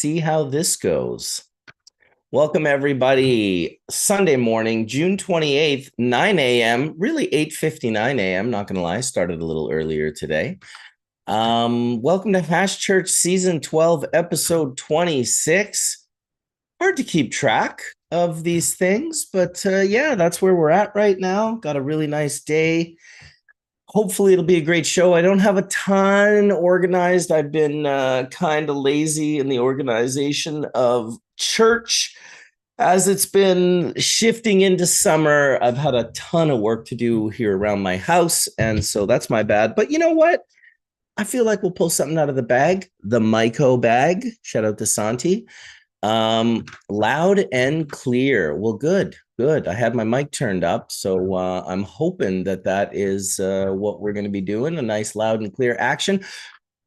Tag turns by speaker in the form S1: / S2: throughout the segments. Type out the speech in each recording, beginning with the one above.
S1: see how this goes. Welcome, everybody. Sunday morning, June 28th, 9 a.m., really 8:59 a.m. Not going to lie, started a little earlier today. Welcome to Hash Church Season 12, Episode 26. Hard to keep track of these things, but yeah, that's where we're at right now. Got a really nice day. Hopefully it'll be a great show. I don't have a ton organized. I've been kind of lazy in the organization of church. As it's been shifting into summer, I've had a ton of work to do here around my house, and so that's my bad. But you know what? I feel like we'll pull something out of the bag, the Myco bag. Shout out to Santi. Loud and clear. Well, good. I had my mic turned up, so I'm hoping that is what we're going to be doing, a nice loud and clear action.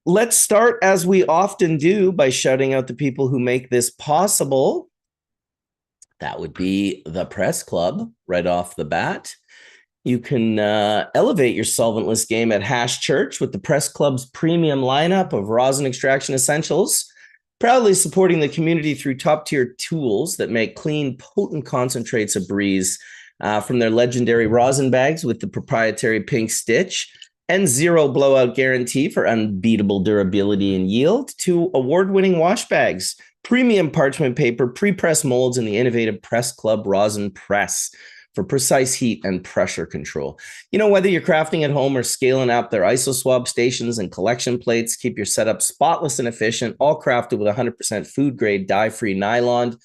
S1: Let's start, as we often do, by shouting out the people who make this possible. That would be the Press Club right off the bat. You can elevate your solventless game at Hash Church with the Press Club's premium lineup of rosin extraction essentials, proudly supporting the community through top-tier tools that make clean, potent concentrates a breeze, from their legendary rosin bags with the proprietary pink stitch and zero blowout guarantee for unbeatable durability and yield, to award-winning wash bags, premium parchment paper, pre-press molds, and the innovative Press Club rosin press for precise heat and pressure control. You know, whether you're crafting at home or scaling up their ISO swab stations and collection plates, keep your setup spotless and efficient, all crafted with 100% food-grade dye-free nylon,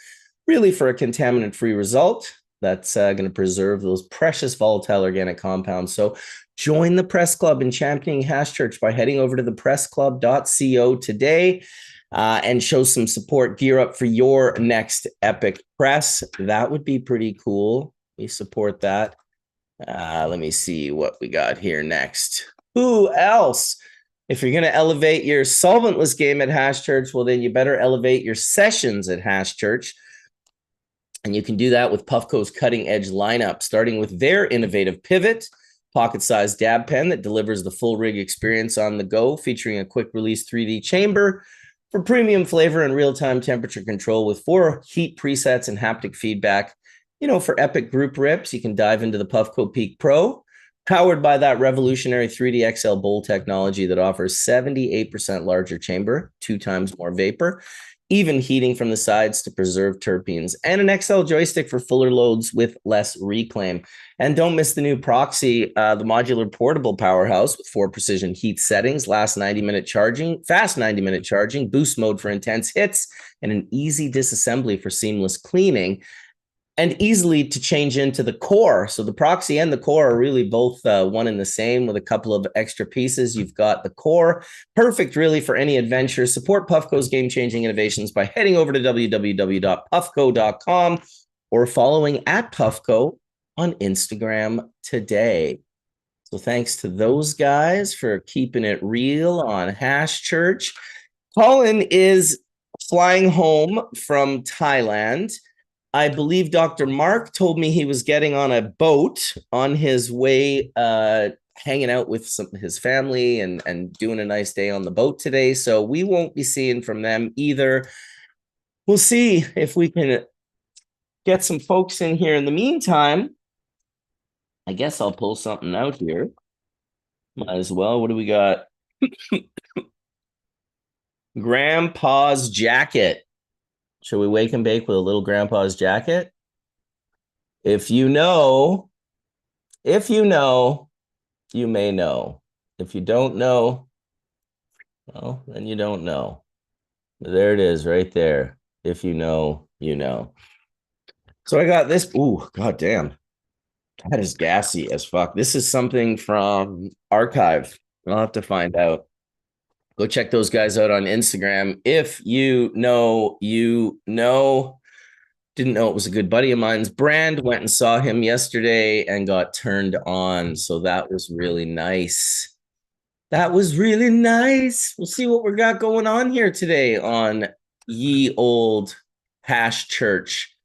S1: really for a contaminant-free result that's going to preserve those precious volatile organic compounds. So join the Press Club in championing Hash Church by heading over to thepressclub.co today and show some support. Gear up for your next epic press. That would be pretty cool. We support that. Let me see what we got here next. Who else? If you're going to elevate your solventless game at Hash Church, well, then you better elevate your sessions at Hash Church. And you can do that with Puffco's cutting-edge lineup, starting with their innovative pivot, pocket-sized dab pen that delivers the full rig experience on the go, featuring a quick-release 3D chamber for premium flavor and real-time temperature control with 4 heat presets and haptic feedback. You know, for epic group rips, you can dive into the Puffco Peak Pro, powered by that revolutionary 3D XL bowl technology that offers 78% larger chamber, 2 times more vapor, even heating from the sides to preserve terpenes, and an XL joystick for fuller loads with less reclaim. And don't miss the new Proxy, the modular portable powerhouse with 4 precision heat settings, fast 90-minute charging, boost mode for intense hits, and an easy disassembly for seamless cleaning, and easily to change into the core. So the Proxy and the core are really both one and the same, with a couple of extra pieces. You've got the core, perfect really for any adventure. Support Puffco's game-changing innovations by heading over to www.puffco.com or following at Puffco on Instagram today. So thanks to those guys for keeping it real on Hash Church. Colin is flying home from Thailand. I believe Dr. Mark told me he was getting on a boat on his way, hanging out with his family and doing a nice day on the boat today. So we won't be seeing from them either. We'll see if we can get some folks in here. In the meantime, I guess I'll pull something out here. Might as well. What do we got? Grandpa's jacket. Shall we wake and bake with a little grandpa's jacket? If you know, you may know. If you don't know, well, then you don't know. There it is right there. If you know, you know. So I got this. Ooh, goddamn. That is gassy as fuck. This is something from Archive. I'll have to find out. Go check those guys out on Instagram. If you know, you know. Didn't know it was a good buddy of mine's brand. Went and saw him yesterday and got turned on. So that was really nice. That was really nice. We'll see what we got going on here today on Ye Old Hash Church.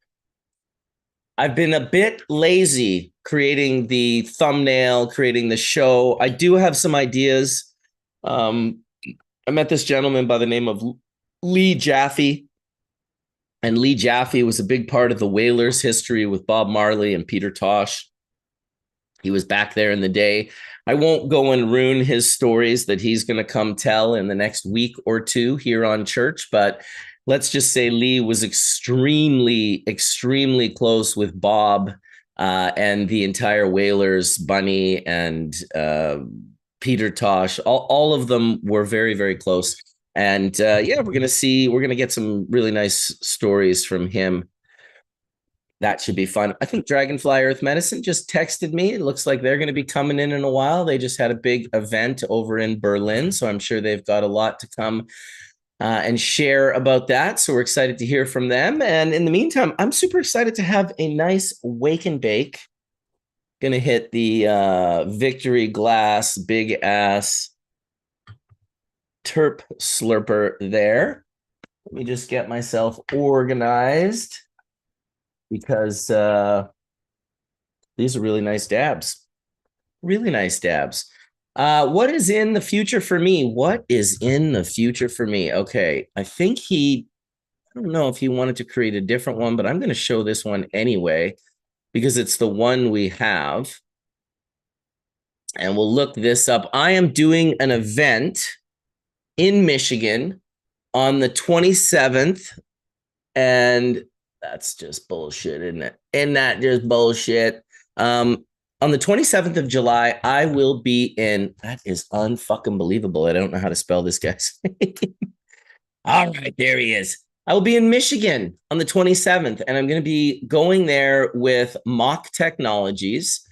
S1: I've been a bit lazy creating the thumbnail, creating the show. I do have some ideas. I met this gentleman by the name of Lee Jaffe And Lee Jaffe was a big part of the Whalers' history with Bob Marley and Peter Tosh. He was back there in the day. I won't go and ruin his stories that he's going to come tell in the next week or two here on Church, but let's just say Lee was extremely, extremely close with Bob and the entire Whalers, Bunny and Peter Tosh. All of them were very, very close. And yeah, we're going to get some really nice stories from him. That should be fun. I think Dragonfly Earth Medicine just texted me. It looks like they're going to be coming in a while. They just had a big event over in Berlin, so I'm sure they've got a lot to come and share about that. So we're excited to hear from them. And in the meantime, I'm super excited to have a nice wake and bake. Going to hit the Victory Glass big ass terp slurper there. Let me just get myself organized, because these are really nice dabs. Really nice dabs. What is in the future for me? What is in the future for me? Okay, I think I don't know if he wanted to create a different one, but I'm going to show this one anyway, because it's the one we have. And we'll look this up. I am doing an event in Michigan on the 27th, and that's just bullshit, isn't it? Isn't that just bullshit? On the 27th of July, I will be in, that is unfucking believable. I don't know how to spell this guy's name. All right, there he is. I will be in Michigan on the 27th, and I'm going to be going there with Mock Technologies.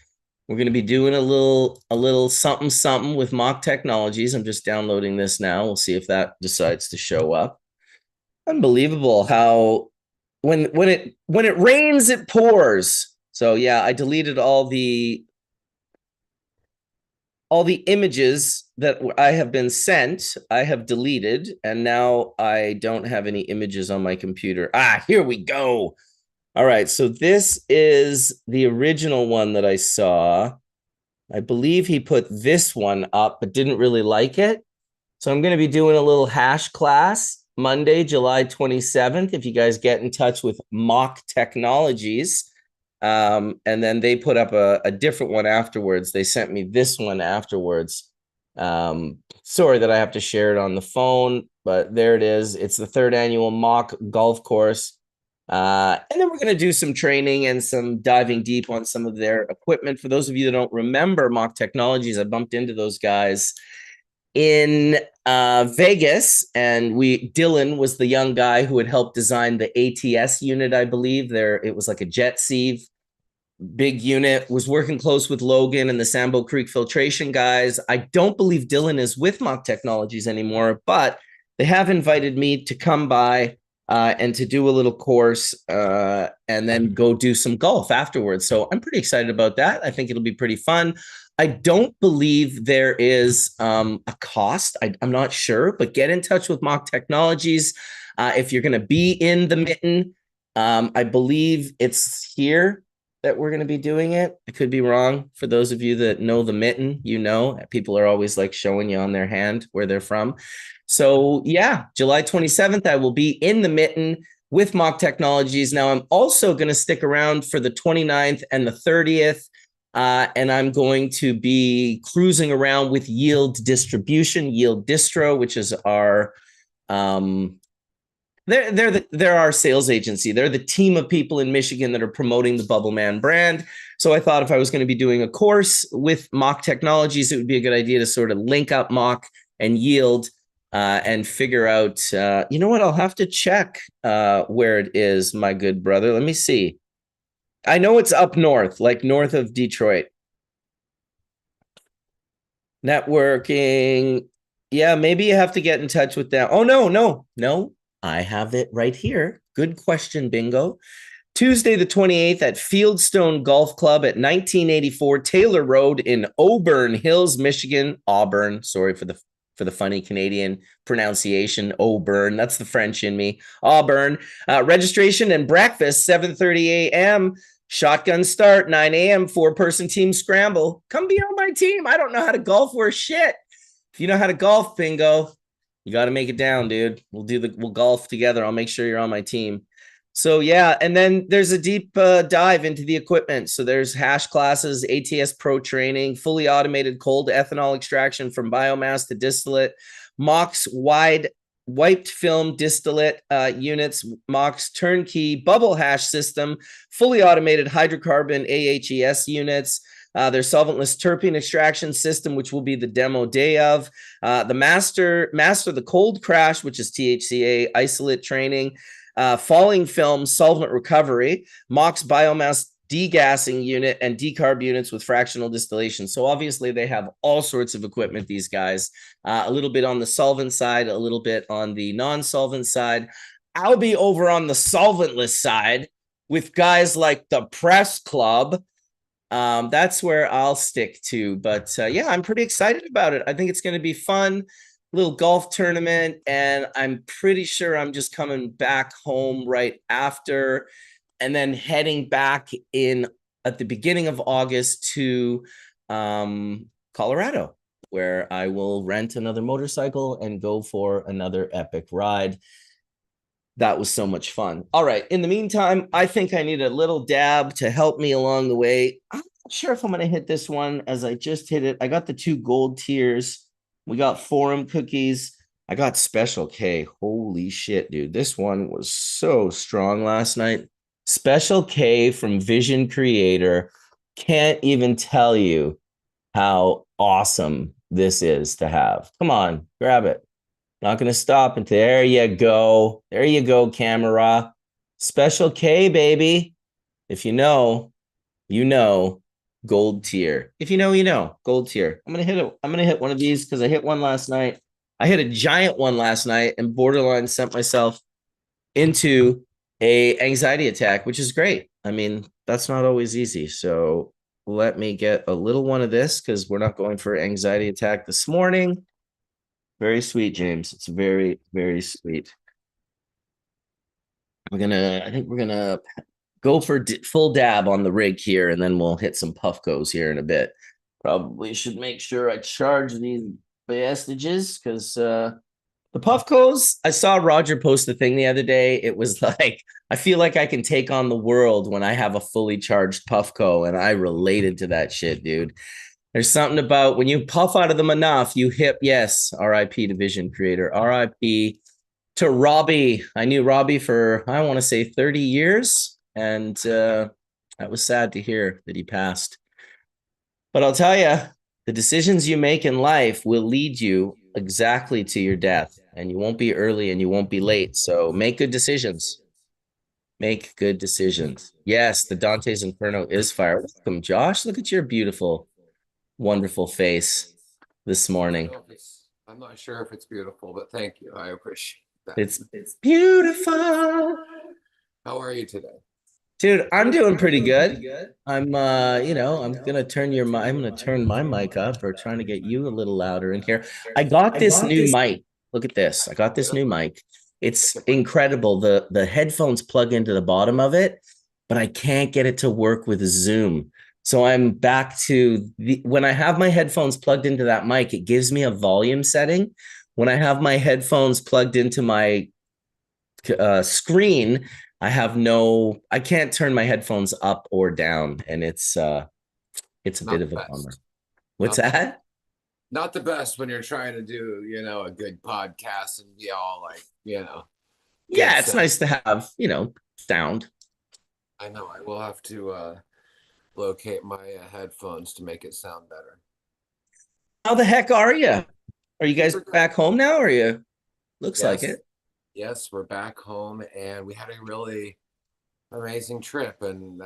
S1: We're going to be doing a little something something with Mock Technologies. I'm just downloading this now. We'll see if that decides to show up. Unbelievable how when it rains, it pours. So yeah, I deleted all the images that I have been sent. I have deleted, and now I don't have any images on my computer. Here we go. All right, so this is the original one that I saw. I believe he put this one up, but didn't really like it. So I'm going to be doing a little hash class Monday, July 27th. If you guys get in touch with Mock Technologies, and then they put up a different one afterwards. They sent me this one afterwards. Sorry that I have to share it on the phone, but there it is. It's the 3rd annual Mock golf course. And then we're going to do some training and some diving deep on some of their equipment. For those of you that don't remember Mock Technologies, I bumped into those guys in Vegas, and Dylan was the young guy who had helped design the ATS unit, I believe. It was like a jet sieve, big unit, was working close with Logan and the Sambo Creek filtration guys. I don't believe Dylan is with Mock Technologies anymore, but they have invited me to come by and to do a little course and then go do some golf afterwards. So I'm pretty excited about that. I think it'll be pretty fun. I don't believe there is a cost. I'm not sure, but get in touch with Mock Technologies if you're going to be in the Mitten. I believe it's here that we're going to be doing it. I could be wrong. For those of you that know the Mitten, people are always like showing you on their hand where they're from. So yeah, July 27th, I will be in the Mitten with Mock Technologies. Now I'm also going to stick around for the 29th and the 30th. And I'm going to be cruising around with Yield Distribution, Yield Distro, which is our they're our sales agency. They're the team of people in Michigan that are promoting the Bubbleman brand. So I thought if I was going to be doing a course with Mock Technologies, it would be a good idea to sort of link up Mock and Yield and figure out, you know what, I'll have to check where it is, my good brother. Let me see. I know it's up north, like north of Detroit. Networking. Yeah, maybe you have to get in touch with them. Oh, no. I have it right here. Good question, bingo. Tuesday, the 28th at Fieldstone Golf Club at 1984 Taylor Road in Auburn Hills, Michigan. Auburn. Sorry for the funny Canadian pronunciation. Auburn. That's the French in me. Auburn. Registration and breakfast, 7:30 a.m. Shotgun start, 9 a.m. 4-person team scramble. Come be on my team. I don't know how to golf worth shit. If you know how to golf, bingo, you got to make it down, dude. We'll golf together. I'll make sure you're on my team. So yeah, and then there's a deep dive into the equipment. So there's hash classes, ATS Pro training, fully automated cold ethanol extraction from biomass to distillate, MOX wide wiped film distillate units, MOX turnkey bubble hash system, fully automated hydrocarbon AHES units. Their solventless terpene extraction system, which will be the demo day of. The master the cold crash, which is THCA isolate training. Falling film solvent recovery, MOX biomass degassing unit, and decarb units with fractional distillation. So obviously they have all sorts of equipment, these guys. A little bit on the solvent side, a little bit on the non-solvent side. I'll be over on the solventless side with guys like the Press Club. That's where I'll stick to. But yeah, I'm pretty excited about it. I think it's going to be fun. Little golf tournament, and I'm pretty sure I'm just coming back home right after, and then heading back in at the beginning of August to Colorado, where I will rent another motorcycle and go for another epic ride. That was so much fun. All right. In the meantime, I think I need a little dab to help me along the way. I'm not sure if I'm going to hit this one as I just hit it. I got the 2 gold tiers. We got forum cookies. I got special K. Holy shit, dude. This one was so strong last night. Special K from Vision Creator. Can't even tell you how awesome this is to have. Come on, grab it. Not going to stop until there you go. There you go, camera. Special K, baby. If you know, you know, gold tier. If you know, you know, gold tier. I'm going to hit it. I'm going to hit one of these because I hit one last night. I hit a giant one last night and borderline sent myself into a anxiety attack, which is great. I mean, that's not always easy. So let me get a little one of this because we're not going for anxiety attack this morning. Very sweet, James. It's very, very sweet. I think we're gonna go for full dab on the rig here, and then we'll hit some Puffcos here in a bit. Probably should make sure I charge these bastages because the Puffcos, I saw Roger post a thing the other day. It was like, I feel like I can take on the world when I have a fully charged Puffco, and I related to that shit, dude. There's something about when you puff out of them enough, you hit, yes, RIP to Vision Creator, RIP to Robbie. I knew Robbie for, I want to say 30 years. And that was sad to hear that he passed. But I'll tell you, the decisions you make in life will lead you exactly to your death. And you won't be early and you won't be late. So make good decisions. Make good decisions. Yes, the Dante's Inferno is fire. Welcome, Josh. Look at your beautiful, wonderful face this morning.
S2: I'm not sure if it's beautiful, but thank you. I appreciate that.
S1: It's beautiful.
S2: How are you today?
S1: Dude, I'm doing pretty good. I'm I'm gonna turn my mic up or trying to get you a little louder in here. I got this new mic. Look at this. I got this new mic. It's incredible. The headphones plug into the bottom of it, but I can't get it to work with Zoom. So I'm back to when I have my headphones plugged into that mic, it gives me a volume setting. When I have my headphones plugged into my screen, I can't turn my headphones up or down, and it's a bit of a bummer. What's that?
S2: Not the best when you're trying to do, a good podcast and be all like,
S1: Yeah, it's nice to have, sound.
S2: I know. I will have to locate my headphones to make it sound better.
S1: How the heck are you? Are you guys back home now, or you? Looks like it.
S2: Yes, we're back home, and we had a really amazing trip, and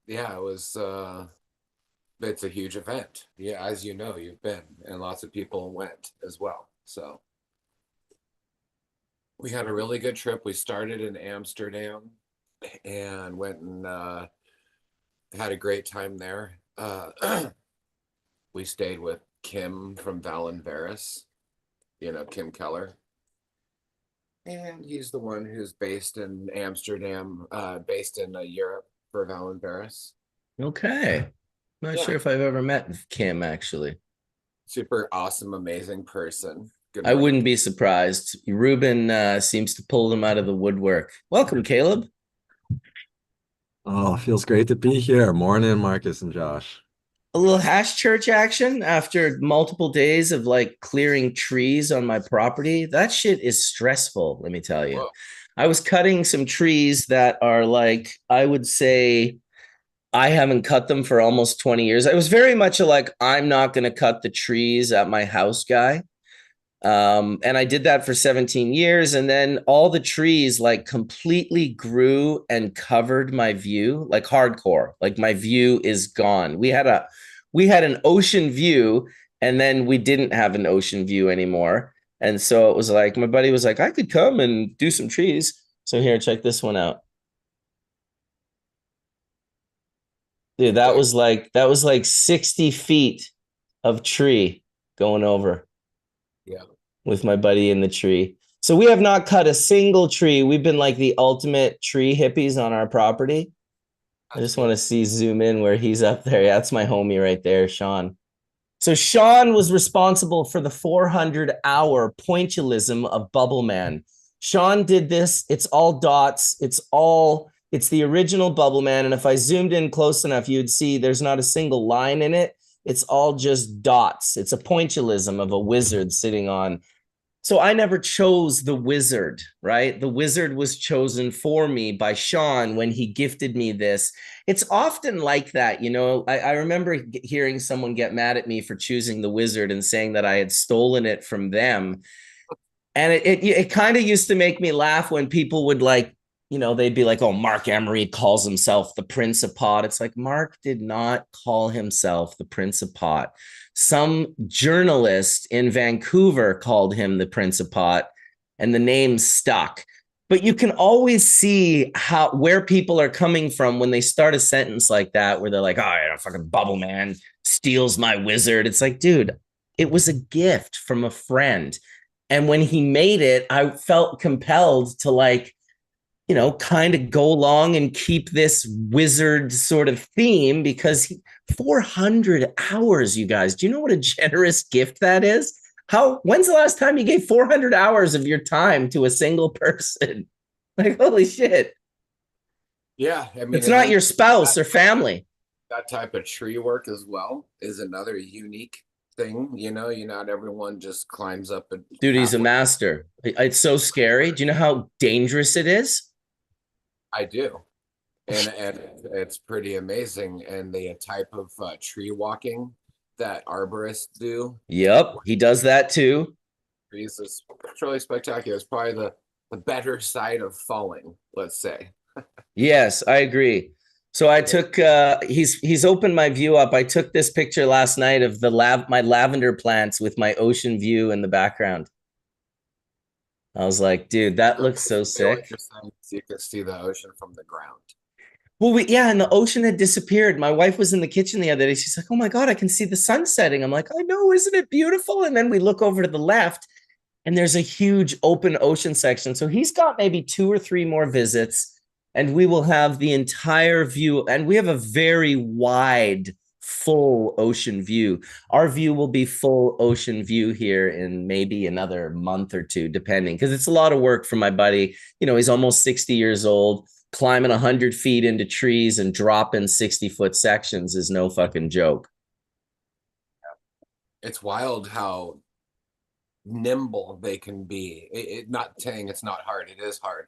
S2: yeah, it was it's a huge event. Yeah, as you know, you've been, and lots of people went as well. So we had a really good trip. We started in Amsterdam and went and had a great time there. We stayed with Kim from Valenveris, Kim Keller. And he's the one who's based in Amsterdam, based in Europe for Valenveris.
S1: Okay. Not sure if I've ever met Kim, actually.
S2: Super awesome, amazing person. Good
S1: I
S2: morning.
S1: wouldn't be surprised. Ruben seems to pull them out of the woodwork. Welcome, Caleb.
S3: Oh, feels great to be here. Morning, Marcus and Josh.
S1: A little hash church action after multiple days of like clearing trees on my property. That shit is stressful, let me tell you.
S2: Whoa.
S1: I was cutting some trees that are like, I would say, I haven't cut them for almost 20 years. I was very much a like, I'm not going to cut the trees at my house guy. And I did that for 17 years. And then all the trees like completely grew and covered my view, like hardcore. Like my view is gone. We had an ocean view, and then we didn't have an ocean view anymore. And so it was like my buddy was like, I could come and do some trees. So here, check this one out. Dude, that was like 60 feet of tree going over
S2: Yeah,
S1: with my buddy in the tree. So we have not cut a single tree. We've been like the ultimate tree hippies on our property. I
S2: that's
S1: just want
S2: cool.
S1: to see zoom in where he's up there. Yeah, that's my homie right there, Sean. So Sean was responsible for the 400-hour pointillism of Bubbleman. Sean did this. It's all dots. It's the original Bubbleman. And if I zoomed in close enough, you'd see there's not a single line in it. It's all just dots. It's a pointillism of a wizard sitting on. So I never chose the wizard, right? The wizard was chosen for me by Sean when he gifted me this. It's often like that, you know. I remember hearing someone get mad at me for choosing the wizard and saying that I had stolen it from them. And it kind of used to make me laugh when people would like, they'd be like, oh, Mark Emery calls himself the Prince of Pot. It's like, Mark did not call himself the Prince of Pot. Some journalist in Vancouver called him the Prince of Pot, and the name stuck. But you can always see where people are coming from when they start a sentence like that, where they're like, oh, yeah, fucking Bubbleman steals my wizard. It's like, dude, it was a gift from a friend. And when he made it, I felt compelled to like, kind of go along and keep this wizard sort of theme because 400 hours, you guys. Do you know what a generous gift that is? When's the last time you gave 400 hours of your time to a single person? Like, holy shit.
S2: Yeah, I mean,
S1: It's
S2: and
S1: not
S2: then
S1: your spouse
S2: that,
S1: or family.
S2: that type of tree work as well is another unique thing. Not everyone just climbs up and
S1: Dude, he's a
S2: halfway.
S1: master. It's so scary. Do you know how dangerous it is?
S2: I do, and it's pretty amazing. And the type of tree walking that arborists do,
S1: Yep, he does that too.
S2: trees is truly spectacular. It's probably the better side of falling, let's say.
S1: Yes, I agree. So I
S2: Yeah.
S1: took he's opened my view up. I took this picture last night of my lavender plants with my ocean view in the background. I was like, dude, that looks so
S2: Basically, what
S1: sick.
S2: you're saying is you can see the ocean from the ground.
S1: Well, yeah, and the ocean had disappeared. My wife was in the kitchen the other day. She's like, "Oh my God, I can see the sun setting." I'm like, "I know, isn't it beautiful?" And then we look over to the left, and there's a huge open ocean section. So he's got maybe 2 or 3 more visits, and we will have the entire view. And we have a very wide, full ocean view. Our view will be full ocean view here in maybe another month or two, depending, because it's a lot of work for my buddy. He's almost 60 years old. Climbing 100 feet into trees and dropping 60-foot sections is no fucking joke.
S2: It's wild how nimble they can be. Not saying it's not hard, it is hard.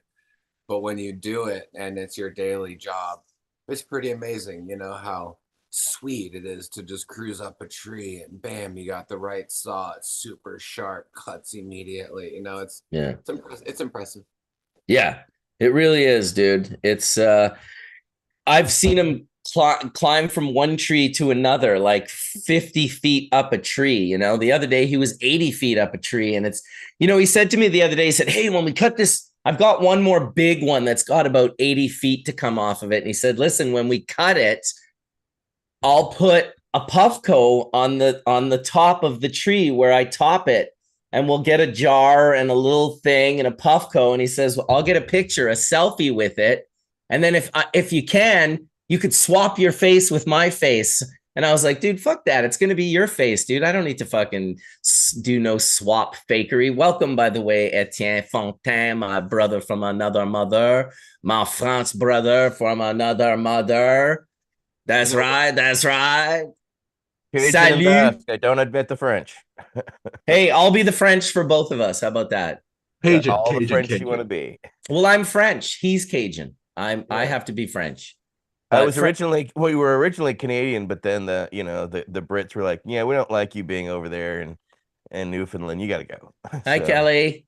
S2: But when you do it and it's your daily job, it's pretty amazing, how sweet it is to just cruise up a tree and bam, you got the right saw. It's super sharp, cuts immediately.
S1: Yeah.
S2: It's impressive.
S1: Yeah, it really is, dude. I've seen him climb from one tree to another, like 50 feet up a tree. The other day he was 80 feet up a tree. And he said to me the other day, he said, hey, when we cut this, I've got one more big one that's got about 80 feet to come off of it. And he said, listen, when we cut it, I'll put a Puffco on the top of the tree where I top it, and we'll get a jar and a little thing and a Puffco. And he says, well, I'll get a picture, a selfie with it. And then if you can, you could swap your face with my face. And I was like, dude, fuck that. It's going to be your face, dude. I don't need to fucking do no swap fakery. Welcome, by the way, Etienne Fontaine, my brother from another mother, my France brother from another mother. That's right. That's right.
S4: Cajun and
S1: Salut.
S4: Basque. I don't admit the French.
S1: Hey, I'll be the French for both of us. How about that?
S3: Cajun,
S4: All the
S3: Cajun,
S4: French you want to
S3: Cajun.
S4: be.
S1: Well, I'm French. He's Cajun. I
S4: Yeah.
S1: have to be French.
S4: I
S1: But
S4: was originally, we were originally Canadian, but then the Brits were like, yeah, we don't like you being over there in Newfoundland. You got to go.
S1: Hi, Kelly.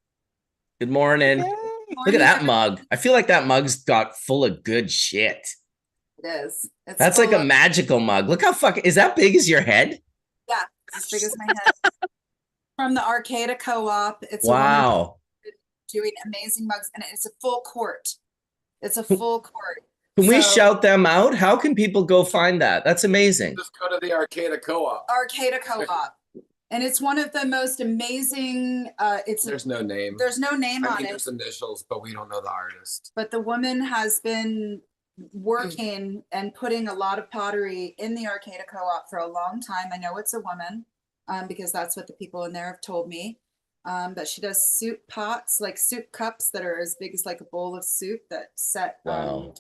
S1: Good morning.
S4: Yay.
S1: Look at that mug. I feel like that mug's got full of good shit.
S5: It is. It's
S1: That's like
S5: full
S1: a
S5: of-
S1: magical mug. Look how fucking, is that big as your head?
S5: Yeah, as big as my head. From the Arcata Co-op. It's a woman
S1: Wow.
S5: doing amazing mugs, and it's a full court. It's a full court.
S1: Can we
S5: So-
S1: shout them out? How can people go find that? That's amazing.
S2: Just go to the Arcata Co-op.
S5: Arcata Co-op. And it's one of the most amazing,
S2: There's no name.
S5: there's no name
S2: I
S5: on
S2: mean,
S5: it,
S2: there's initials, but we don't know the artist.
S5: but the woman has been working and putting a lot of pottery in the Arcata Co-op for a long time. I know it's a woman, because that's what the people in there have told me. But she does soup pots, like soup cups that are as big as like a bowl of soup that set
S1: Wow.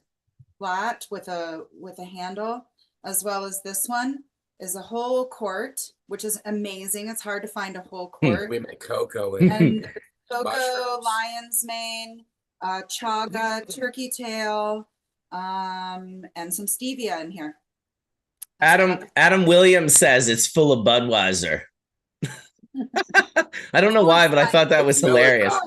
S5: flat with a handle, as well as this one is a whole quart, which is amazing. It's hard to find a whole quart.
S2: We make cocoa and
S5: And cocoa,
S2: mushrooms.
S5: lion's mane, chaga, turkey tail, and some stevia in here.
S1: Adam Williams says it's full of Budweiser. I don't know why, but I thought that was
S2: Miller
S1: hilarious.
S2: Time.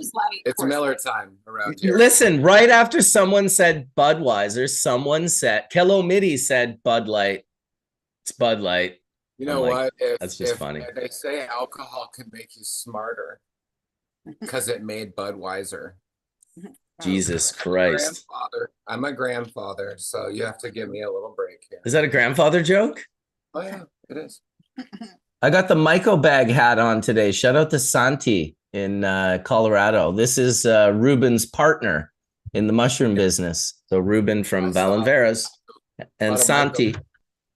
S2: It's Miller time around here.
S1: Listen, right after someone said Budweiser, someone said Kelomidi said Bud Light. It's Bud Light.
S2: You know
S1: I'm like,
S2: what? If,
S1: that's just
S2: if
S1: funny.
S2: They say alcohol can make you smarter because it made Budweiser.
S1: Jesus Christ.
S2: I'm a grandfather, so you have to give me a little break here.
S1: Is that a grandfather joke?
S2: Oh yeah, it is.
S1: I got the Myco bag hat on today. Shout out to Santi in Colorado. This is Ruben's partner in the mushroom business. So Ruben from Valenveras and Santi.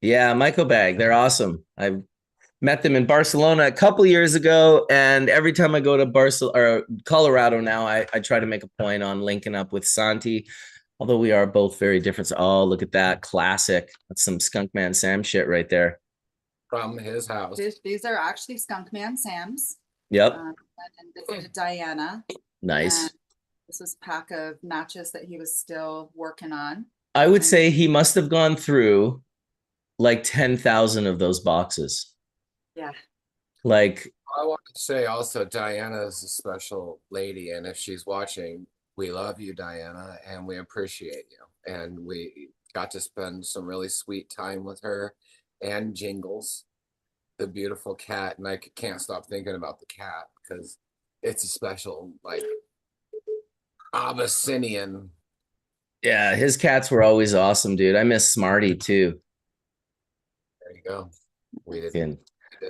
S1: Yeah, Myco bag. They're awesome. I met them in Barcelona a couple years ago, and every time I go to Colorado now, I try to make a point on linking up with Santi. Although we are both very different. So, oh, look at that. Classic. That's some Skunkman Sam shit right there.
S2: From his house.
S5: These are actually Skunkman Sam's.
S1: Yep.
S5: And visited Diana.
S1: Nice.
S5: And this is a pack of matches that he was still working on.
S1: I would say he must have gone through like 10,000 of those boxes.
S5: Yeah.
S1: Like,
S2: I want to say also Diana is a special lady, and if she's watching, we love you, Diana, and we appreciate you. And we got to spend some really sweet time with her and Jingles, the beautiful cat. And I can't stop thinking about the cat because it's a special, like, Abyssinian.
S1: yeah, his cats were always awesome, dude. I miss Smarty too.
S2: There you go. We did.
S1: And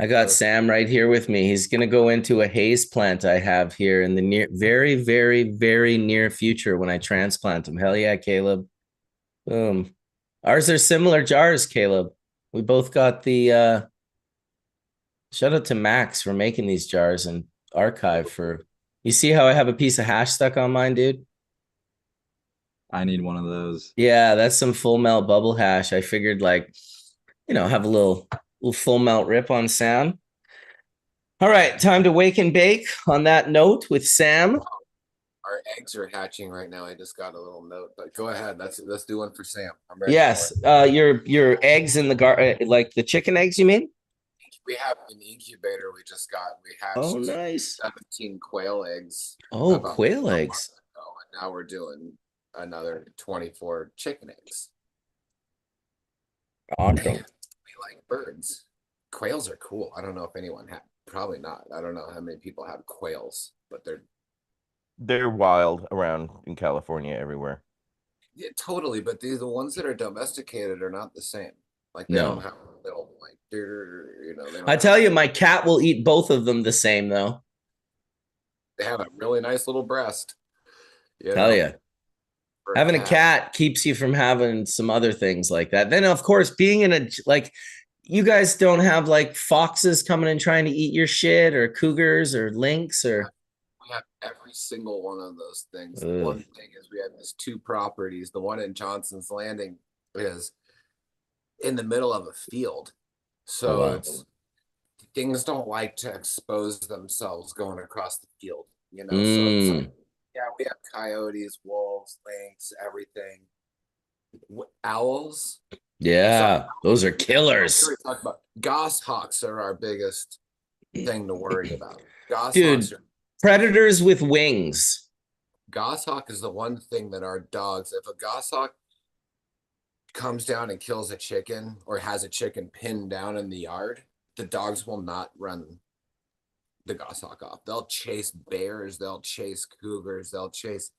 S1: I got Sam right here with me. He's going to go into a haze plant I have here in the very, very, very near future when I transplant him. Hell yeah, Caleb. Boom. Ours are similar jars, Caleb. We both got the shout out to Max for making these jars and archive for. You see how I have a piece of hash stuck on mine, dude?
S3: I need one of those.
S1: Yeah, that's some full melt bubble hash. I figured, like, have a little full melt rip on Sam. All right, time to wake and bake on that note with Sam.
S2: Our eggs are hatching right now. I just got a little note, but go ahead. Let's do one for Sam. I'm ready.
S1: Yes, your eggs in the like the chicken eggs, you mean?
S2: We have an incubator we just got. We hatched
S1: Oh, nice.
S2: 17 quail eggs.
S1: Oh,
S2: about
S1: quail
S2: a month
S1: eggs.
S2: ago, and now we're doing another 24 chicken eggs.
S1: Awesome.
S2: We like birds. Quails are cool. I don't know if anyone had. Probably not. I don't know how many people have quails, but
S4: They're wild around in California everywhere.
S2: yeah, totally. But the ones that are domesticated are not the same. Like they
S1: No.
S2: don't have little like they don't
S1: I tell you, my cat will eat both of them the same, though.
S2: they have a really nice little breast. You
S1: Hell
S2: know,
S1: yeah.
S2: for
S1: Having a cat keeps you from having some other things like that. Then, of course, being in a, like, you guys don't have like foxes coming and trying to eat your shit, or cougars or lynx or
S2: We have every single one of those things.
S1: Ugh.
S2: The one thing is we have these 2 properties. The one in Johnson's Landing is in the middle of a field. So
S1: wow.
S2: it's things don't like to expose themselves going across the field, you know. So it's like, yeah, we have coyotes, wolves, lynx, everything. Owls.
S1: Yeah, those are
S2: We
S1: killers.
S2: talk about goshawks are our biggest thing to worry about.
S1: Dude, predators with wings.
S2: Goshawk is the one thing that our dogs, if a goshawk comes down and kills a chicken or has a chicken pinned down in the yard, the dogs will not run the goshawk off. They'll chase bears, they'll chase cougars, they'll chase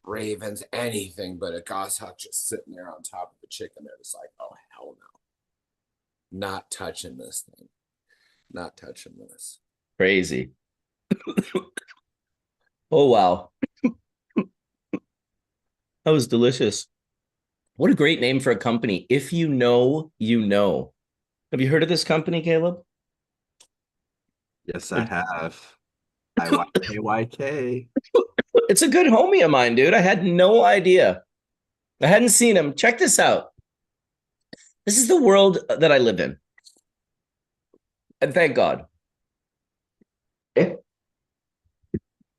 S2: ravens, anything but a goshawk just sitting there on top of the chicken. They're just like, oh, hell no. Not touching this thing. Not touching this.
S1: Crazy. Oh, wow. That was delicious. What a great name for a company. If you know, you know. Have you heard of this company, Caleb?
S3: Yes, I have. IYKYK.
S1: It's a good homie of mine, dude. I had no idea. I hadn't seen him. Check this out. This is the world that I live in. And thank God.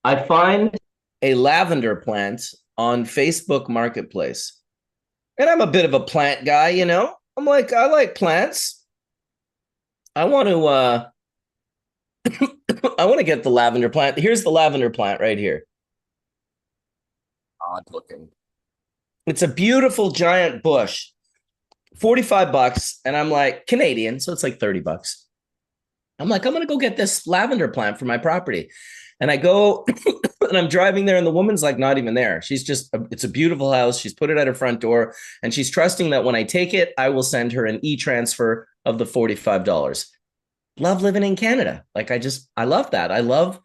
S1: I find a lavender plant on Facebook Marketplace. And I'm a bit of a plant guy, you know? I'm like, I like plants. I want to I want to get the lavender plant. Here's the lavender plant right here.
S2: Odd looking.
S1: It's a beautiful giant bush. $45. And I'm like, Canadian, so it's like $30. I'm like, I'm gonna go get this lavender plant for my property. And I go and I'm driving there, and the woman's like not even there. She's just, it's a beautiful house. She's put it at her front door, and she's trusting that when I take it, I will send her an e-transfer of the $45. Love living in Canada. Like I love that. I love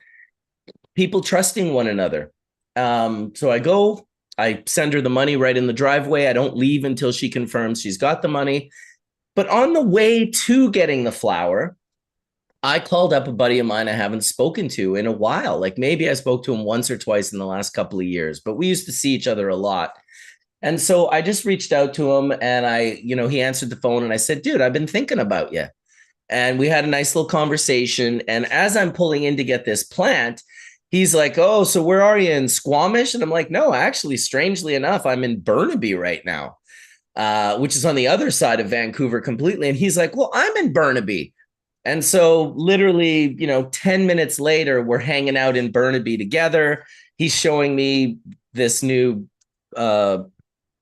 S1: people trusting one another. So I go, I send her the money right in the driveway. I don't leave until she confirms she's got the money. But on the way to getting the flower, I called up a buddy of mine I haven't spoken to in a while. Like maybe I spoke to him once or twice in the last couple of years, but we used to see each other a lot. And so I just reached out to him, and he answered the phone, and I said, dude, I've been thinking about you. And we had a nice little conversation. And as I'm pulling in to get this plant, he's like, oh, so where are you, in Squamish? And I'm like, no, actually, strangely enough, I'm in Burnaby right now, which is on the other side of Vancouver completely. And he's like, well, I'm in Burnaby. And so literally, 10 minutes later, we're hanging out in Burnaby together. He's showing me this new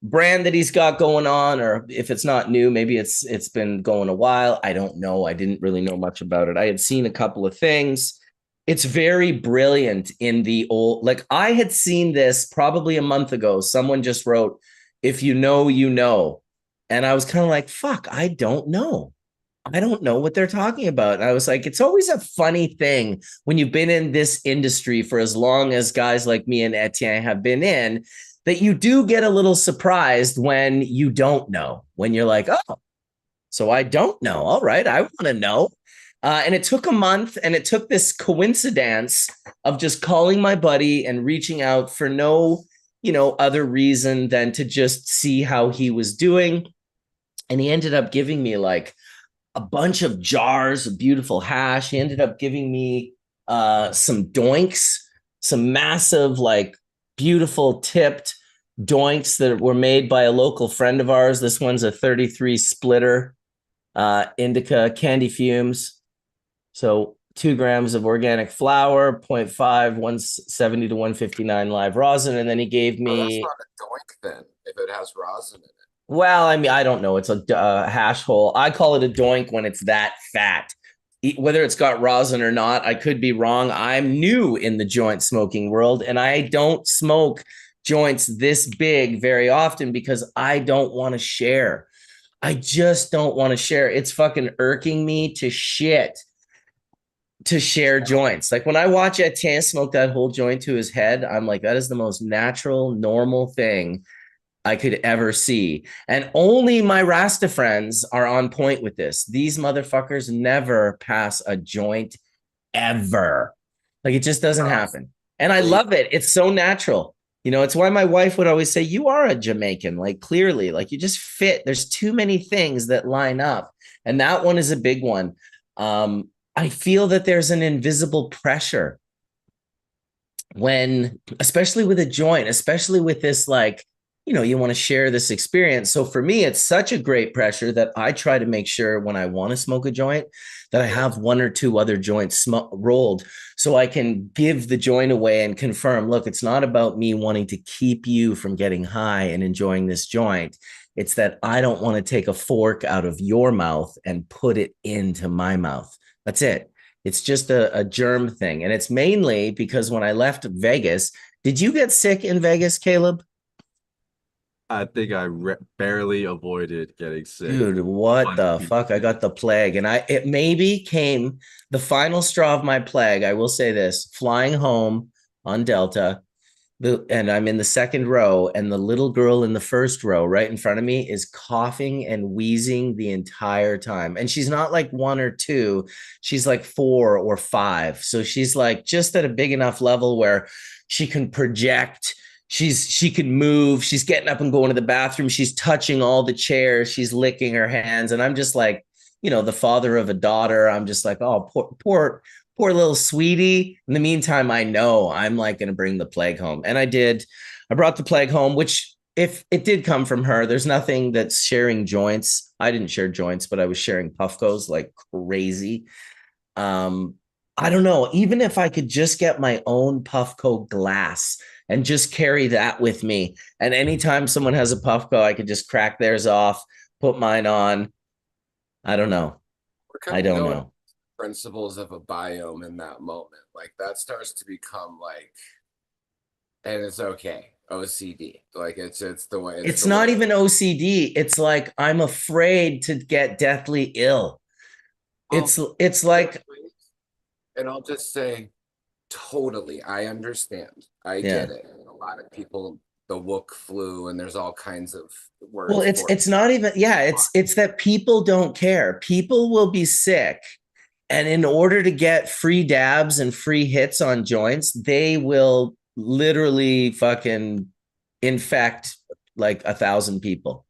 S1: brand that he's got going on, or if it's not new, maybe it's been going a while. I don't know. I didn't really know much about it. I had seen a couple of things. It's very brilliant in the old, like I had seen this probably a month ago. Someone just wrote, if you know, you know. And I was kind of like, fuck, I don't know. I don't know what they're talking about. And I was like, it's always a funny thing when you've been in this industry for as long as guys like me and Etienne have been in, that you do get a little surprised when you don't know, when you're like, oh, so I don't know. All right, I want to know. And it took a month, and it took this coincidence of just calling my buddy and reaching out for no, other reason than to just see how he was doing. And he ended up giving me like a bunch of jars of beautiful hash. He ended up giving me some doinks, some massive, like beautiful tipped doinks that were made by a local friend of ours. This one's a 33 splitter indica candy fumes. So 2 grams of organic flour, 0.5, 170 to 159 live rosin. And then he gave me...
S2: that's not a doink then, if it has rosin in it.
S1: Well, I mean, I don't know. It's a hash hole. I call it a doink when it's that fat. Whether it's got rosin or not, I could be wrong. I'm new in the joint smoking world, and I don't smoke joints this big very often because I don't want to share. I just don't want to share. It's fucking irking me to shit to share joints. Like when I watch Etienne smoke that whole joint to his head, I'm like, that is the most natural, normal thing. I could ever see. And only my Rasta friends are on point with this. These motherfuckers never pass a joint ever. Like it just doesn't happen. And I love it. It's so natural. You know, it's why my wife would always say, you are a Jamaican, like clearly, like you just fit. There's too many things that line up. And that one is a big one. I feel that there's an invisible pressure when, especially with a joint, especially with this, like, you know, you want to share this experience. So for me, it's such a great pressure that I try to make sure when I want to smoke a joint that I have one or two other joints rolled so I can give the joint away and confirm, look, it's not about me wanting to keep you from getting high and enjoying this joint. It's that I don't want to take a fork out of your mouth and put it into my mouth. That's it. It's just a germ thing. And it's mainly because when I left Vegas, did you get sick in Vegas, Caleb?
S3: I think I barely avoided getting sick.
S1: Dude, what the fuck? I got the plague. And it maybe came the final straw of my plague. I will say this, flying home on Delta, and I'm in the second row, and the little girl in the first row right in front of me is coughing and wheezing the entire time. And she's not like 1 or 2, she's like 4 or 5. So she's like just at a big enough level where she can project. She can move. She's getting up and going to the bathroom. She's touching all the chairs. She's licking her hands. And I'm just like, you know, the father of a daughter. I'm just like, oh, poor little sweetie. In the meantime, I know I'm like going to bring the plague home. And I did. I brought the plague home, which if it did come from her, there's nothing that's sharing joints. I didn't share joints, but I was sharing Puffcos like crazy. I don't know. Even if I could just get my own Puffco glass and just carry that with me. And anytime someone has a Puffco, I could just crack theirs off, put mine on. I don't know. I don't know.
S2: Principles of a biome in that moment. Like that starts to become like, and it's okay. OCD. Like it's the way.
S1: It's not even OCD. It's like, I'm afraid to get deathly ill. It's like,
S2: and I'll just say, totally, I understand. I get it. A lot of people, the Wook flu, and there's all kinds of words.
S1: Well, it's not even, it's that people don't care. People will be sick, and in order to get free dabs and free hits on joints, they will literally fucking infect like 1,000 people.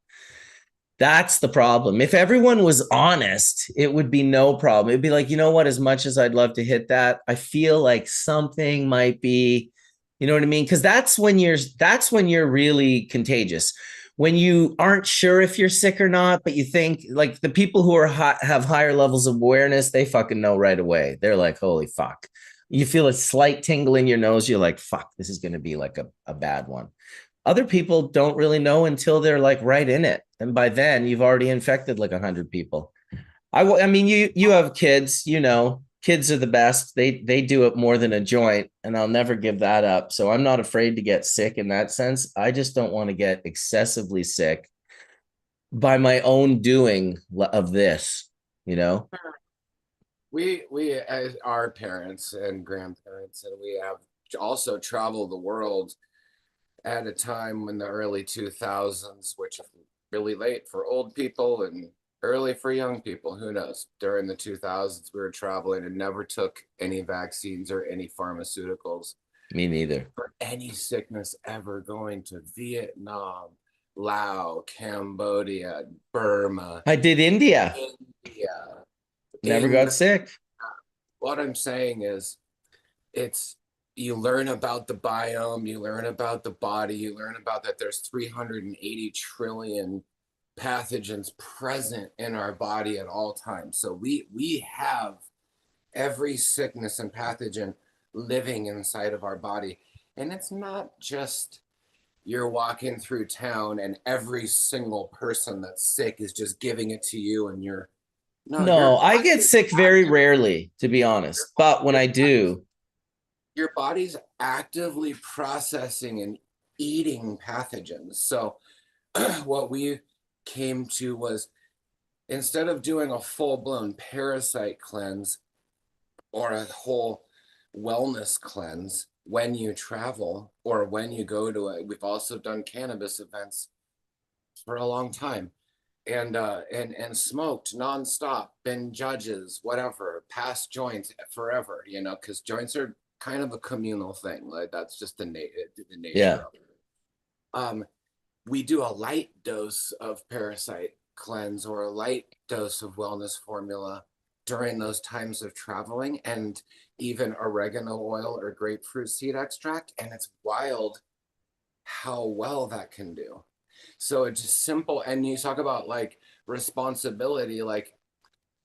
S1: That's the problem. If everyone was honest, it would be no problem. It'd be like, you know what? As much as I'd love to hit that, I feel like something might be, you know what I mean? Because that's when you're really contagious. When you aren't sure if you're sick or not, but you think like the people who are have higher levels of awareness, they fucking know right away. They're like, holy fuck. You feel a slight tingle in your nose. You're like, fuck, this is going to be like a bad one. Other people don't really know until they're like right in it. And by then you've already infected like 100 people. I mean, you have kids, you know, kids are the best. They do it more than a joint, and I'll never give that up. So I'm not afraid to get sick in that sense. I just don't want to get excessively sick by my own doing of this, you know?
S2: We as our parents and grandparents, and we have also traveled the world at a time in the early 2000s, which is really late for old people and early for young people. Who knows? During the 2000s, we were traveling and never took any vaccines or any pharmaceuticals.
S1: Me neither.
S2: For any sickness ever, going to Vietnam, Laos, Cambodia, Burma.
S1: I did India. Never got sick.
S2: What I'm saying is, you learn about the biome, you learn about the body, you learn about that there's 380 trillion pathogens present in our body at all times. So we have every sickness and pathogen living inside of our body. And it's not just you're walking through town and every single person that's sick is just giving it to you and you're
S1: no, I get sick very rarely, to be honest. But when I do,
S2: your body's actively processing and eating pathogens. So what we came to was, instead of doing a full-blown parasite cleanse or a whole wellness cleanse when you travel or when you go to we've also done cannabis events for a long time, and smoked nonstop, been judges, whatever, past joints forever, you know, because joints are kind of a communal thing. Like that's just the nature
S1: Yeah.
S2: of it. We do a light dose of parasite cleanse or a light dose of wellness formula during those times of traveling, and even oregano oil or grapefruit seed extract, and it's wild how well that can do. So it's just simple. And you talk about like responsibility, like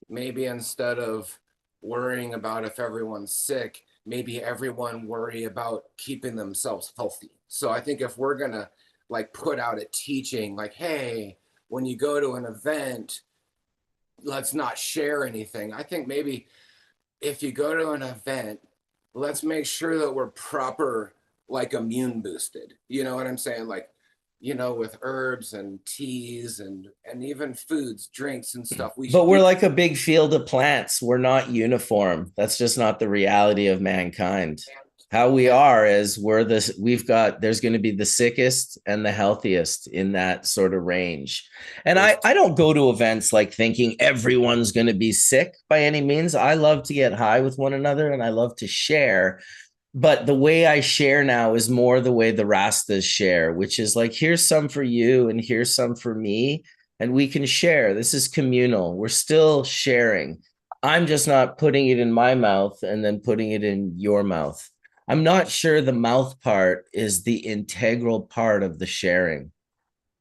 S2: maybe instead of worrying about if everyone's sick, maybe everyone worry about keeping themselves healthy. So I think if we're gonna like put out a teaching like, hey, when you go to an event, let's not share anything. I think maybe if you go to an event, let's make sure that we're proper, like immune boosted. You know what I'm saying? Like, you know, with herbs and teas and even foods, drinks and stuff.
S1: But we're like a big field of plants. We're not uniform. That's just not the reality of mankind. How we are is there's going to be the sickest and the healthiest in that sort of range. And I don't go to events like thinking everyone's going to be sick by any means. I love to get high with one another and I love to share. But the way I share now is more the way the Rastas share, which is like, here's some for you and here's some for me. And we can share. This is communal. We're still sharing. I'm just not putting it in my mouth and then putting it in your mouth. I'm not sure the mouth part is the integral part of the sharing.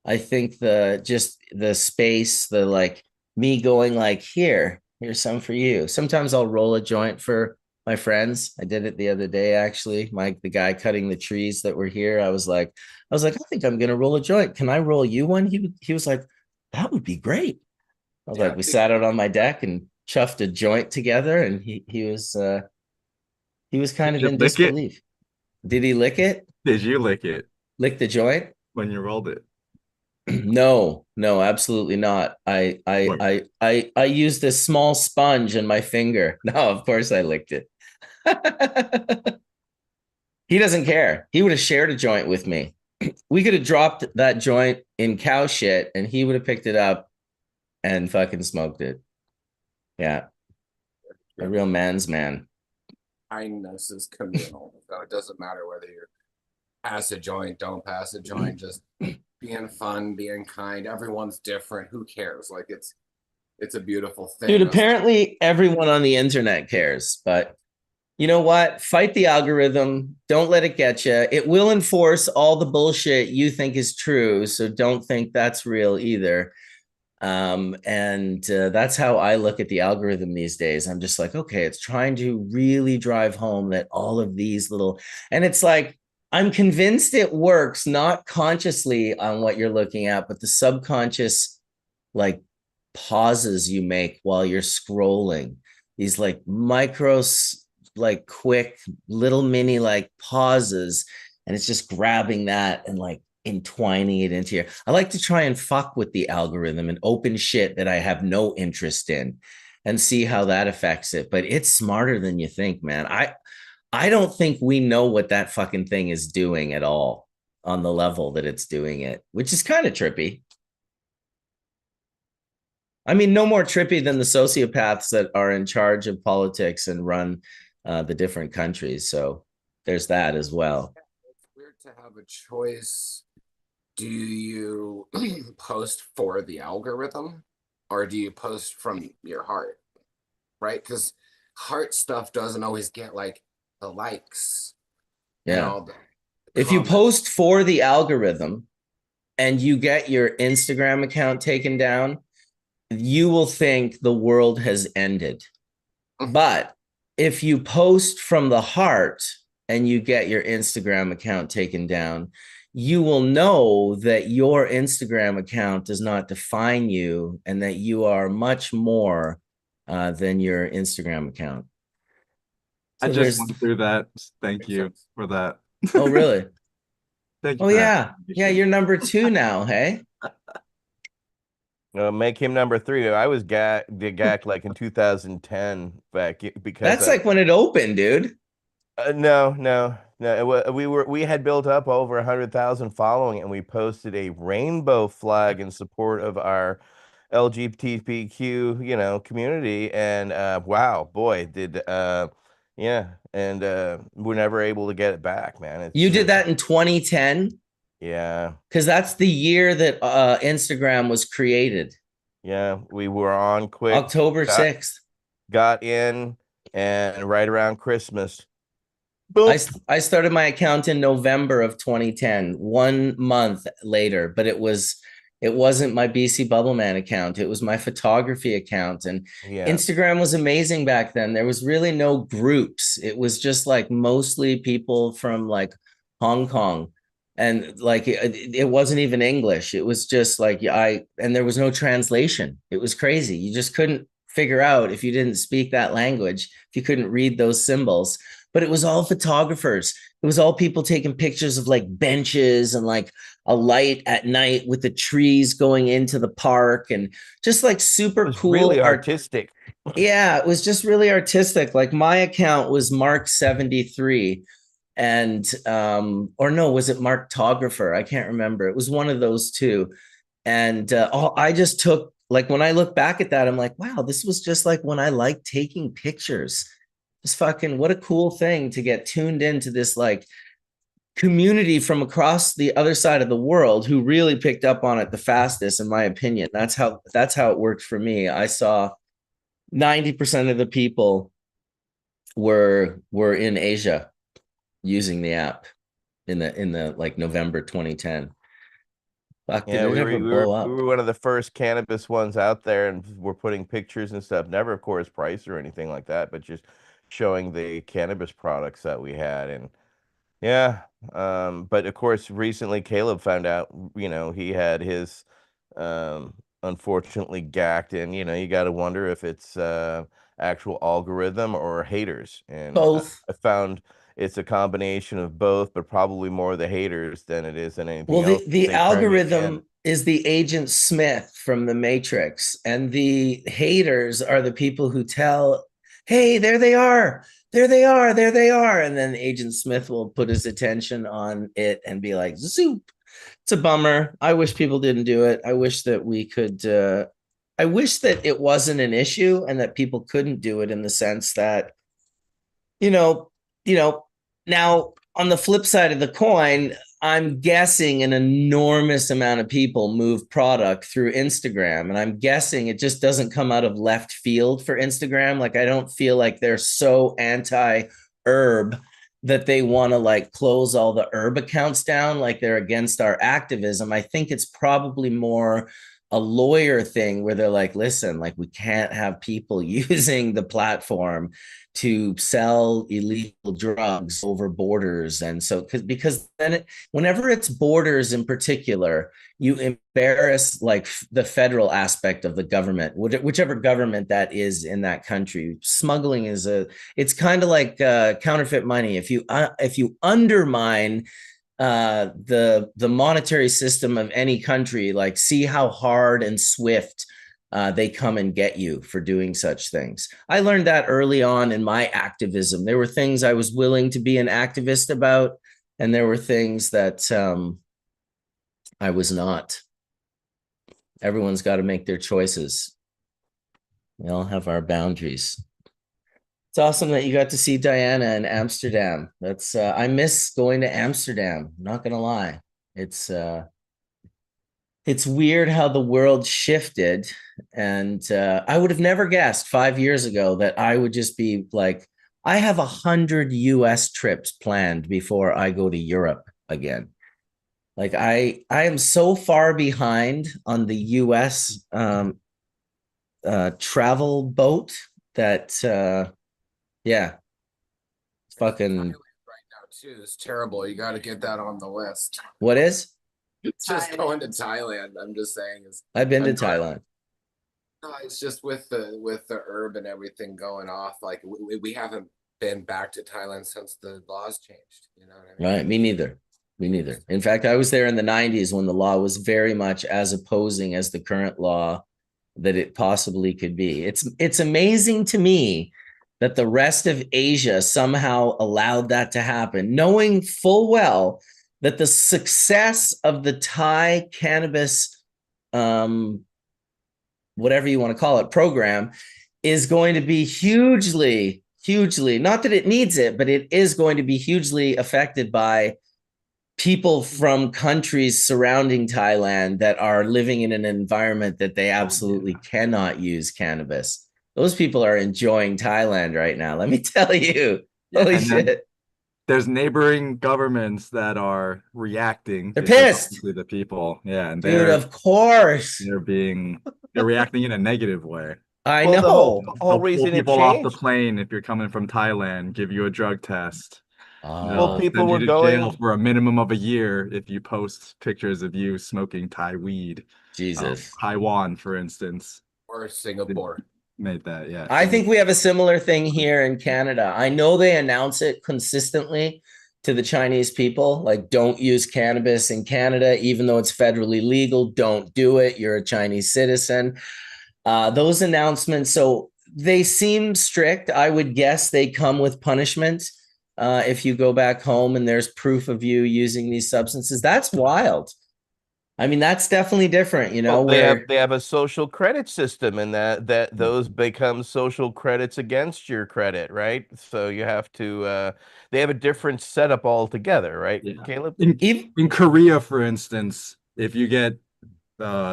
S1: I think the space, the like me going like, here's some for you. Sometimes I'll roll a joint for my friends. I did it the other day, actually. The guy cutting the trees that were here. I was like, I think I'm gonna roll a joint. Can I roll you one? He was like, that would be great. I was like, we sat out on my deck and chuffed a joint together, and he was kind of in disbelief. Did he lick it?
S3: Did you lick it?
S1: Lick the joint?
S3: When you rolled it?
S1: No, absolutely not. I used this small sponge in my finger. No, of course I licked it. He doesn't care. He would have shared a joint with me. We could have dropped that joint in cow shit and he would have picked it up and fucking smoked it. Yeah. A real man's man.
S2: Kindness is communal. So it doesn't matter whether you pass a joint, don't pass a joint, just being fun, being kind. Everyone's different. Who cares? Like it's a beautiful thing.
S1: Dude, apparently everyone on the internet cares, but you know what? Fight the algorithm. Don't let it get you. It will enforce all the bullshit you think is true. So don't think that's real either. That's how I look at the algorithm these days. I'm just like, okay, it's trying to really drive home that all of these and it's like, I'm convinced it works, not consciously on what you're looking at, but the subconscious, like pauses you make while you're scrolling, these like like quick little mini like pauses, and it's just grabbing that and like entwining it into here. I like to try and fuck with the algorithm and open shit that I have no interest in and see how that affects it. But it's smarter than you think, man. I don't think we know what that fucking thing is doing at all on the level that it's doing it, which is kind of trippy. I mean, no more trippy than the sociopaths that are in charge of politics and run the different countries. So there's that as well.
S2: It's weird to have a choice. Do you post for the algorithm or do you post from your heart? Right? Because heart stuff doesn't always get like the likes.
S1: Yeah. If you post for the algorithm and you get your Instagram account taken down, you will think the world has ended. But if you post from the heart and you get your Instagram account taken down, you will know that your Instagram account does not define you and that you are much more than your Instagram account.
S3: So I just went through that. Thank you for that.
S1: Oh, really?
S3: Thank you.
S1: Oh, yeah. Yeah, you're number 2 now, hey?
S4: Make him number 3. I was gacked like in 2010 back because
S1: that's like when it opened, dude.
S4: No. No, we had built up over 100,000 following, and we posted a rainbow flag in support of our LGBTQ, community. And wow, boy, did yeah, and we're never able to get it back, man.
S1: You did that in 2010?
S4: Yeah.
S1: Because that's the year that Instagram was created.
S4: Yeah, we were on quick.
S1: October 6th.
S4: Got in, and right around Christmas.
S1: I started my account in November of 2010, 1 month later, but it wasn't my BC Bubbleman account. It was my photography account. And Instagram was amazing back then. There was really no groups. It was just like mostly people from like Hong Kong. And like it wasn't even English. It was just like and there was no translation. It was crazy. You just couldn't figure out, if you didn't speak that language, if you couldn't read those symbols. But it was all photographers. It was all people taking pictures of like benches and like a light at night with the trees going into the park, and just like super cool.
S4: Really artistic.
S1: Yeah, it was just really artistic. Like my account was Mark 73, and or no, was it Marktographer? I can't remember. It was one of those two. And I just took, like, when I look back at that, I'm like, wow, this was just like when I liked taking pictures. Just fucking, what a cool thing to get tuned into this like community from across the other side of the world who really picked up on it the fastest, in my opinion. That's how it worked for me. I saw 90% of the people were in Asia using the app in the like November 2010. Fuck,
S4: yeah, we were one of the first cannabis ones out there, and we're putting pictures and stuff. Never, of course, price or anything like that, but just showing the cannabis products that we had. And yeah, but of course, recently Caleb found out, he had his unfortunately gacked, and you got to wonder if it's actual algorithm or haters. And
S1: both.
S4: I found it's a combination of both, but probably more the haters than it is in anything else.
S1: The algorithm is the Agent Smith from the Matrix, and the haters are the people who tell, hey, there they are, there they are, there they are. And then Agent Smith will put his attention on it and be like, zoop. It's a bummer. I wish people didn't do it. I wish that we could, I wish that it wasn't an issue and that people couldn't do it, in the sense that, now on the flip side of the coin, I'm guessing an enormous amount of people move product through Instagram, and I'm guessing it just doesn't come out of left field for Instagram. Like, I don't feel like they're so anti-herb that they want to like close all the herb accounts down, like they're against our activism. I think it's probably more a lawyer thing where they're like, listen, like, we can't have people using the platform to sell illegal drugs over borders. And so because then whenever it's borders in particular, you embarrass like the federal aspect of the government, whichever government that is in that country. Smuggling is it's kind of like counterfeit money. If you undermine the monetary system of any country, like, see how hard and swift they come and get you for doing such things. I learned that early on in my activism. There were things I was willing to be an activist about, and there were things that I was not. Everyone's got to make their choices. We all have our boundaries. It's awesome that you got to see Diana in Amsterdam. That's I miss going to Amsterdam. I'm not gonna lie. It's weird how the world shifted, and I would have never guessed 5 years ago that I would just be like, I have 100 US trips planned before I go to Europe again. Like, I am so far behind on the US travel boat that yeah, fucking
S2: Thailand right now too is terrible. You got to get that on the list.
S1: What is?
S2: It's just going to Thailand. I'm just saying.
S1: I've been to Thailand.
S2: No, it's just with the herb and everything going off. Like, we haven't been back to Thailand since the laws changed. You know what I mean?
S1: Right. Me neither. Me neither. In fact, I was there in the 90s when the law was very much as opposing as the current law that it possibly could be. It's amazing to me that the rest of Asia somehow allowed that to happen, knowing full well that the success of the Thai cannabis, whatever you want to call it, program is going to be hugely, not that it needs it, but it is going to be hugely affected by people from countries surrounding Thailand that are living in an environment that they absolutely cannot use cannabis. Those people are enjoying Thailand right now. Let me tell you. Holy shit.
S3: There's neighboring governments that are reacting.
S1: They're pissed.
S3: The people. Yeah. And
S1: dude, of course.
S3: They're reacting in a negative way.
S1: I
S4: Well,
S1: know.
S4: the whole
S3: They'll pull
S4: reason it
S3: people off the
S4: changed.
S3: plane if you're coming from Thailand, give you a drug test.
S4: Well, people
S3: Send you
S4: were
S3: to jail
S4: going.
S3: for a minimum of a year if you post pictures of you smoking Thai weed.
S1: Jesus.
S3: Taiwan, for instance,
S2: Or Singapore.
S3: made that. Yeah.
S1: I think we have a similar thing here in Canada. I know they announce it consistently to the Chinese people, like, don't use cannabis in Canada, even though it's federally legal. Don't do it. You're a Chinese citizen. Those announcements, so they seem strict. I would guess they come with punishment if you go back home and there's proof of you using these substances. That's wild. I mean, that's definitely different, you know,
S4: Well,
S1: where
S4: they have a social credit system, and that those become social credits against your credit, right? So you have to they have a different setup altogether, right,
S3: Yeah.
S4: Caleb?
S3: In Korea, for instance, if you get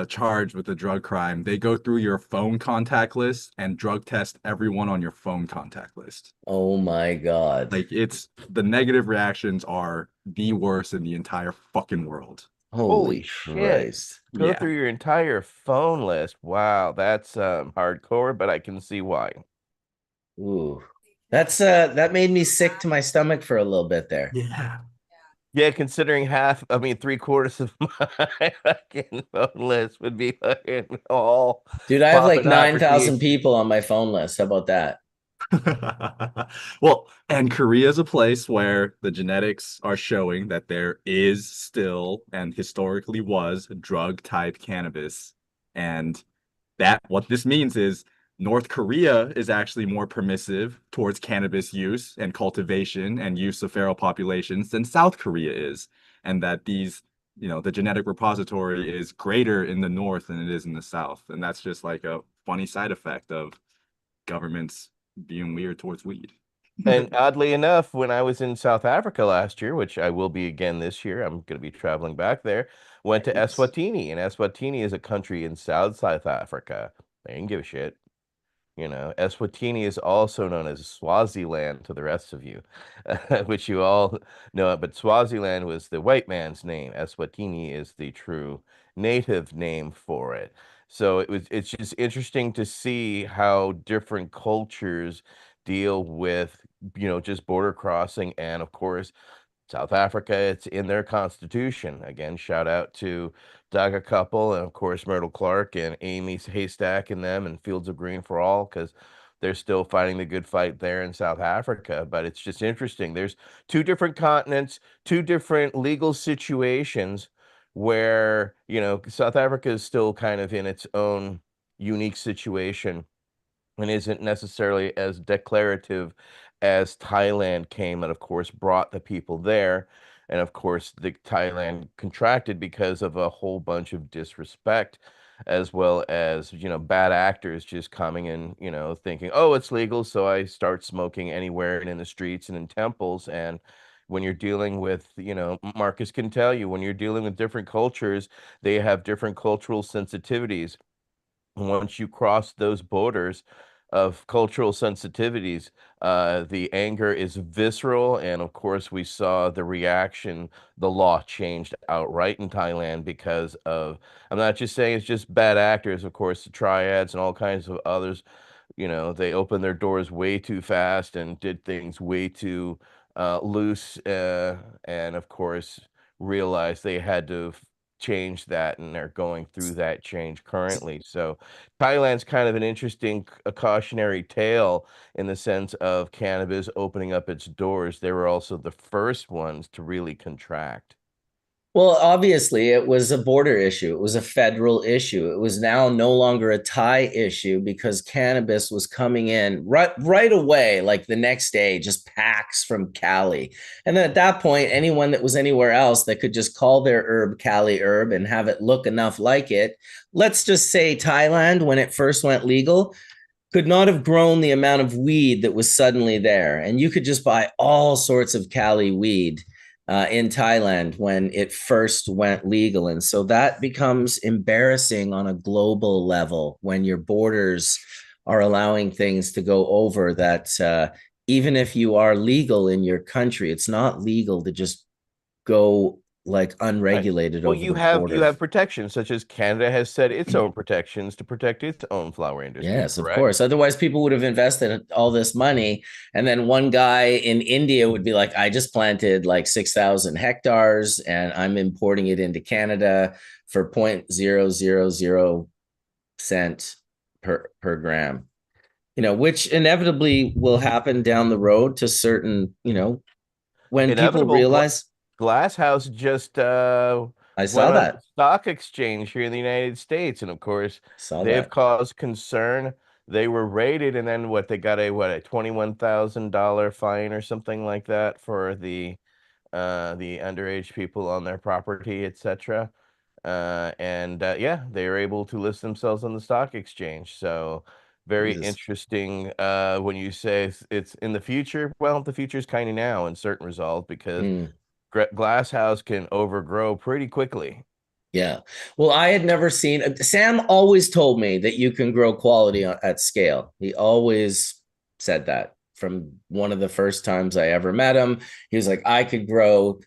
S3: charged with a drug crime, they go through your phone contact list and drug test everyone on your phone contact list.
S1: oh my God.
S3: Like, it's the negative reactions are the worst in the entire fucking world.
S1: Holy
S4: shit.
S1: Christ.
S4: Go
S3: Yeah.
S4: through your entire phone list. Wow, that's hardcore, but I can see why.
S1: Ooh. That's that made me sick to my stomach for a little bit there.
S3: Yeah.
S4: Yeah, considering three-quarters of my fucking phone list would be fucking all
S1: Dude, I have like
S4: popping out for
S1: 9,000
S4: THC.
S1: people on my phone list. How about that?
S3: Well, and Korea is a place where the genetics are showing that there is still and historically was drug type cannabis. And that what this means is North Korea is actually more permissive towards cannabis use and cultivation and use of feral populations than South Korea is. And that the genetic repository is greater in the North than it is in the South. And that's just like a funny side effect of governments being weird towards weed.
S4: And oddly enough, when I was in South Africa last year, which I will be again this year, I'm going to be traveling back there, went to
S3: Nice.
S4: Eswatini, and Eswatini is a country in South Africa. They didn't give a shit. You know, Eswatini is also known as Swaziland to the rest of you, which you all know. But Swaziland was the white man's name. Eswatini is the true native name for it. So it's just interesting to see how different cultures deal with, just border crossing. And of course, South Africa, it's in their constitution. Again, shout out to Daga Couple and of course Myrtle Clark and Amy Haystack and them and Fields of Green for All, because they're still fighting the good fight there in South Africa. But it's just interesting. There's two different continents, two different legal situations where, South Africa is still kind of in its own unique situation and isn't necessarily as declarative as Thailand came and of course brought the people there. And of course, the Thailand contracted because of a whole bunch of disrespect, as well as, bad actors just coming and, thinking, oh, it's legal. So I start smoking anywhere and in the streets and in temples. And when you're dealing with, Marcus can tell you, when you're dealing with different cultures, they have different cultural sensitivities. Once you cross those borders of cultural sensitivities, the anger is visceral. And of course, we saw the reaction. The law changed outright in Thailand because of, I'm not just saying it's just bad actors, of course, the triads and all kinds of others. They opened their doors way too fast and did things way too loose. And of course, realized they had to change that, and they're going through that change currently. So Thailand's kind of an interesting a cautionary tale in the sense of cannabis opening up its doors. They were also the first ones to really contract.
S1: Well, obviously, it was a border issue. It was a federal issue. It was now no longer a Thai issue because cannabis was coming in right away, like the next day, just packs from Cali. And then at that point, anyone that was anywhere else that could just call their herb Cali herb and have it look enough like it, let's just say Thailand, when it first went legal, could not have grown the amount of weed that was suddenly there. And you could just buy all sorts of Cali weed in Thailand when it first went legal. And so that becomes embarrassing on a global level when your borders are allowing things to go over that. Even if you are legal in your country, it's not legal to just go like unregulated
S4: Well,
S1: over
S4: you
S1: the
S4: have
S1: border.
S4: protections, such as Canada has set its own protections to protect its own flower industry.
S1: Yes, of
S4: Correct?
S1: course. Otherwise, people would have invested all this money. And then one guy in India would be like, I just planted like 6,000 hectares and I'm importing it into Canada for 0.000 cent per gram, which inevitably will happen down the road to certain, when people
S4: Inevitable.
S1: realize,
S4: Glasshouse just
S1: I
S4: went
S1: saw
S4: on the
S1: that,
S4: stock exchange here in the United States, and of course,
S1: saw
S4: they have
S1: that.
S4: caused concern. They were raided, and then what? They got a $21,000 fine or something like that for the underage people on their property, etc. And yeah, they were able to list themselves on the stock exchange. So very
S1: Jesus.
S4: interesting when you say it's in the future. Well, the future is kind of now in certain results because
S1: Mm.
S4: Glasshouse can overgrow pretty quickly.
S1: Yeah. Well, I had never seen Sam always told me that you can grow quality at scale. He always said that from one of the first times I ever met him. He was like, I could grow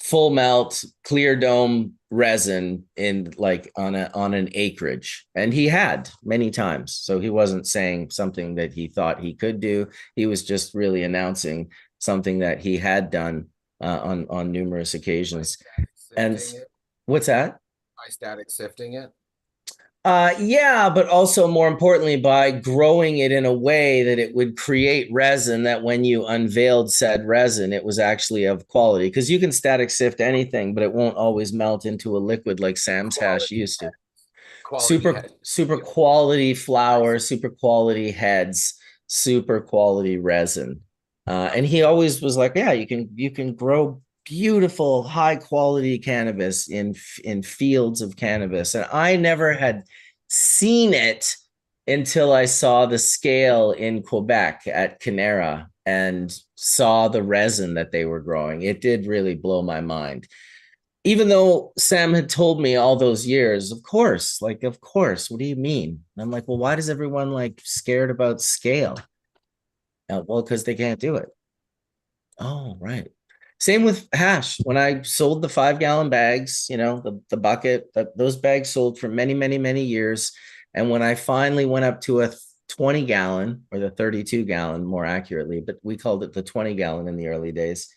S1: full melt, clear dome resin in like on an acreage. And he had many times. So he wasn't saying something that he thought he could do. He was just really announcing something that he had done on numerous occasions. And
S2: Sifting it,
S1: what's that?
S2: by static sifting it.
S1: Yeah, but also more importantly, by growing it in a way that it would create resin that when you unveiled said resin, it was actually of quality. Because you can static sift anything, but it won't always melt into a liquid like Sam's hash used to.
S2: Quality head.
S1: Super quality flour, super quality heads, super quality resin. And he always was like, yeah, you can grow beautiful high quality cannabis in fields of cannabis. And I never had seen it until I saw the scale in Quebec at Canera and saw the resin that they were growing. It did really blow my mind, even though Sam had told me all those years, of course, what do you mean? And I'm like, well, why does everyone like scared about scale? Well, because they can't do it. Oh, right. Same with hash. When I sold the 5 gallon bags, the bucket, those bags sold for many, many, many years. And when I finally went up to a 20 gallon or the 32 gallon, more accurately, but we called it the 20 gallon in the early days.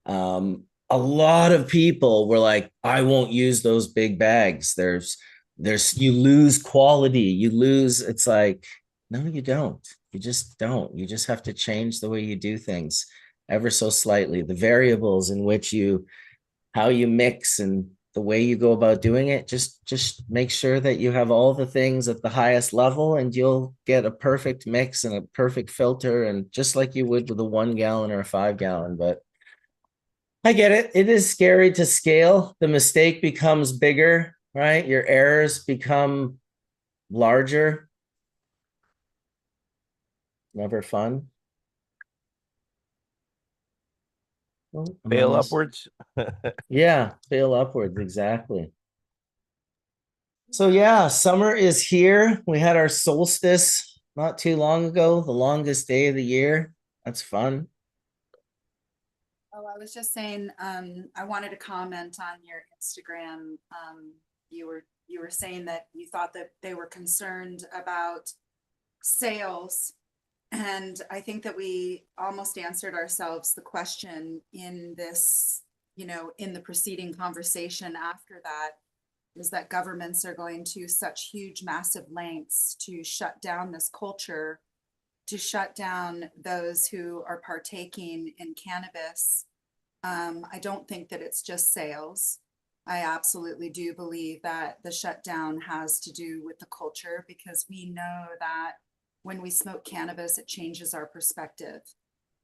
S1: A lot of people were like, I won't use those big bags. You lose quality. It's like, no, you don't. You just don't. You just have to change the way you do things ever so slightly. The variables in which how you mix and the way you go about doing it, just make sure that you have all the things at the highest level and you'll get a perfect mix and a perfect filter, and just like you would with a 1 gallon or a 5 gallon. But I get it. It is scary to scale. The mistake becomes bigger, right? Your errors become larger. Never fun. Oh,
S4: Fail upwards.
S1: Yeah, fail upwards. Exactly. So yeah, summer is here. We had our solstice not too long ago, the longest day of the year. That's fun.
S5: Oh, I was just saying, I wanted to comment on your Instagram. You were saying that you thought that they were concerned about sales. And I think that we almost answered ourselves the question in this, in the preceding conversation after that, is that governments are going to such huge, massive lengths to shut down this culture, to shut down those who are partaking in cannabis. I don't think that it's just sales. I absolutely do believe that the shutdown has to do with the culture, because we know that when we smoke cannabis, it changes our perspective.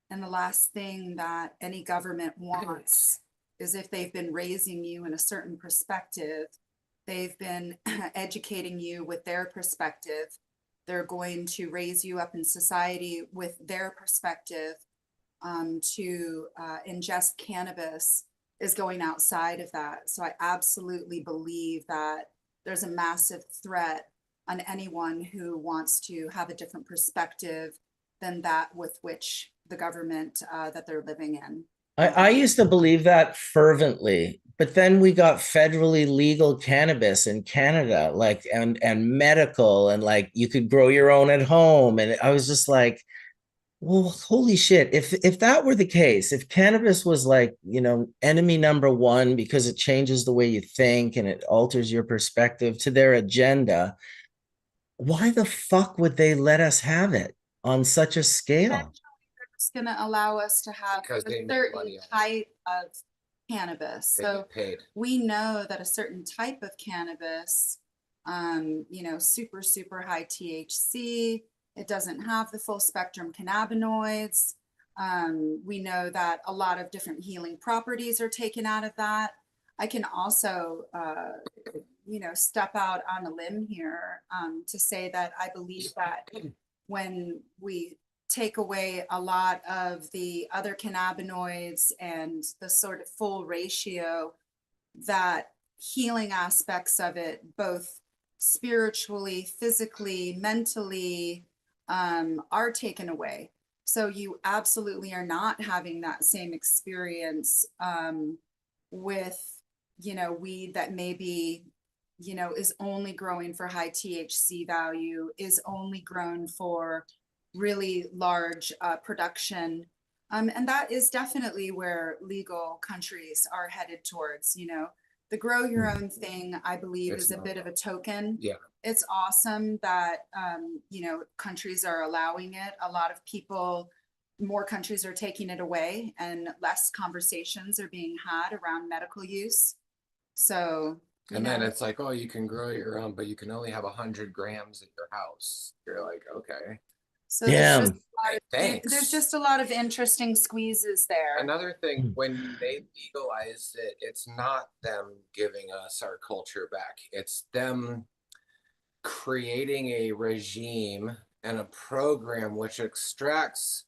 S5: And the last thing that any government wants is, if they've been raising you in a certain perspective, they've been educating you with their perspective, they're going to raise you up in society with their perspective. To ingest cannabis is going outside of that. So I absolutely believe that there's a massive threat on anyone who wants to have a different perspective than that with which the government that they're living in.
S1: I used to believe that fervently, but then we got federally legal cannabis in Canada, like and medical, and like you could grow your own at home. And I was just like, well, holy shit. If that were the case, if cannabis was like, enemy number one because it changes the way you think and it alters your perspective to their agenda, why the fuck would they let us have it on such a scale?
S5: It's going to allow us to have
S2: Because
S5: a
S2: they make
S5: certain
S2: money on it.
S5: type of cannabis.
S2: They
S5: So
S2: get paid.
S5: we know that a certain type of cannabis, super, super high THC, it doesn't have the full spectrum cannabinoids. We know that a lot of different healing properties are taken out of that. I can also, step out on a limb here to say that I believe that when we take away a lot of the other cannabinoids and the sort of full ratio, that healing aspects of it, both spiritually, physically, mentally, are taken away. So you absolutely are not having that same experience with, weed that maybe, is only growing for high THC value, is only grown for really large production. And that is definitely where legal countries are headed towards. The grow your own thing, I believe,
S2: It's
S5: is a
S2: not
S5: bit of a token.
S2: Yeah.
S5: It's awesome that, countries are allowing it. A lot of people, more countries are taking it away, and less conversations are being had around medical use. So,
S2: And then it's like, oh, you can grow your own, but you can only have 100 grams at your house. You're like, okay.
S5: so there's just
S2: Thanks.
S5: there's just a lot of interesting squeezes there.
S2: Another thing, when they legalized it, it's not them giving us our culture back. It's them creating a regime and a program which extracts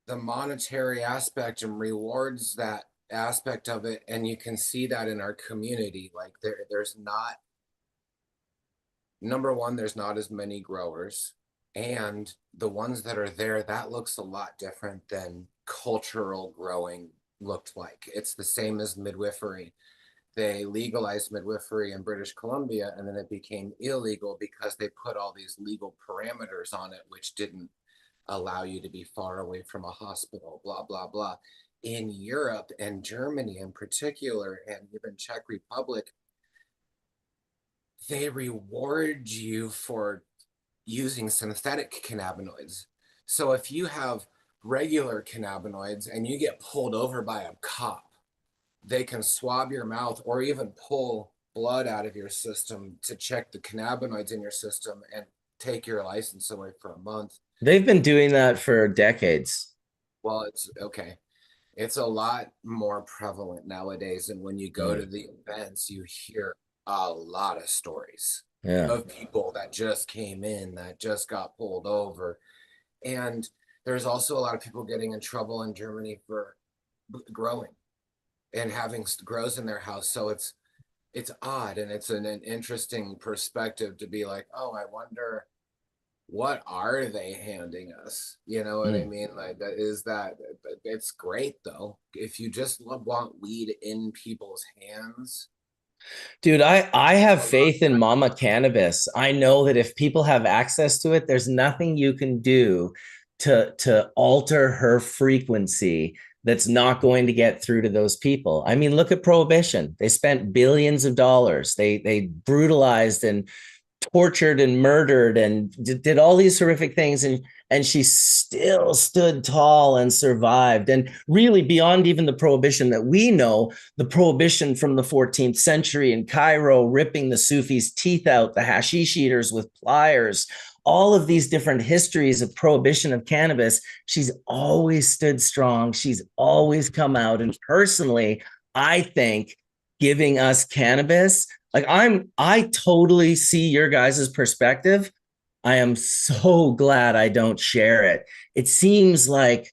S2: the monetary aspect and rewards that aspect of it. And you can see that in our community. Like there's not, number one, there's not as many growers. And the ones that are there, that looks a lot different than cultural growing looked like. It's the same as midwifery. They legalized midwifery in British Columbia, and then it became illegal because they put all these legal parameters on it, which didn't allow you to be far away from a hospital, blah, blah, blah. In Europe and Germany in particular, and even Czech Republic, they reward you for using synthetic cannabinoids. So if you have regular cannabinoids and you get pulled over by a cop, they can swab your mouth or even pull blood out of your system to check the cannabinoids in your system and take your license away for a month.
S1: They've been doing that for decades.
S2: Well, it's okay. It's a lot more prevalent nowadays. And when you go to the events, you hear a lot of stories of people that just came in, that just got pulled over. And there's also a lot of people getting in trouble in Germany for growing and having grows in their house. So it's odd, and it's an interesting perspective to be like, oh, I wonder, what are they handing us? You know what I mean? Like it's great though. If you just want weed in people's hands.
S1: Dude, I have faith in Mama Cannabis. I know that if people have access to it, there's nothing you can do to alter her frequency that's not going to get through to those people. I mean, look at Prohibition. They spent billions of dollars. They brutalized and tortured and murdered and did all these horrific things, and she still stood tall and survived. And really, beyond even the prohibition that we know, the prohibition from the 14th century in Cairo, ripping the Sufis' teeth out, the hashish eaters with pliers, all of these different histories of prohibition of cannabis, she's always stood strong. She's always come out. And personally, I think giving us cannabis, like I totally see your guys' perspective. I am so glad I don't share it. It seems like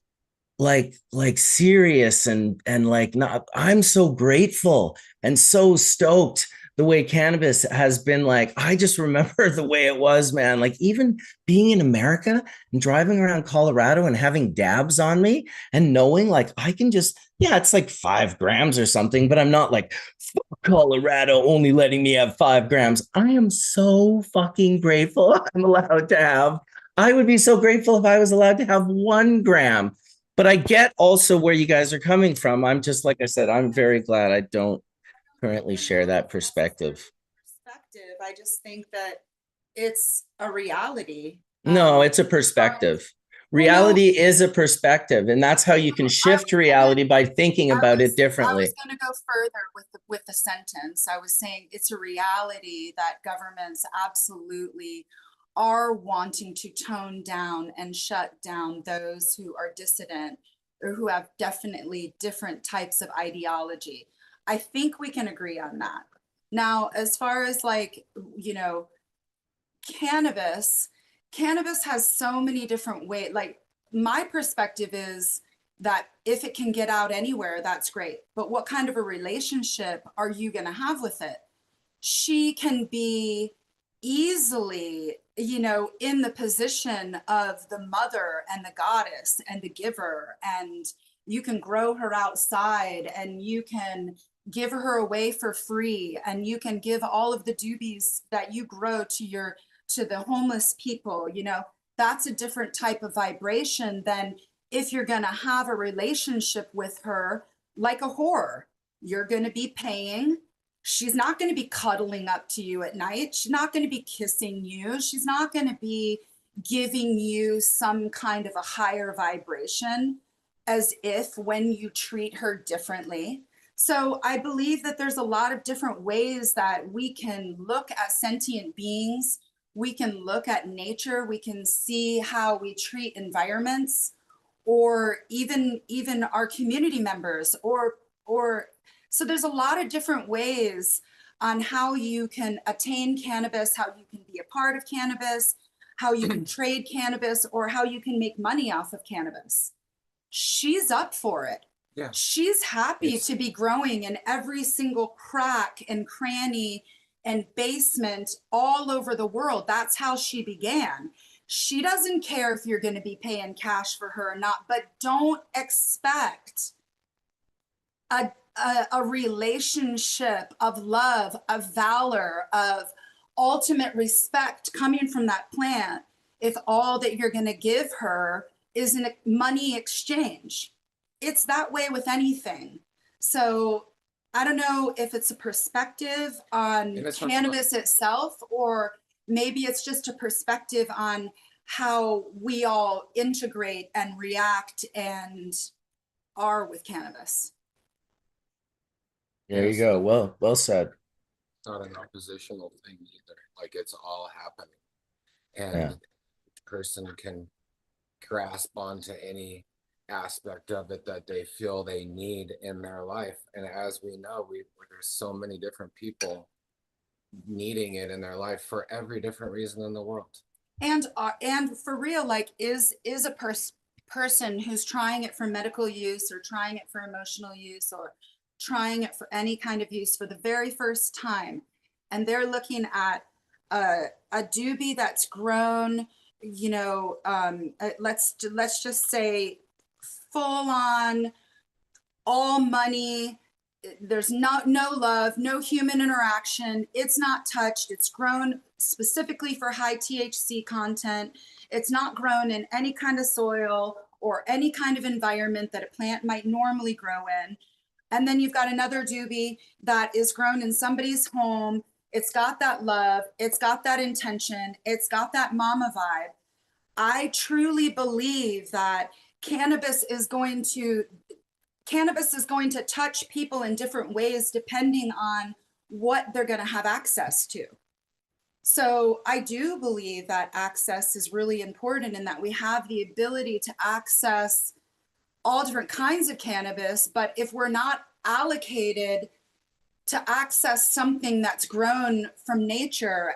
S1: serious and like not. I'm so grateful and so stoked the way cannabis has been. Like, I just remember the way it was, man. Like, even being in America and driving around Colorado and having dabs on me and knowing like I can just, yeah, it's like 5 grams or something, but I'm not like, Colorado only letting me have 5 grams. I am so fucking grateful I'm allowed to have. I would be so grateful if I was allowed to have 1 gram. But I get also where you guys are coming from. I'm just, like I said, I'm very glad I don't currently share that perspective.
S5: I just think that it's a reality.
S1: No, it's a perspective. Reality is a perspective, and that's how you can shift reality by thinking about it differently.
S5: I was going to go further with the sentence. I was saying it's a reality that governments absolutely are wanting to tone down and shut down those who are dissident or who have definitely different types of ideology. I think we can agree on that. Now, as far as like, you know, cannabis has so many different ways. Like, my perspective is that if it can get out anywhere, that's great. But what kind of a relationship are you going to have with it? She can be easily, you know, in the position of the mother and the goddess and the giver, and you can grow her outside and you can give her away for free, and you can give all of the doobies that you grow to the homeless people. You know, that's a different type of vibration than if you're going to have a relationship with her like a whore. You're going to be paying. She's not going to be cuddling up to you at night. She's not going to be kissing you. She's not going to be giving you some kind of a higher vibration as if when you treat her differently. So I believe that there's a lot of different ways that we can look at sentient beings. We can look at nature. We can see how we treat environments, or even our community members, or so there's a lot of different ways on how you can attain cannabis, how you can be a part of cannabis, how you can trade cannabis, or how you can make money off of cannabis. She's up for it.
S2: Yeah.
S5: She's happy to be growing in every single crack and cranny and basement all over the world. That's how she began. She doesn't care if you're going to be paying cash for her or not, but don't expect a relationship of love, of valor, of ultimate respect coming from that plant if all that you're going to give her is a money exchange. It's that way with anything. So I don't know if it's a perspective on cannabis itself, or maybe it's just a perspective on how we all integrate and react and are with cannabis.
S1: There you go. Well said.
S2: It's not an oppositional thing either. Like, it's all happening. And the person can grasp onto any aspect of it that they feel they need in their life. And as we know, there's so many different people needing it in their life for every different reason in the world.
S5: And for real, like, is a person who's trying it for medical use, or trying it for emotional use, or trying it for any kind of use for the very first time, and they're looking at a doobie that's grown, you know, let's just say full on, all money. There's no love, no human interaction. It's not touched. It's grown specifically for high THC content. It's not grown in any kind of soil or any kind of environment that a plant might normally grow in. And then you've got another doobie that is grown in somebody's home It's got that love. It's got that intention. It's got that mama vibe. I truly believe that cannabis is going to touch people in different ways depending on what they're going to have access to. So I do believe that access is really important and that we have the ability to access all different kinds of cannabis, but if we're not allocated to access something that's grown from nature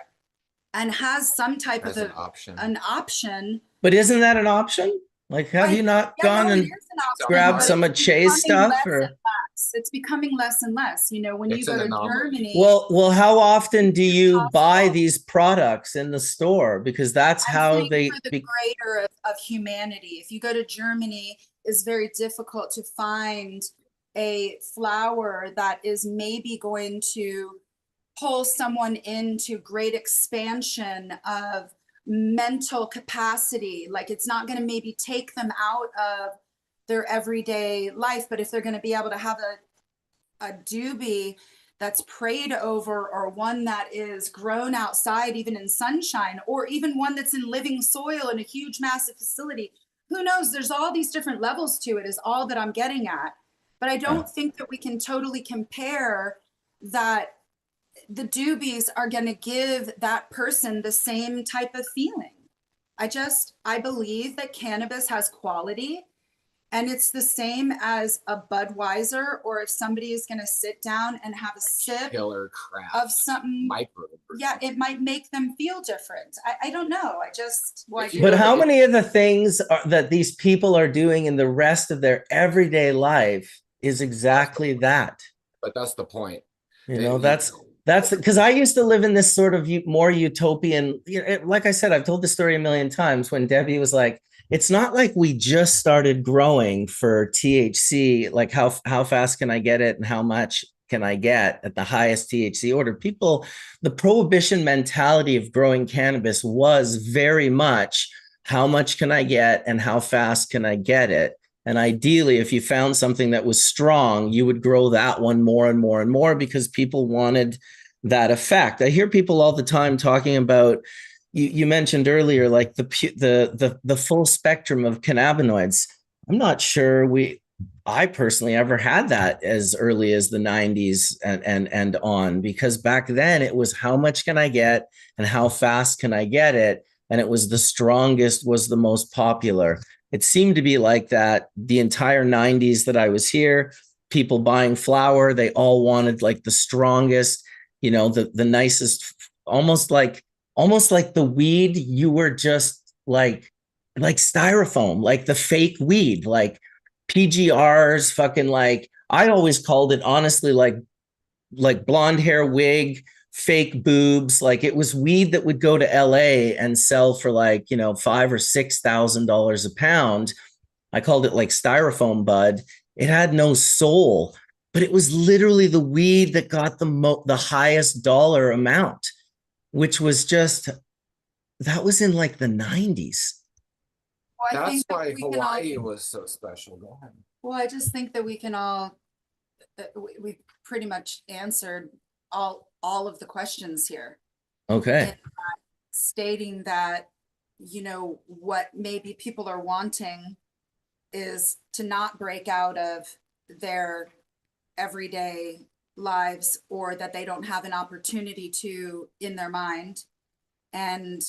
S5: and has some type
S2: As
S5: of
S2: an option.
S5: an option.
S1: But isn't that an option? Like, have you not gone
S5: it
S1: and
S5: is an option,
S1: grabbed
S5: but
S1: some
S5: it's
S1: of Che's
S5: becoming
S1: stuff?
S5: less
S1: Or
S5: and less. It's becoming less and less. You know, when you
S2: It's
S5: go
S2: an
S5: to
S2: anomaly.
S5: Germany.
S1: well, how often do you buy
S5: possible.
S1: these products in the store? Because that's
S5: I'm
S1: how
S5: saying
S1: they
S5: for the greater of humanity. If you go to Germany, it's very difficult to find a flower that is maybe going to pull someone into great expansion of mental capacity. Like it's not going to maybe take them out of their everyday life, but if they're going to be able to have a doobie that's prayed over, or one that is grown outside even in sunshine, or even one that's in living soil in a huge massive facility, who knows? There's all these different levels to it, is all that I'm getting at. But I don't think that we can totally compare that the doobies are going to give that person the same type of feeling. I believe that cannabis has quality, and it's the same as a Budweiser, or if somebody is going to sit down and have a sip
S2: Killer crap
S5: of something,
S2: micro.
S5: yeah, it might make them feel different. I don't know.
S1: But how many of the things that these people are doing in the rest of their everyday life is exactly that?
S2: But that's the point.
S1: You know, that's because I used to live in this sort of more utopian, like I said, I've told the story a million times when Debbie was like, it's not like we just started growing for THC, like how fast can I get it and how much can I get at the highest THC order. People, the prohibition mentality of growing cannabis was very much how much can I get and how fast can I get it. And ideally, if you found something that was strong, you would grow that one more and more and more because people wanted that effect. I hear people all the time talking about, you mentioned earlier, like the full spectrum of cannabinoids. I'm not sure I personally ever had that as early as the 90s and on, because back then it was how much can I get and how fast can I get it? And it was the strongest was the most popular. It seemed to be like that the entire 90s that I was here. People buying flower, they all wanted like the strongest, the nicest, almost like the weed you were just like styrofoam, like the fake weed, like PGRs, fucking, like I always called it honestly like blonde hair wig, fake boobs. Like it was weed that would go to LA and sell for like, $5,000 or $6,000 a pound. I called it like styrofoam bud. It had no soul, but it was literally the weed that got the highest dollar amount, which was just, that was in like the 90s.
S5: Well,
S2: that's why Hawaii was so special. Go ahead.
S5: Well, I just think that we can all, we pretty much answered all of the questions here.
S1: Okay.
S5: Stating that, what maybe people are wanting is to not break out of their everyday lives, or that they don't have an opportunity to in their mind. And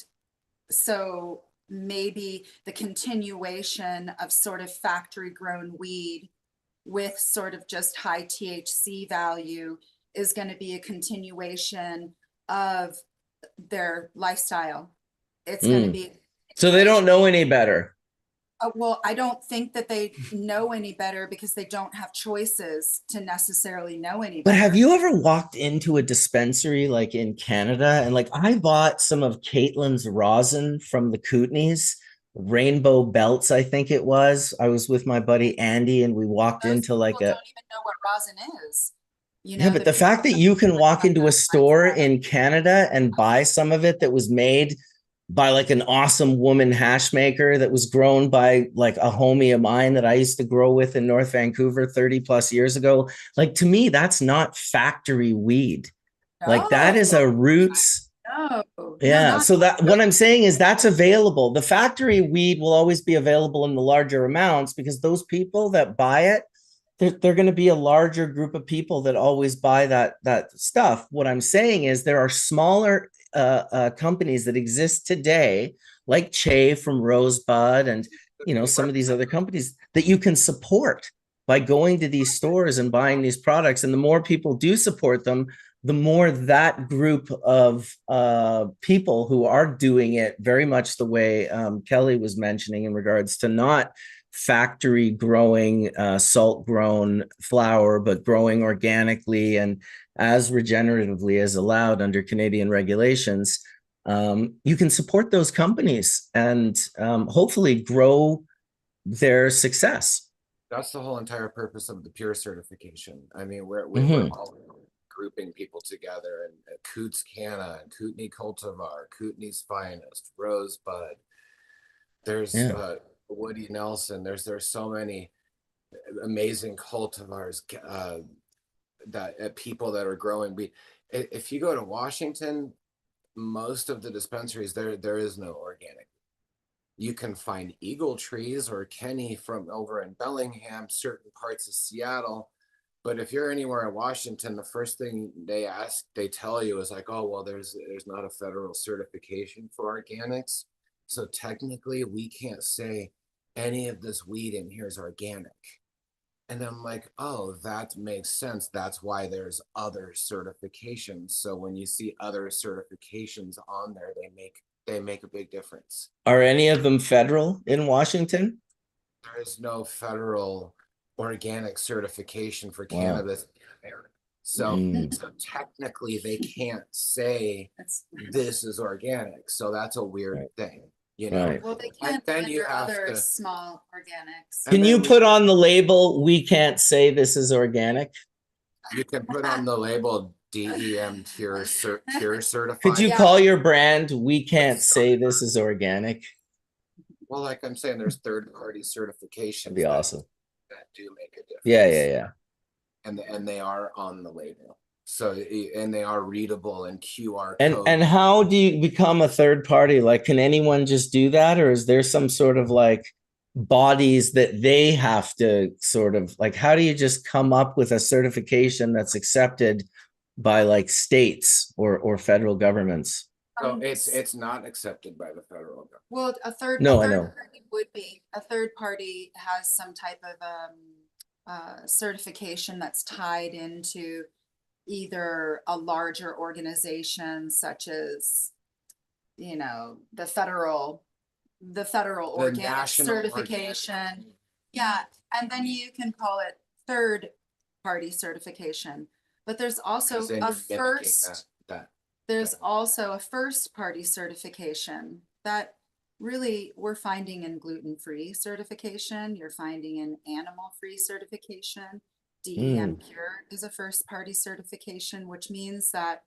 S5: so maybe the continuation of sort of factory grown weed with sort of just high THC value is going to be a continuation of their lifestyle. It's going to be.
S1: So they don't know any better.
S5: Well, I don't think that they know any better because they don't have choices to necessarily know any better.
S1: But have you ever walked into a dispensary like in Canada and like I bought some of Caitlin's rosin from the Kootenays, Rainbow Belts, I think it was. I was with my buddy Andy and we walked into like
S5: don't even know what rosin is.
S1: Yeah, but the fact that you can walk into a store in Canada and buy some of it that was made by like an awesome woman hash maker that was grown by like a homie of mine that I used to grow with in North Vancouver 30 plus years ago. Like to me, that's not factory weed. Like that is a roots.
S5: No,
S1: Yeah.
S5: not
S1: So that what I'm saying is that's available. The factory weed will always be available in the larger amounts because those people that buy it, they're going to be a larger group of people that always buy that stuff. What I'm saying is there are smaller companies that exist today, like Che from Rosebud, and some of these other companies that you can support by going to these stores and buying these products. And the more people do support them, the more that group of people who are doing it very much the way Kelly was mentioning in regards to not factory growing salt grown flower, but growing organically and as regeneratively as allowed under Canadian regulations, you can support those companies and hopefully grow their success.
S2: That's the whole entire purpose of the Pure certification. I mean, we're all grouping people together, and Coots Canna, and Kootenai Cultivar, Kootenai's Finest, Rosebud. There's Woody Nelson. There's so many amazing cultivars that people that are growing. If you go to Washington, most of the dispensaries there is no organic. You can find Eagle Trees or Kenny from over in Bellingham, certain parts of Seattle. But if you're anywhere in Washington, the first thing they tell you is like, oh, well, there's not a federal certification for organics. So technically we can't say any of this weed in here is organic. And I'm like, oh, that makes sense. That's why there's other certifications. So when you see other certifications on there, they make a big difference.
S1: Are any of them federal in Washington?
S2: There is no federal organic certification for cannabis in America. So technically they can't say this is organic. So that's a weird thing.
S5: Well, they can't under other small organics.
S1: Can you put on the label, we can't say this is organic?
S2: You can put on the label DEM Pure certified.
S1: Could you call your brand, we can't say this is organic?
S2: Well, like I'm saying, there's third-party certifications.
S1: That'd be awesome.
S2: That do make a difference.
S1: Yeah.
S2: And they are on the label. So, and they are readable and QR
S1: code. And how do you become a third party? Like, can anyone just do that? Or is there some sort of like bodies that they have to sort of like, how do you just come up with a certification that's accepted by like states or federal governments?
S2: So it's not accepted by the federal government.
S5: Well, a third party would be. A third party has some type of certification that's tied into either a larger organization such as the federal organic certification organic. Yeah, and then you can call it third party certification, but there's also a first also a first party certification that really we're finding in gluten-free certification, you're finding in animal-free certification. DEM Pure is a first party certification, which means that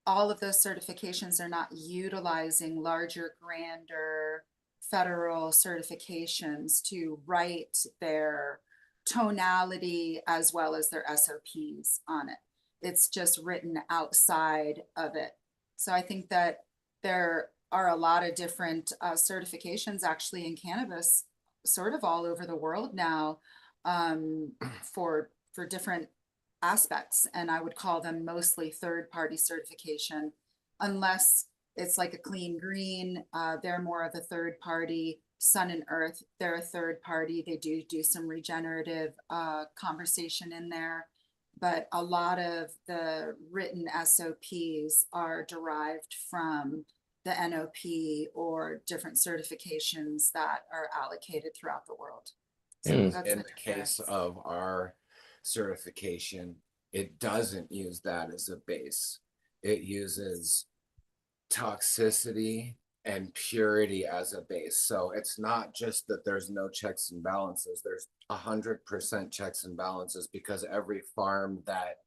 S5: all of those certifications are not utilizing larger, grander federal certifications to write their tonality as well as their SOPs on it. It's just written outside of it. So I think that there are a lot of different certifications actually in cannabis sort of all over the world now for different aspects, and I would call them mostly third-party certification, unless it's like a Clean Green. They're more of a third party. Sun and Earth, they're a third party. They do some regenerative conversation in there, but a lot of the written SOPs are derived from the NOP or different certifications that are allocated throughout the world. So
S2: in the case of our certification, it doesn't use that as a base. It uses toxicity and purity as a base. So it's not just that there's no checks and balances. There's 100% checks and balances because every farm that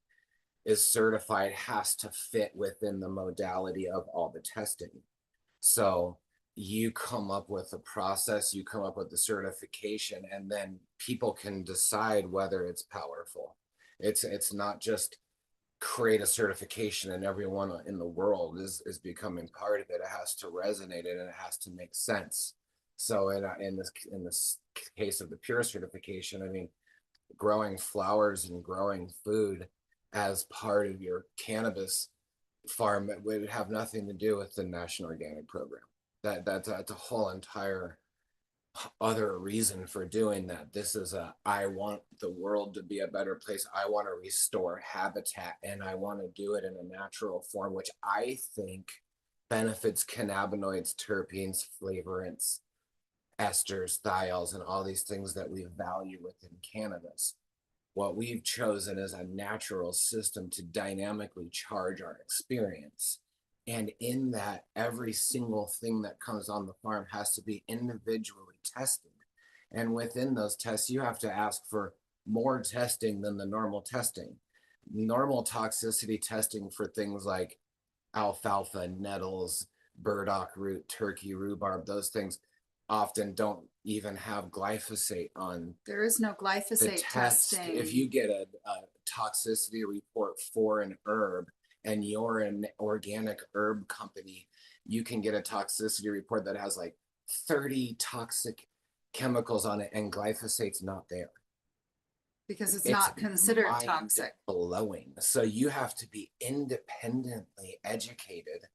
S2: is certified has to fit within the modality of all the testing. So you come up with a process, you come up with the certification, and then people can decide whether it's powerful. It's not just create a certification and everyone in the world is becoming part of it. It has to resonate and it has to make sense. So in this case of the pure certification, I mean, growing flowers and growing food as part of your cannabis farm would have nothing to do with the National Organic Program. That's a whole entire other reason for doing that. This is I want the world to be a better place. I want to restore habitat, and I want to do it in a natural form, which I think benefits cannabinoids, terpenes, flavorants, esters, thiols, and all these things that we value within cannabis. What we've chosen is a natural system to dynamically charge our experience. And in that, every single thing that comes on the farm has to be individually tested. And within those tests, you have to ask for more testing than the normal testing. Normal toxicity testing for things like alfalfa, nettles, burdock root, turkey rhubarb, those things often don't even have glyphosate on.
S5: There is no
S2: The
S5: glyphosate
S2: test.
S5: testing.
S2: If you get a toxicity report for an herb and you're an organic herb company, you can get a toxicity report that has like 30 toxic chemicals on it and glyphosate's not there.
S5: Because it's not considered toxic.
S2: Blowing. So you have to be independently educated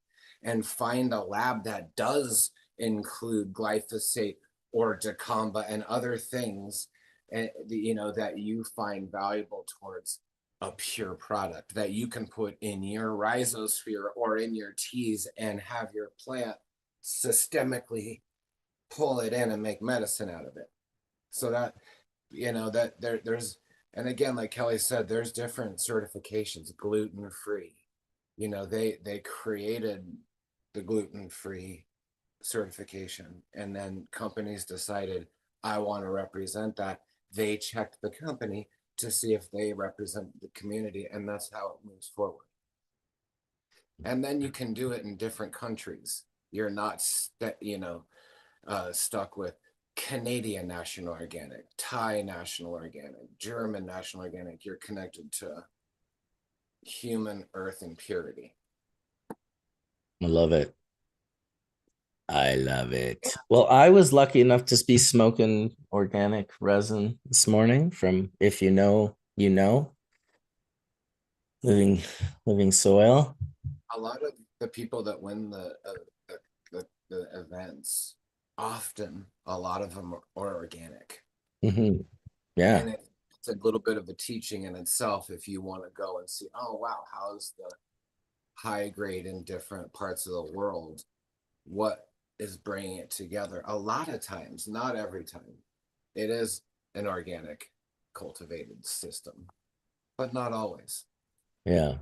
S2: and find a lab that does include glyphosate or dicamba and other things, and that you find valuable towards a pure product that you can put in your rhizosphere or in your teas and have your plant systemically pull it in and make medicine out of it. So that there's, and again, like Kelly said, there's different certifications. Gluten-free, they created the gluten-free certification, and then companies decided, I want to represent that. They checked the company to see if they represent the community, and that's how it moves forward. And then you can do it in different countries. You're not stuck with Canadian National Organic, Thai National Organic, German National Organic. You're connected to human, earth, and purity.
S1: I love it. I love it. Well, I was lucky enough to be smoking organic resin this morning from If You Know, You Know, living soil.
S2: A lot of the people that win the events, often a lot of them are organic.
S1: Mm-hmm. Yeah.
S2: And it's a little bit of a teaching in itself if you want to go and see, oh, wow, how's the high grade in different parts of the world? What is bringing it together? A lot of times, not every time, it is an organic cultivated system, but not always.
S1: Yeah.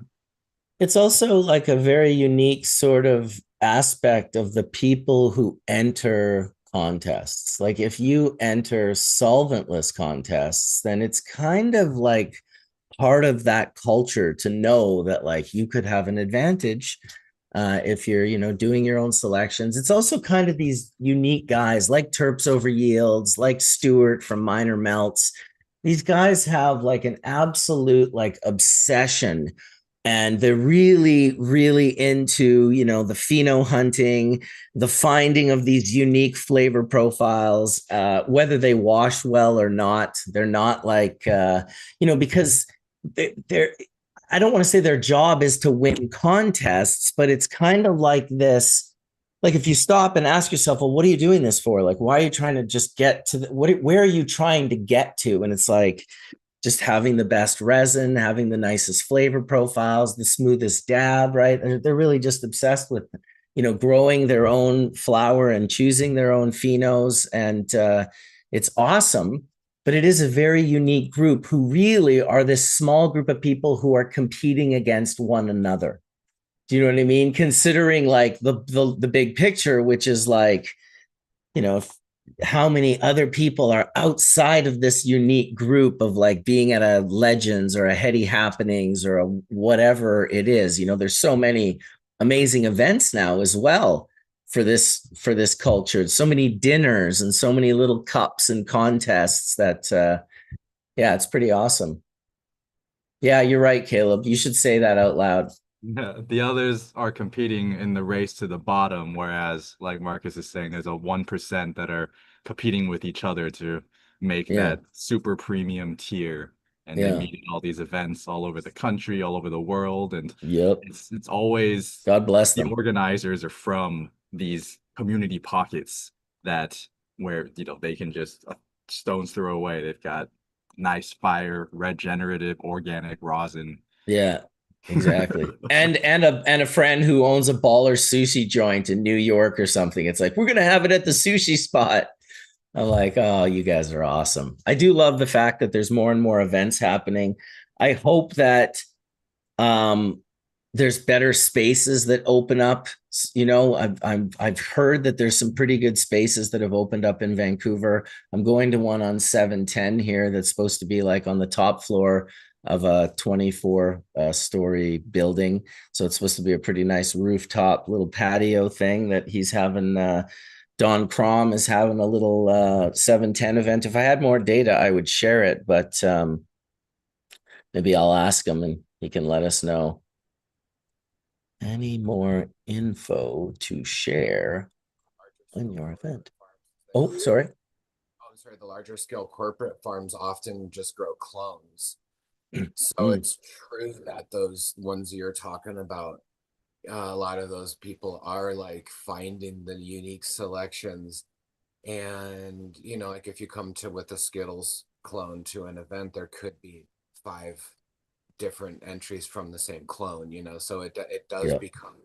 S1: It's also like a very unique sort of aspect of the people who enter contests. Like if you enter solventless contests, then it's kind of like part of that culture to know that like you could have an advantage if you're doing your own selections. It's also kind of these unique guys like Terps Over Yields, like Stewart from Minor Melts. These guys have like an absolute like obsession, and they're really, really into the pheno hunting, the finding of these unique flavor profiles, whether they wash well or not. They're not like because they're I don't want to say their job is to win contests, but it's kind of like this. Like if you stop and ask yourself, well, what are you doing this for? Like, why are you trying to just get to where are you trying to get to? And it's like just having the best resin, having the nicest flavor profiles, the smoothest dab, right? And they're really just obsessed with, growing their own flower and choosing their own phenos. And it's awesome. But it is a very unique group who really are this small group of people who are competing against one another. Do you know what I mean? Considering like the big picture, which is like, how many other people are outside of this unique group of like being at a Legends or a Heady Happenings or a whatever it is. There's so many amazing events now as well for this culture. So many dinners and so many little cups and contests that it's pretty awesome. Yeah, you're right, Caleb. You should say that out loud.
S3: Yeah, the others are competing in the race to the bottom, whereas, like Marcus is saying, there's a 1% that are competing with each other to make
S1: Yeah.
S3: that super premium tier. And they
S1: Yeah.
S3: meet at all these events all over the country, all over the world. And
S1: Yep.
S3: it's always
S1: God bless
S3: the
S1: them.
S3: organizers are from these community pockets that where, they can just stones throw away. They've got nice fire, regenerative, organic rosin.
S1: Yeah, exactly. And a friend who owns a baller sushi joint in New York or something. It's like, we're gonna have it at the sushi spot. I'm like, oh, you guys are awesome. I do love the fact that there's more and more events happening. I hope that um there's better spaces that open up. I've heard that there's some pretty good spaces that have opened up in Vancouver. I'm going to one on 710 here that's supposed to be like on the top floor of a 24 story building. So it's supposed to be a pretty nice rooftop little patio thing that he's having. Don Crom is having a little 710 event. If I had more data, I would share it, but maybe I'll ask him and he can let us know. Any more info to share on your event? Oh, sorry.
S2: Oh, sorry. The larger scale corporate farms often just grow clones. So
S1: Mm.
S2: it's true that those ones you're talking about, a lot of those people are like finding the unique selections. And, like if you come to with a Skittles clone to an event, there could be 5 different entries from the same clone, so it does
S1: Yeah.
S2: become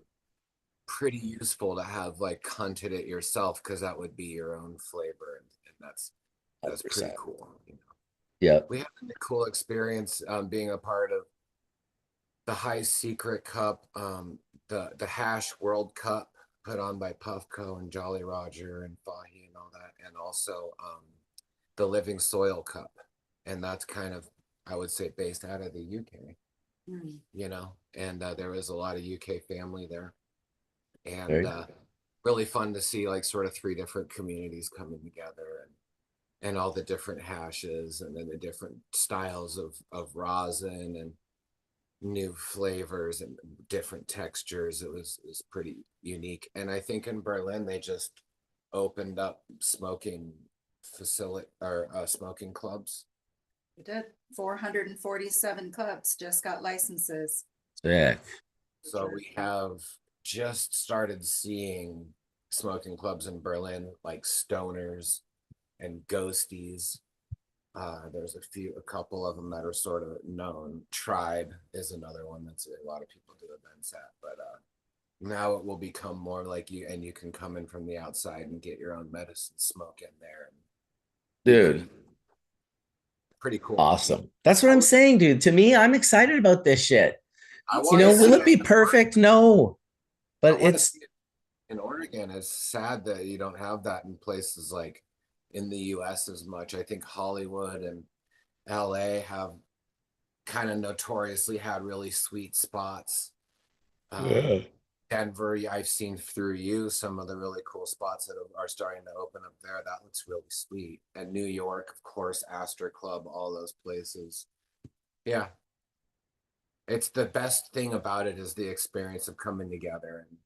S2: pretty useful to have like hunted it yourself, because that would be your own flavor, and that's
S1: 100%.
S2: pretty cool.
S1: Yeah.
S2: We had a cool experience being a part of the High Secret Cup, the Hash World Cup put on by Puffco and Jolly Roger and Fahy and all that, and also the Living Soil Cup, and that's kind of, I would say, based out of the UK. And there was a lot of UK family there, and really fun to see like sort of 3 different communities coming together, and all the different hashes, and then the different styles of rosin and new flavors and different textures. It was pretty unique. And I think in Berlin they just opened up smoking facility or smoking clubs.
S5: We did. 447 clubs just got licenses.
S1: Sick.
S2: So we have just started seeing smoking clubs in Berlin, like Stoners and Ghosties. There's a couple of them that are sort of known. Tribe is another one that's a lot of people do events at, but now it will become more like you can come in from the outside and get your own medicine, smoke in there.
S1: Dude.
S2: Pretty cool.
S1: Awesome. That's what I'm saying, dude. To me, I'm excited about this shit. Will it be perfect? No. But it's
S2: in Oregon. It's sad that you don't have that in places like in the US as much. I think Hollywood and LA have kind of notoriously had really sweet spots. Denver, I've seen through you some of the really cool spots that are starting to open up there. That looks really sweet. And New York, of course, Astor Club, all those places. Yeah. It's the best thing about it is the experience of coming together, and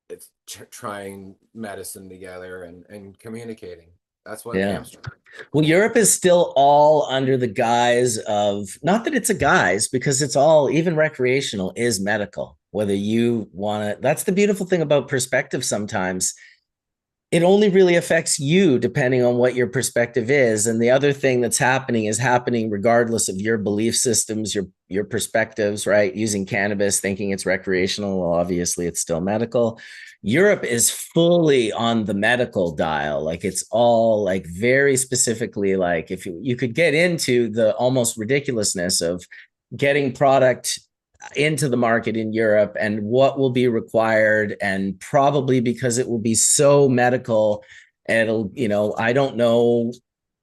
S2: it's trying medicine together and communicating. That's what hamstring.
S1: Well, Europe is still all under the guise of, not that it's a guise, because it's all, even recreational is medical, whether you want to. That's the beautiful thing about perspective. Sometimes it only really affects you depending on what your perspective is. And the other thing that's happening is happening regardless of your belief systems, your perspectives, right? Using cannabis, thinking it's recreational. Well, obviously it's still medical. Europe is fully on the medical dial. Like it's all like very specifically, like if you could get into the almost ridiculousness of getting product into the market in Europe and what will be required, and probably because it will be so medical, and it'll, I don't know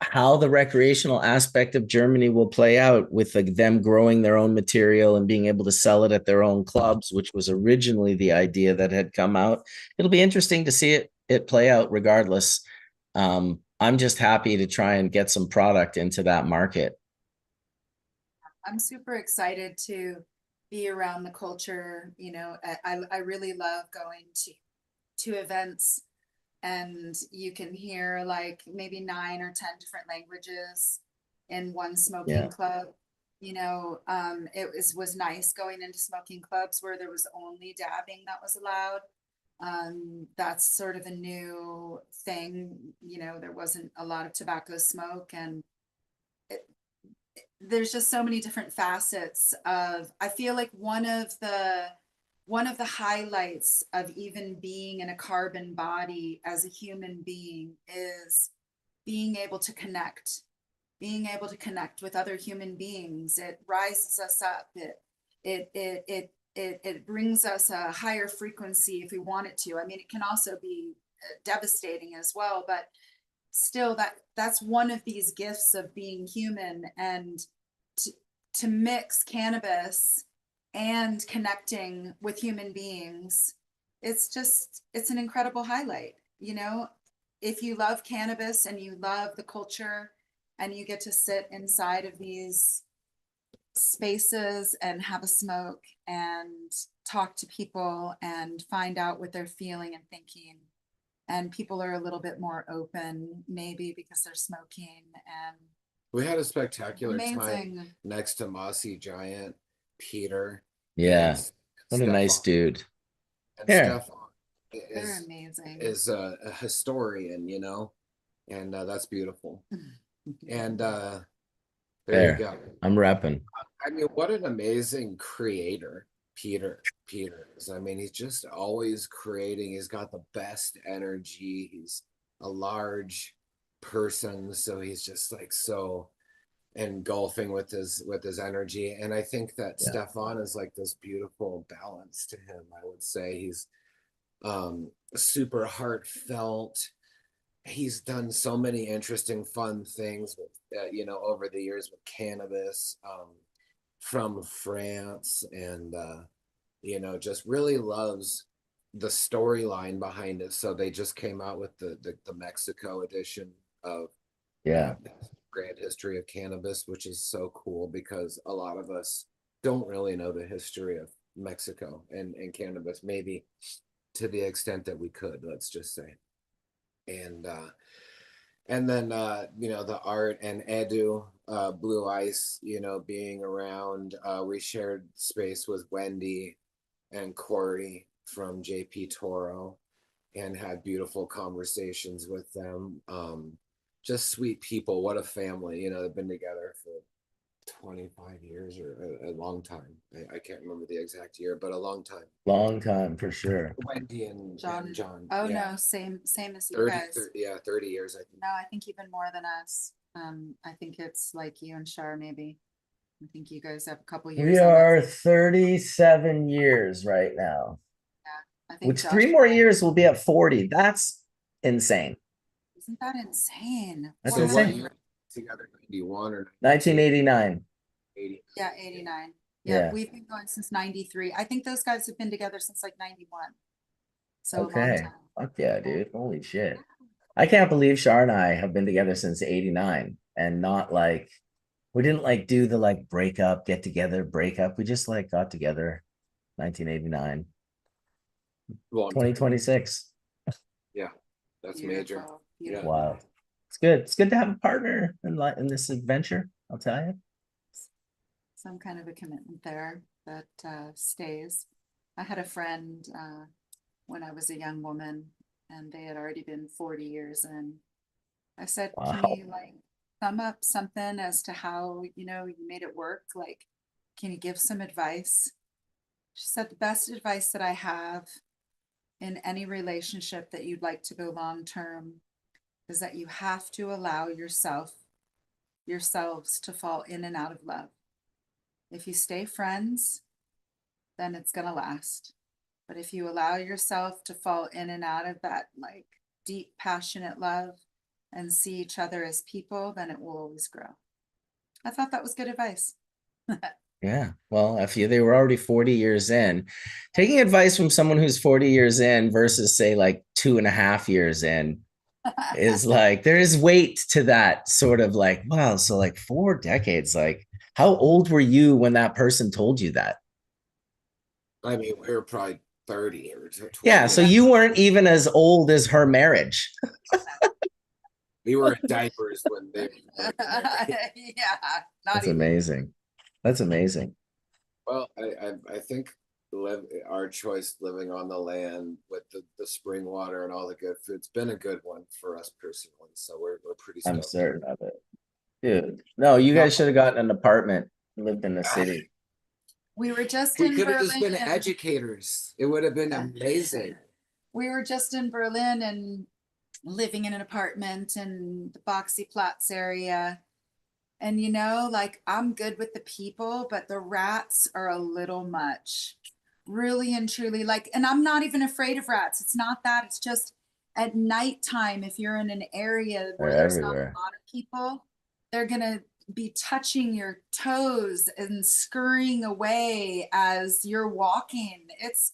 S1: how the recreational aspect of Germany will play out with them growing their own material and being able to sell it at their own clubs, which was originally the idea that had come out. It'll be interesting to see it play out regardless. I'm just happy to try and get some product into that market.
S5: I'm super excited to be around the culture. You know, I really love going to events, and you can hear like maybe 9 or 10 different languages in one smoking club. You know, it was nice going into smoking clubs where there was only dabbing that was allowed. That's sort of a new thing. You know, there wasn't a lot of tobacco smoke, and there's just so many different facets of, I feel like one of the highlights of even being in a carbon body as a human being is being able to connect with other human beings. It rises us up. It brings us a higher frequency if we want it to. I mean, it can also be devastating as well, but still, that's one of these gifts of being human. And to mix cannabis and connecting with human beings, it's an incredible highlight. You know, if you love cannabis and you love the culture and you get to sit inside of these spaces and have a smoke and talk to people and find out what they're feeling and thinking, and people are a little bit more open, maybe because they're smoking. And
S2: we had a spectacular time
S5: amazing.
S2: next to Mossy Giant, Peter.
S1: Yeah.
S2: and
S1: What a nice
S2: Stefan.
S1: dude.
S2: And
S1: Yeah.
S2: Stefan
S5: They're amazing.
S2: is a historian, you know, and that's beautiful. And there you
S1: There.
S2: go.
S1: I'm repping.
S2: I mean, what an amazing creator Peter is. I mean, he's just always creating. He's got the best energy. He's a large person, so he's just like so engulfing with his energy. And I think that Stefan is like this beautiful balance to him. I would say he's super heartfelt. He's done so many interesting, fun things with, you know, over the years with cannabis, from France, and you know, just really loves the storyline behind it. So they just came out with the Mexico edition of Grand History of Cannabis, which is so cool because a lot of us don't really know the history of Mexico and cannabis, maybe to the extent that we could, let's just say. And then you know, the art and Edu, Blue Ice, you know, being around. We shared space with Wendy and Corey from JP Toro and had beautiful conversations with them. Just sweet people. What a family. You know, they've been together for 25 years or a long time. I can't remember the exact year, but a long time.
S1: Long time for sure.
S2: Wendy and John.
S5: Oh, yeah. No, same as you guys.
S2: 30 years, I think.
S5: No, I think even more than us. I think it's like you and Shar, maybe. I think you guys have a couple years.
S1: We are 37 years right now.
S5: Yeah, I think
S1: which 3 more years will be at 40. That's insane.
S5: Isn't that insane?
S1: That's
S5: wow.
S1: insane.
S2: What year together? 91 or
S1: 1989.
S2: 80.
S5: Yeah, 89. Yeah, we've been going since 93. I think those guys have been together since like 91. So
S1: okay.
S5: a long time.
S1: Fuck yeah, dude. Holy shit. I can't believe Shar and I have been together since 89 and not like, we didn't like do the like breakup, get together, breakup. We just like got together 1989. 2026.
S2: Yeah, that's
S5: Beautiful.
S2: major.
S5: Beautiful.
S2: Yeah.
S1: Wow. It's good. It's good to have a partner in this adventure, I'll tell you.
S5: Some kind of a commitment there that stays. I had a friend when I was a young woman, and they had already been 40 years in. I said, wow. Can you like sum up something as to how, you know, you made it work? Like, can you give some advice? She said, the best advice that I have in any relationship that you'd like to go long term is that you have to allow yourselves to fall in and out of love. If you stay friends, then it's going to last. But if you allow yourself to fall in and out of that like deep, passionate love and see each other as people, then it will always grow. I thought that was good advice.
S1: Yeah. Well, if they were already 40 years in, taking advice from someone who's 40 years in versus say like 2.5 years in is like, there is weight to that sort of like, wow, so like 4 decades, like How old were you when that person told you that?
S2: I mean, we were probably 30 or 20.
S1: Yeah, so you weren't even as old as her marriage.
S2: We were in diapers when they were
S5: Yeah, not
S1: That's
S5: even.
S1: amazing. That's amazing.
S2: Well, I think our choice living on the land with the spring water and all the good food, it's been a good one for us personally. So we're pretty
S1: I'm
S2: stoked.
S1: certain of it. Dude, no, you guys should have gotten an apartment, lived in the city.
S5: We were just
S2: We
S5: in
S2: could have just been
S5: Berlin.
S2: educators. It would have been amazing.
S5: We were just in Berlin and living in an apartment in the Boxy Platz area. And you know, like I'm good with the people, but the rats are a little much. Really and truly, like, and I'm not even afraid of rats. It's not that, it's just at nighttime, if you're in an area where
S1: They're
S5: there's not
S1: everywhere.
S5: a lot of people, they're gonna be touching your toes and scurrying away as you're walking. It's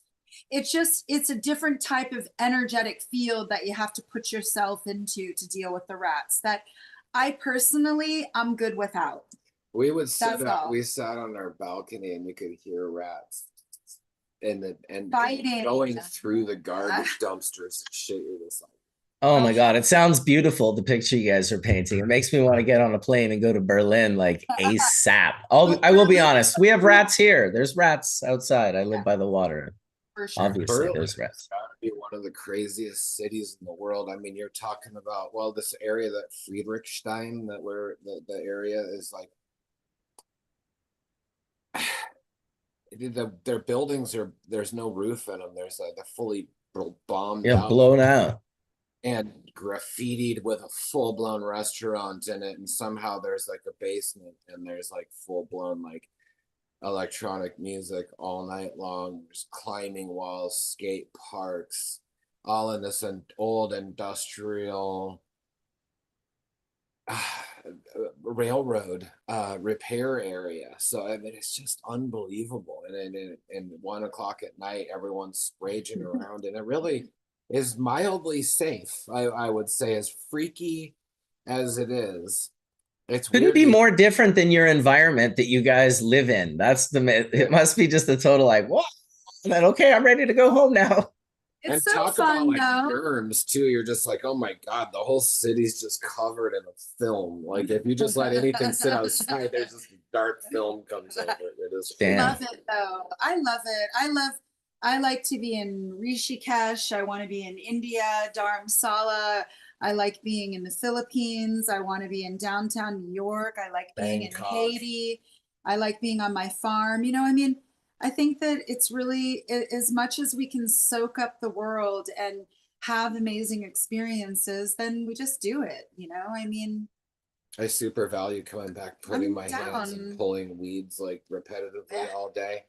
S5: a different type of energetic field that you have to put yourself into to deal with the rats that I personally I'm good without.
S2: We would sit
S5: That's
S2: up,
S5: all.
S2: we sat on our balcony and you could hear rats and
S5: Fighting.
S2: going through the garbage dumpsters and shit. You're just like,
S1: Oh my God, it sounds beautiful, the picture you guys are painting. It makes me want to get on a plane and go to Berlin like ASAP. I will be honest, we have rats here. There's rats outside. I live by the water.
S5: For sure.
S1: Obviously,
S2: Berlin
S1: there's
S2: has
S1: rats.
S2: got to be one of the craziest cities in the world. I mean, you're talking about, well, this area that Friedrichstein, that where the area is like, their buildings are, there's no roof in them. There's like they're fully bombed
S1: Yeah,
S2: out
S1: blown out.
S2: and graffitied with a full blown restaurant in it. And somehow there's like a basement and there's like full blown like electronic music all night long. There's climbing walls, skate parks, all in this old industrial railroad repair area. So I mean, it's just unbelievable. And 1 o'clock at night, everyone's raging around, and it really is mildly safe. I would say, as freaky as it is. It's
S1: Couldn't be
S2: weirdly
S1: more different than your environment that you guys live in. It must be just a total like, what? And then, okay, I'm ready to go home now.
S2: and
S5: It's so
S2: talk
S5: fun
S2: about like
S5: though.
S2: germs too. You're just like, oh my god, the whole city's just covered in a film. Like if you just let anything sit outside, there's this dark film comes over. It is
S1: Damn.
S5: Love it though. I love it. I like to be in Rishikesh. I want to be in India, Dharamsala. I like being in the Philippines. I want to be in downtown New York. I like being
S2: Bangkok.
S5: in Haiti. I like being on my farm. You know, I mean, I think that it's really as much as we can soak up the world and have amazing experiences, then we just do it. You know, I mean,
S2: I super value coming back, putting
S5: I'm
S2: my hands and
S5: down.
S2: pulling weeds like repetitively all day.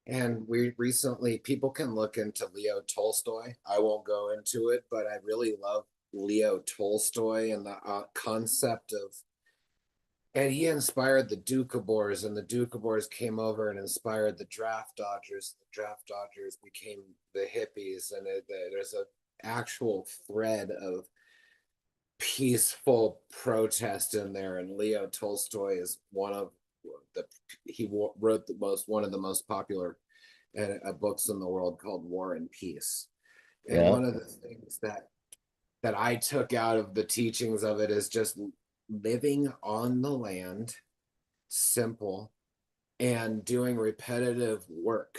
S2: And we recently, people can look into Leo Tolstoy. I won't go into it, but I really love Leo Tolstoy and the concept of, and he inspired the Doukhobors, and the Doukhobors came over and inspired the Draft Dodgers. The Draft Dodgers became the hippies, and there's a actual thread of peaceful protest in there. And Leo Tolstoy is one of he wrote one of the most popular books in the world called War and Peace. And
S1: Yeah.
S2: one of the things that I took out of the teachings of it is just living on the land, simple, and doing repetitive work.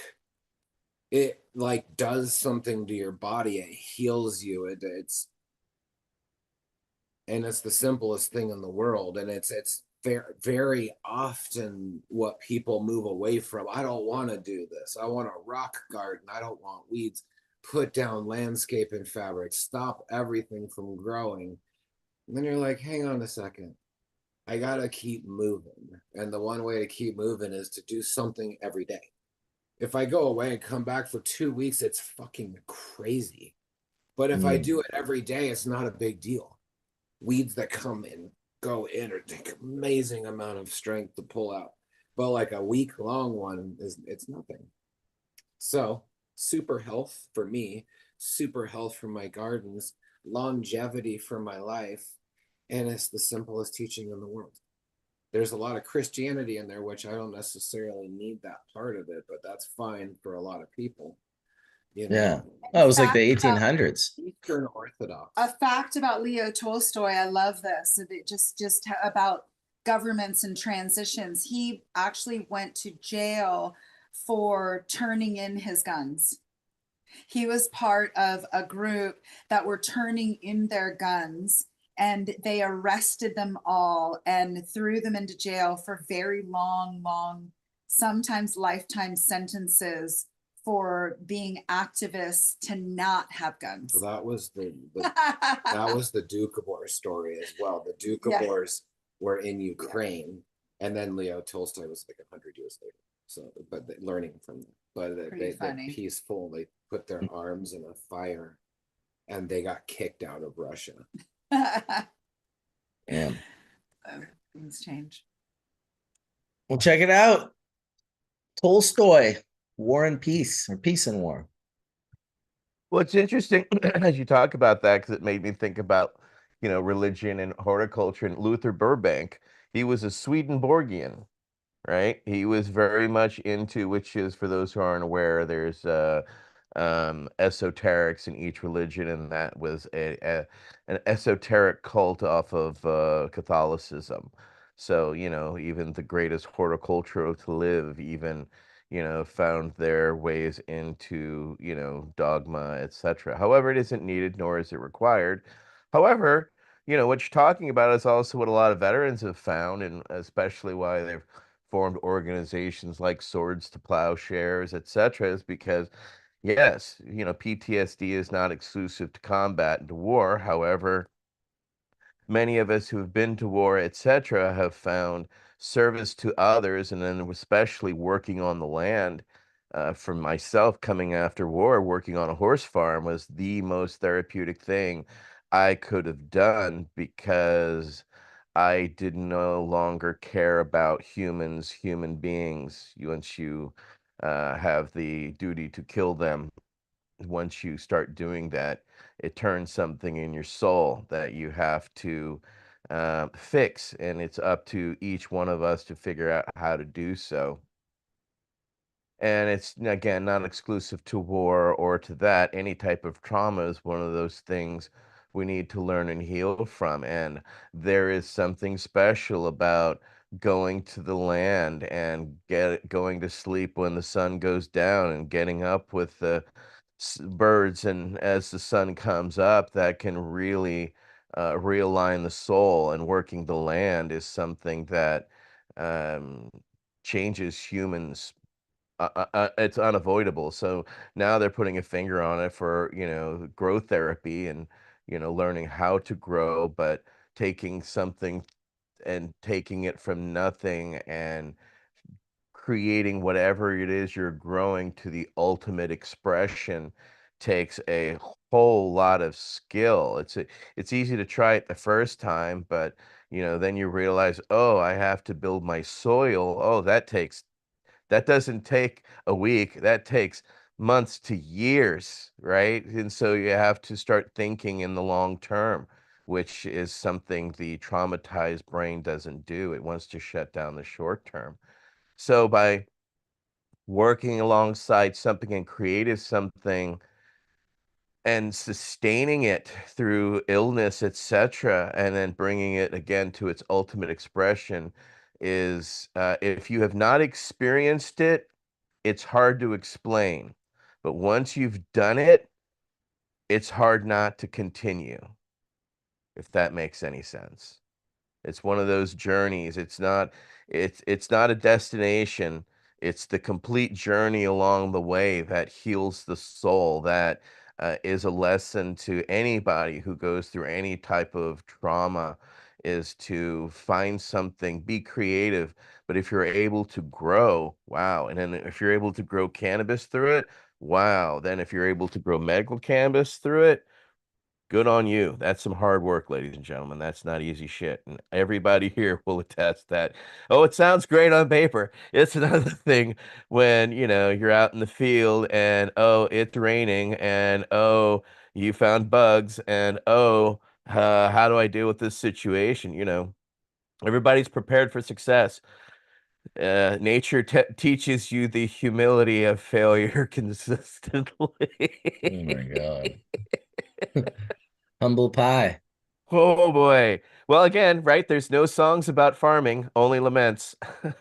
S2: It like does something to your body. It heals you. It's the simplest thing in the world. And it's very, very often what people move away from. I don't want to do this. I want a rock garden. I don't want weeds. Put down landscaping fabric. Stop everything from growing. And then you're like, hang on a second. I gotta keep moving. And the one way to keep moving is to do something every day. If I go away and come back for 2 weeks, it's fucking crazy. But if I do it every day, it's not a big deal. Weeds that come and go in or take amazing amount of strength to pull out. But like a week-long one it's nothing. So super health for me, super health for my gardens, longevity for my life, and it's the simplest teaching in the world. there's a lot of Christianity in there, which I don't necessarily need that part of it, but that's fine for a lot of people. You
S1: Yeah.
S2: know,
S1: Oh, it was like the
S5: Fact about-
S1: 1800s.
S2: Eastern Orthodox.
S5: A fact about Leo Tolstoy, I love this. It just about governments and transitions. He actually went to jail for turning in his guns. He was part of a group that were turning in their guns, and they arrested them all and threw them into jail for very long, sometimes lifetime sentences for being activists to not have guns.
S2: Well, that was that was the Duke of War story as well. The Duke of Wars were in Ukraine, and then Leo Tolstoy was like 100 years later. So, but learning from them, but they peaceful. They put their arms in a fire, and they got kicked out of Russia.
S1: Yeah.
S5: Things change.
S1: Well, check it out. Tolstoy, War and Peace, or Peace and War.
S4: Well, it's interesting as you talk about that because it made me think about, religion and horticulture. And Luther Burbank, he was a Swedenborgian, right? He was very much into, which is, for those who aren't aware, there's esoterics in each religion, and that was an esoteric cult off of Catholicism. So, even the greatest horticulture to live, even, found their ways into, dogma, etc. However, it isn't needed, nor is it required. However, what you're talking about is also what a lot of veterans have found, and especially why they've formed organizations like Swords to Plowshares, etc., is because, yes, PTSD is not exclusive to combat and to war. However, many of us who have been to war, etc., have found service to others, and then especially working on the land. For myself, coming after war, working on a horse farm was the most therapeutic thing I could have done because I did no longer care about humans, human beings. Once you have the duty to kill them, once you start doing that, it turns something in your soul that you have to fix, and it's up to each one of us to figure out how to do so. And it's, again, not exclusive to war or to that. Any type of trauma is one of those things we need to learn and heal from. And there is something special about going to the land and going to sleep when the sun goes down and getting up with the birds, and as the sun comes up, that can really realign the soul. And working the land is something that um, changes humans. It's unavoidable. So now they're putting a finger on it for, growth therapy and, learning how to grow, but taking something and taking it from nothing and creating whatever it is you're growing to the ultimate expression takes a whole lot of skill. It's easy to try it the first time, but then you realize, oh, I have to build my soil. Oh, that doesn't take a week. That takes months to years, right? And so you have to start thinking in the long term, which is something the traumatized brain doesn't do. It wants to shut down the short term. So by working alongside something and creative something and sustaining it through illness, etc., and then bringing it again to its ultimate expression is, if you have not experienced it, it's hard to explain. But once you've done it, it's hard not to continue, if that makes any sense. It's one of those journeys. It's not a destination. It's the complete journey along the way that heals the soul. That is a lesson to anybody who goes through any type of trauma, is to find something, be creative. But if you're able to grow, wow. And then if you're able to grow cannabis through it, wow. Then if you're able to grow medical cannabis through it, good on you. That's some hard work, ladies and gentlemen. That's not easy shit. And everybody here will attest that. Oh, it sounds great on paper. It's another thing when, you're out in the field and, oh, it's raining and, oh, you found bugs and, oh, how do I deal with this situation? Everybody's prepared for success. Nature teaches you the humility of failure consistently.
S1: Oh my God. Humble pie.
S4: Oh boy. Well, again, right? There's no songs about farming, only laments.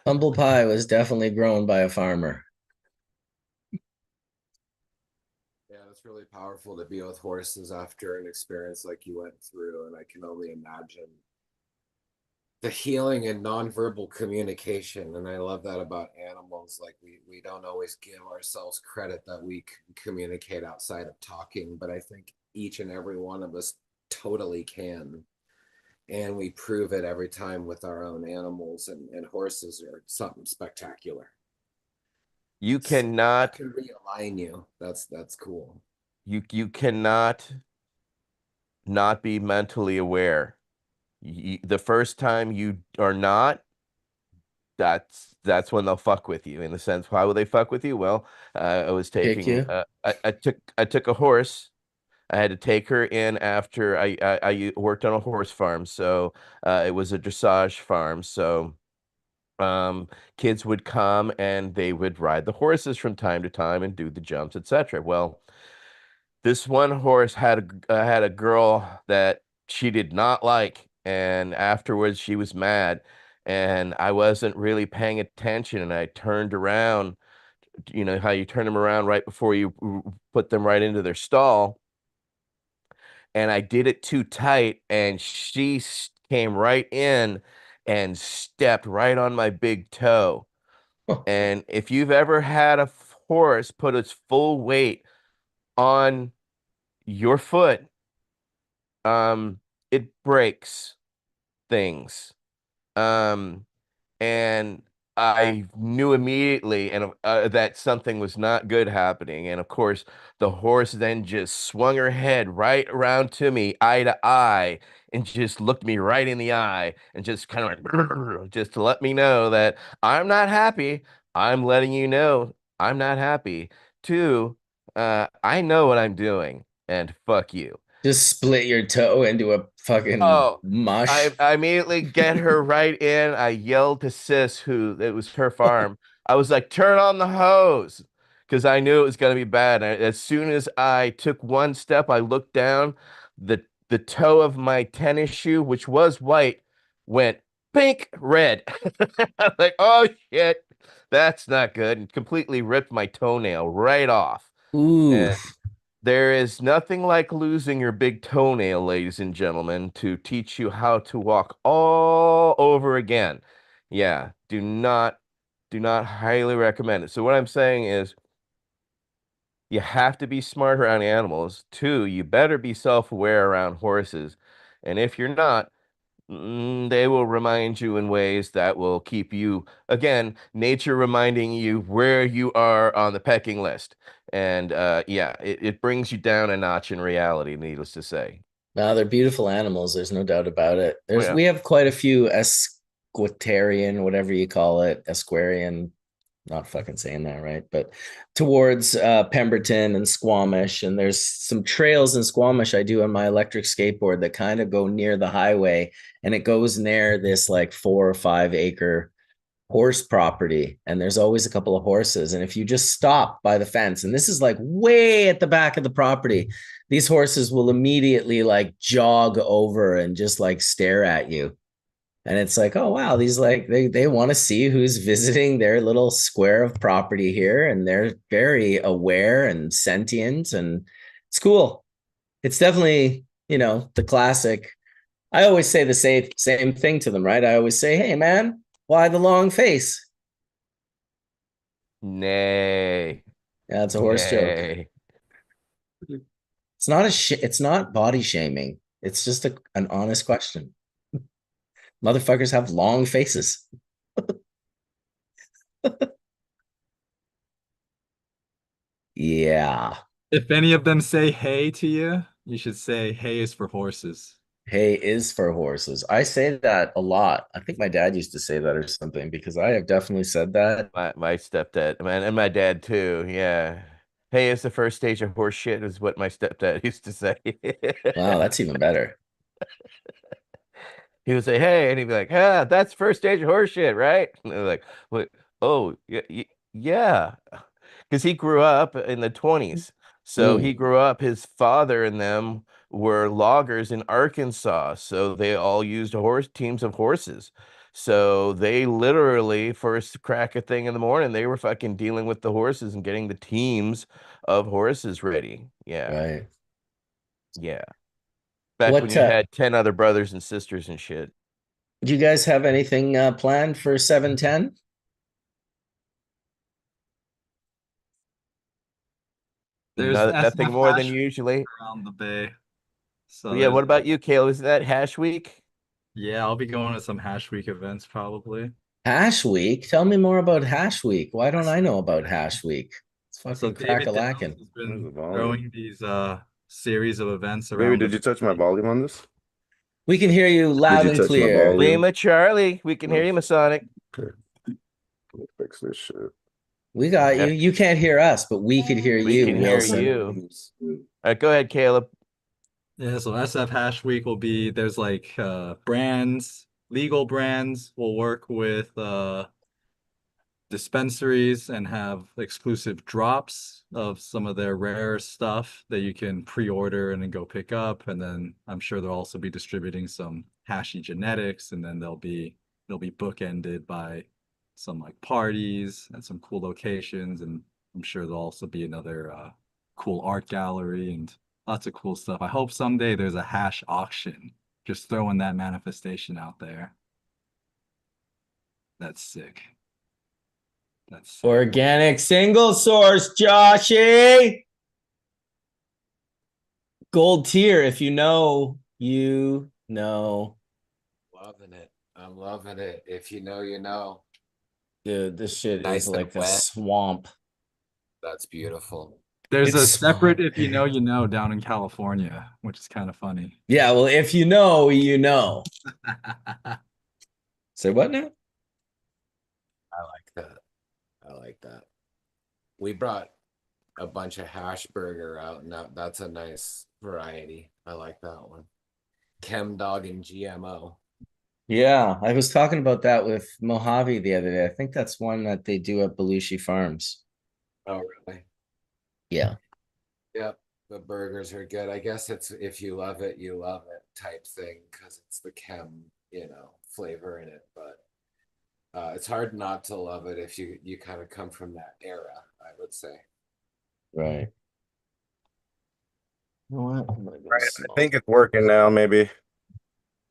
S1: Humble pie was definitely grown by a farmer.
S2: Yeah, it's really powerful to be with horses after an experience like you went through, and I can only imagine the healing and nonverbal communication. And I love that about animals. Like we don't always give ourselves credit that we can communicate outside of talking, but I think each and every one of us totally can. And we prove it every time with our own animals, and horses are something spectacular.
S4: You
S2: So
S4: cannot
S2: can realign you. That's cool.
S4: you cannot not be mentally aware. The first time you are not, that's when they'll fuck with you. In the sense, why would they fuck with you? Well, I was
S1: Kick
S4: taking
S1: you.
S4: I took a horse. I had to take her in after I worked on a horse farm, so it was a dressage farm. So kids would come and they would ride the horses from time to time and do the jumps, etc. Well, this one horse had a girl that she did not like, and afterwards she was mad, and I wasn't really paying attention, and I turned around. You know how you turn them around right before you put them right into their stall, and I did it too tight, and she came right in and stepped right on my big toe. And if you've ever had a horse put its full weight on your foot, it breaks things. Um, and I knew immediately and that something was not good happening. And of course, the horse then just swung her head right around to me, eye to eye, and just looked me right in the eye and just kind of like, just to let me know that I'm not happy. I'm letting you know I'm not happy. Two, I know what I'm doing, and fuck you.
S1: Just split your toe into a fucking
S4: Oh, I,
S1: mush.
S4: I immediately get her right in. I yelled to Sis, who it was her farm. I was like, turn on the hose because I knew it was going to be bad. And as soon as I took one step, I looked down. The toe of my tennis shoe, which was white, went pink red. I'm like, oh shit, that's not good. And completely ripped my toenail right off.
S1: Ooh.
S4: And there is nothing like losing your big toenail, ladies and gentlemen, to teach you how to walk all over again. Yeah, do not highly recommend it. So what I'm saying is you have to be smart around animals. Two, you better be self-aware around horses. And if you're not, they will remind you in ways that will keep you, again, nature reminding you where you are on the pecking list. And yeah, it brings you down a notch in reality, needless to say.
S1: Now they're beautiful animals. There's no doubt about it.
S4: Oh,
S1: There's
S4: yeah.
S1: we have quite a few esquitarian, whatever you call it, esquarian. Not fucking saying that right, but towards Pemberton and Squamish, and there's some trails in Squamish I do on my electric skateboard that kind of go near the highway, and it goes near this like 4 or 5 acre horse property, and there's always a couple of horses. And if you just stop by the fence, and this is like way at the back of the property, these horses will immediately like jog over and just like stare at you. And it's like, oh wow, these like they want to see who's visiting their little square of property here, and they're very aware and sentient, and it's cool. It's definitely, the classic. I always say the same thing to them, right? I always say, "Hey man, why the long face?"
S4: Nay,
S1: Yeah, it's a horse joke.
S4: nay.
S1: It's not body shaming. It's just an honest question. Motherfuckers have long faces. Yeah.
S3: If any of them say hey to you, you should say hey is for horses.
S1: Hay is for horses. I say that a lot. I think my dad used to say that or something because I have definitely said that.
S4: My stepdad, man, and my dad too. Yeah. Hey, it's the first stage of horse shit, is what my stepdad used to say.
S1: Wow, that's even better.
S4: he would say, "Hey," and he'd be like, "Ah, that's first stage of horse shit, right?" And they're like, "What? Oh, yeah, yeah," because he grew up in the 20s. So he
S1: Mm,
S4: grew up, his father and them were loggers in Arkansas. So they all used horse teams of horses. So they literally, first crack a thing in the morning, they were fucking dealing with the horses and getting the teams of horses ready. Yeah.
S1: right.
S4: Yeah. Back when
S1: What
S4: you had 10 other brothers and sisters and shit.
S1: do you guys have anything planned for 710?
S3: There's
S4: No, nothing
S3: SF
S4: more than
S3: hash
S4: usually.
S3: around the bay. So
S4: Yeah,
S3: there's
S4: what about you, Caleb? Is that Hash Week?
S3: yeah, I'll be going to some Hash Week events probably.
S1: Hash Week? Tell me more about Hash Week. Why don't I know about Hash Week? It's
S3: So
S1: fucking
S3: David Downs
S1: crack-a-lackin'.
S3: has
S6: Where's
S3: been
S6: the volume?
S3: throwing these series of events
S6: Baby,
S3: around the
S6: did you touch my
S3: bay.
S6: volume on this?
S1: We can hear you
S6: Did
S1: loud
S6: you
S1: and
S6: touch my
S1: clear.
S6: volume?
S4: Lima Charlie, we can hear you, Masonic.
S6: Okay. Let me fix this shit.
S1: We got you.
S4: Yeah,
S1: You can't hear us, but we could hear
S4: we
S1: you,
S4: can hear
S1: Wilson.
S4: you. All right, go ahead, Caleb.
S3: Yeah, so SF Hash Week will be there's like brands, legal brands will work with dispensaries and have exclusive drops of some of their rare stuff that you can pre-order and then go pick up. And then I'm sure they'll also be distributing some hashy genetics, and then they'll be bookended by some like parties and some cool locations. And I'm sure there'll also be another cool art gallery and lots of cool stuff. I hope someday there's a hash auction. Just throwing that manifestation out there. That's sick. That's sick.
S1: Organic single source, Joshy. Gold tier. If you know, you know.
S2: Loving it. I'm loving it. If you know, you know.
S1: Dude, this shit is
S2: Nice and
S1: like a
S2: wet.
S1: swamp.
S2: That's beautiful.
S3: There's a
S1: It's
S3: separate
S1: swamp.
S3: if you know you know down in California, which is kind of funny.
S1: Yeah, well, if you know, you know. Say what now?
S2: I like that. I like that. We brought a bunch of hash burger out, and that's a nice variety. I like that one. Chem dog and GMO.
S1: Yeah, I was talking about that with Mojave the other day. I think that's one that they do at Belushi Farms.
S2: Oh, really?
S1: Yeah.
S2: Yep. The burgers are good. I guess it's if you love it, you love it type thing because it's the chem, flavor in it. But it's hard not to love it if you kind of come from that era, I would say.
S1: Right. You know what? I'm gonna go
S6: Right, I
S1: smoke.
S6: think it's working now, maybe.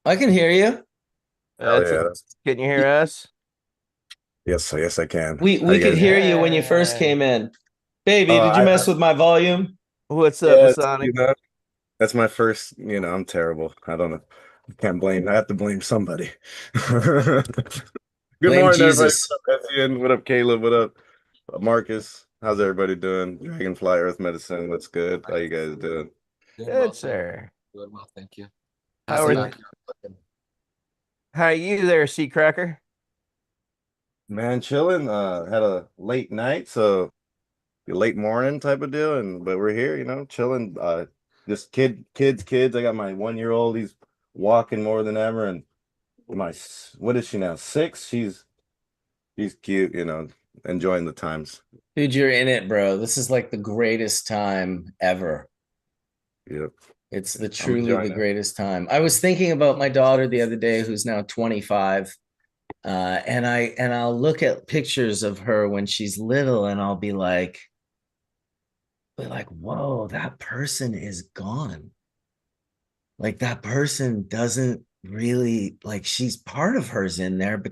S1: I can hear you.
S6: Hell
S4: That's
S6: yeah.
S4: it. Can you hear us?
S6: Yes, yes, I can.
S1: We
S6: How
S1: we
S6: you
S1: could
S6: guys
S1: hear
S6: doing?
S1: you when you first came in. Baby, did you
S6: I
S1: mess with my volume?
S4: What's up,
S6: yeah,
S4: Masonic?
S6: that's my first, I'm terrible. I don't know. I can't blame. I have to blame somebody. Good
S1: Blame
S6: morning, everybody.
S1: Jesus.
S6: What up, Etienne? What up, Caleb? What up, Marcus? How's everybody doing? Dragonfly Earth Medicine. What's good? How you guys doing?
S2: Doing well,
S4: Good, sir.
S2: doing well, thank you.
S4: How
S2: How's
S4: are
S2: the
S4: th-
S2: backyard looking?
S4: how are you there, Sea Cracker?
S6: Man, chilling. Had a late night, so late morning type of deal, but we're here, chilling. Just kids. I got my 1-year-old. He's walking more than ever, and what is she now? 6. She's cute, enjoying the times.
S1: Dude, you're in it, bro. This is like the greatest time ever.
S6: Yep.
S1: It's the
S6: I'm
S1: truly
S6: enjoying
S1: the
S6: it.
S1: greatest time. I was thinking about my daughter the other day, who's now 25. And I'll look at pictures of her when she's little, and I'll be like, whoa, that person is gone. Like that person doesn't really like she's part of hers in there, but